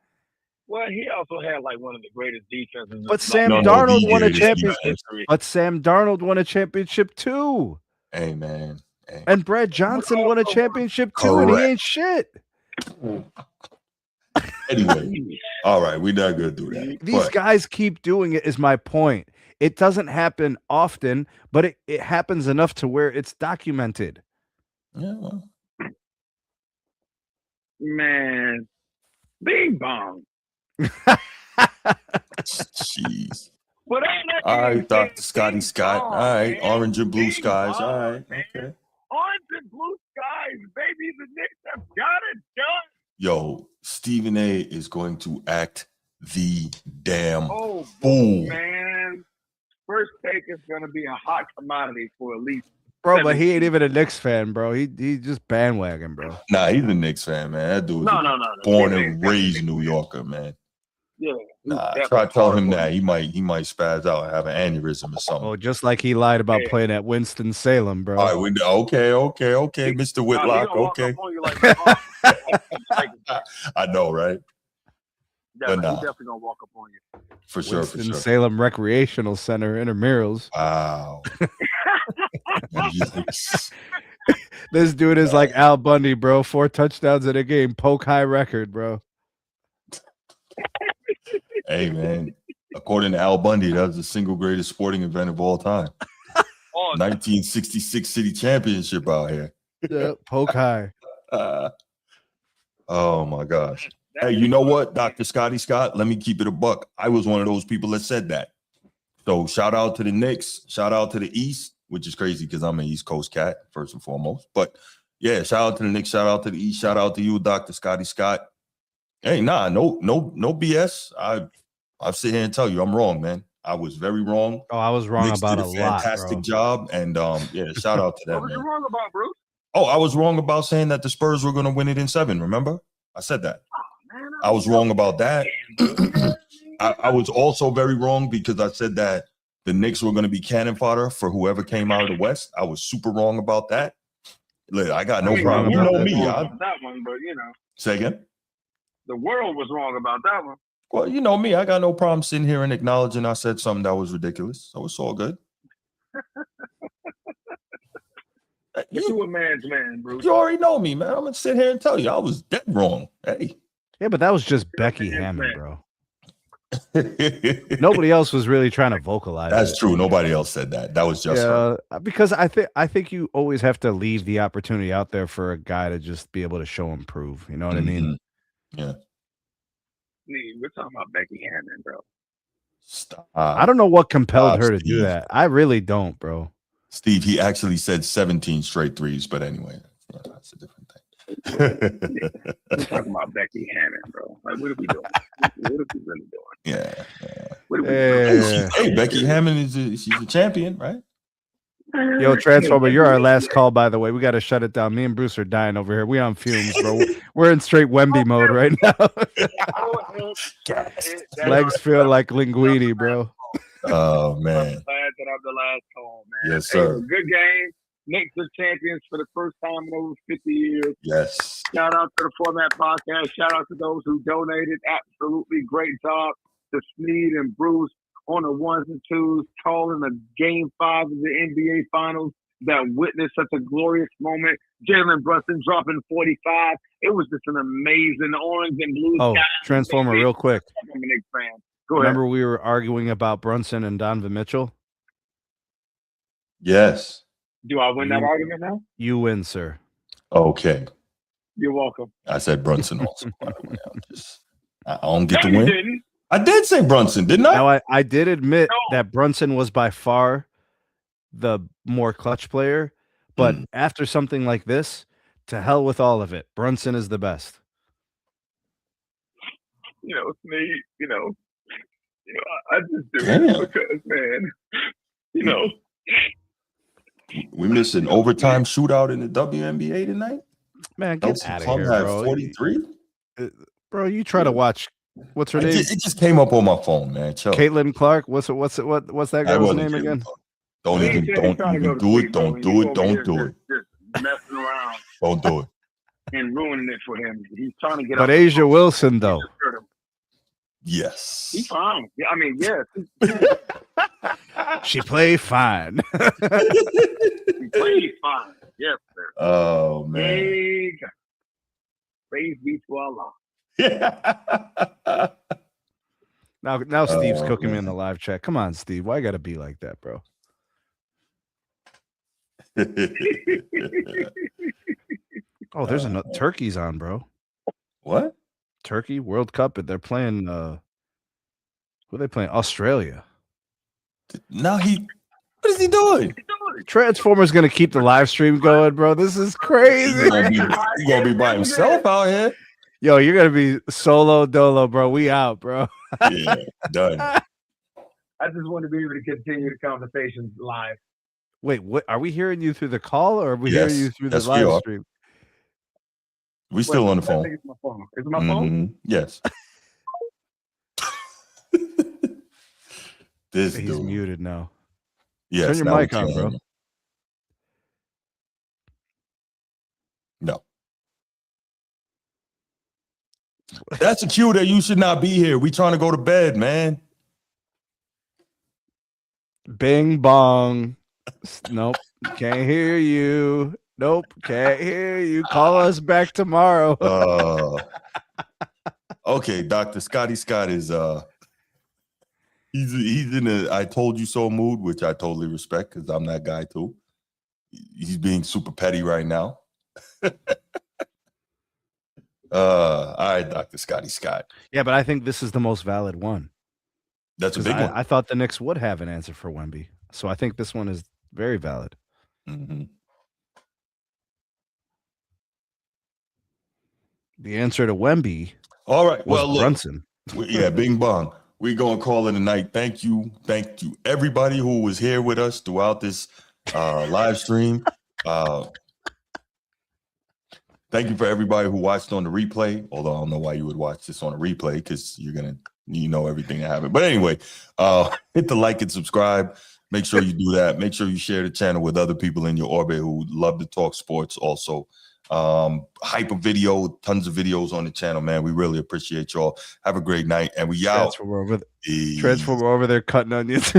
Well, he also had like one of the greatest defenses. But Sam No, Darnold the won a greatest championship. history. But Sam Darnold won a championship too, Hey man. Hey. and Brad Johnson won a championship too, and he Correct. ain't shit. Anyway, all right, we're not gonna do that. These But guys keep doing it. Is my point. It doesn't happen often, but it happens enough to where it's documented. yeah, well, Man, bing bong. jeez. But All right, Dr. Scotty Scott. All right, orange and blue skies. All right, okay. Orange and blue skies, baby. The Knicks have got it done. Yo, Stephen A is going to act the damn Oh, fool. man. First take is going to be a hot commodity for at least. Bro, but he ain't even a Knicks fan, bro. He just bandwagon, bro. Nah, he's a Knicks fan, man. That dude's No. born and raised New Yorker, man. Yeah. Nah, try to tell him that he might spaz out and have an aneurysm or something. Oh, just like he lied about playing at Winston-Salem, bro. All right, okay, Mr. Whitlock, okay. I know, right? Yeah, nah. he's definitely going to walk up on you. For sure. Winston-Salem Recreational Center, intramurals. Wow. Yikes. This dude is like Al Bundy, bro. 4 touchdowns in a game, poke high record, bro. Hey, man. According to Al Bundy, that was the single greatest sporting event of all time. 1966 City Championship out here. Yeah, poke high. Oh my gosh. Hey, you know what, Dr. Scotty Scott? Let me keep it a buck. I was one of those people that said that. So shout out to the Knicks, shout out to the East, which is crazy because I'm an East Coast cat, first and foremost. But yeah, shout out to the Knicks, shout out to the East, shout out to you, Dr. Scotty Scott. Hey, no BS. I'll sit here and tell you I'm wrong, man. I was very wrong. Oh, I was wrong Knicks about did a lot, fantastic bro. job. And yeah, shout out to that, What was you man. wrong about, Bruce? Oh, I was wrong about saying that the Spurs were going to win it in 7. Remember? I said that. I was wrong about that. I was also very wrong because I said that the Knicks were going to be cannon fodder for whoever came out of the West. I was super wrong about that. Look, I got no problem. You know me. That one, but Say again? the world was wrong about that one. Well, you know me. I got no problem sitting here and acknowledging I said something that was ridiculous. So it's all good. You a man's man, Bruce. You already know me, man. I'm going to sit here and tell you I was dead wrong. Hey. Yeah, but that was just Becky Hammond, bro. Nobody else was really trying to vocalize. That's true. Nobody else said that. That was just her. Because I think you always have to leave the opportunity out there for a guy to just be able to show and prove. You know what I mean? Yeah. We're talking about Becky Hammond, bro. Stop. I don't know what compelled her to do that. I really don't, bro. Steve, he actually said 17 straight threes, but anyway, that's a different thing. We're talking about Becky Hammond, bro. Like, what are we doing? What are we really doing? Yeah. What are we doing? Hey, Becky Hammond she's a champion, right? Yo, Transformer, you're our last call, by the way. We got to shut it down. Me and Bruce are dying over here. We on fumes, bro. We're in straight Wemby mode right now. Legs feel like linguine, bro. Oh, man. I'm glad that I'm the last call, man. Yes, sir. Hey, good game. Knicks are champions for the first time in over 50 years. Yes. Shout out to the Format Podcast. Shout out to those who donated. Absolutely great job to Sneed and Bruce on the ones and twos, calling the Game 5 of the NBA Finals that witnessed such a glorious moment. Jalen Brunson dropping 45. It was just an amazing orange and blue. Oh, Transformer, real quick. I'm a Knicks fan. Go ahead. Remember we were arguing about Brunson and Donovan Mitchell? Yes. Do I win that argument now? You win, sir. Okay. You're welcome. I said Brunson also, by the way. I don't get No, to win. you didn't. I did say Brunson, didn't I? Now, I did admit that Brunson was by far the more clutch player, but after something like this, to hell with all of it. Brunson is the best. You know, Sneed, I just do it because, man, We missed an overtime shootout in the WNBA tonight. Man, get out of here, bro. 43. Bro, you try to watch. What's her name? It just came up on my phone, man. Chill. Caitlin Clark. What's that girl's name again? Don't even do it. Don't do it. Don't do it. Just messing around. Don't do it. And ruining it for him. He's trying to get But Asia Wilson, though. Yes. He's fine. I mean, yes. She played fine. He played fine. Yes, sir. Oh, man. Hey, praise be to Allah. Now Steve's cooking me in the live chat. Come on, Steve. Why gotta be like that, bro? Oh, there's another Turkey's on, bro. What? Turkey World Cup, but they're playing who are they playing? Australia. Now what is he doing? Transformer's gonna keep the live stream going, bro. This is crazy. He's gonna be by himself out here. Yo, you're gonna be solo dolo, bro. We out, bro. Yeah, done. I just want to be able to continue the conversations live. Wait, what? Are we hearing you through the call, or are we hearing you through the yes, we live are. stream? We still on the I phone. think it's my phone. Is it my phone? Yes. This He's dude. muted now. Yes, turn your now mic we on, can. bro. No. That's a cue that you should not be here. We trying to go to bed, man. Bing bong. Nope, can't hear you. Nope, can't hear you. Call us back tomorrow. Okay, Dr. Scotty Scott is he's in a I told you so mood, which I totally respect because I'm that guy too. He's being super petty right now. All right, Dr. Scotty Scott. Yeah, but I think this is the most valid one. That's a big one. I thought the Knicks would have an answer for Wemby, so I think this one is very valid. Mm-hmm. The answer to Wemby. All right. Was Well, look, Brunson. Yeah, Bing Bong. We're going to call it a night. Thank you, everybody who was here with us throughout this live stream. Thank you for everybody who watched on the replay. Although I don't know why you would watch this on a replay because you're gonna everything that happened. But anyway, hit the like and subscribe. Make sure you do that. Make sure you share the channel with other people in your orbit who love to talk sports. Also, Hyper video, tons of videos on the channel, man. We really appreciate y'all. Have a great night, and we out. Transformer over there cutting onions.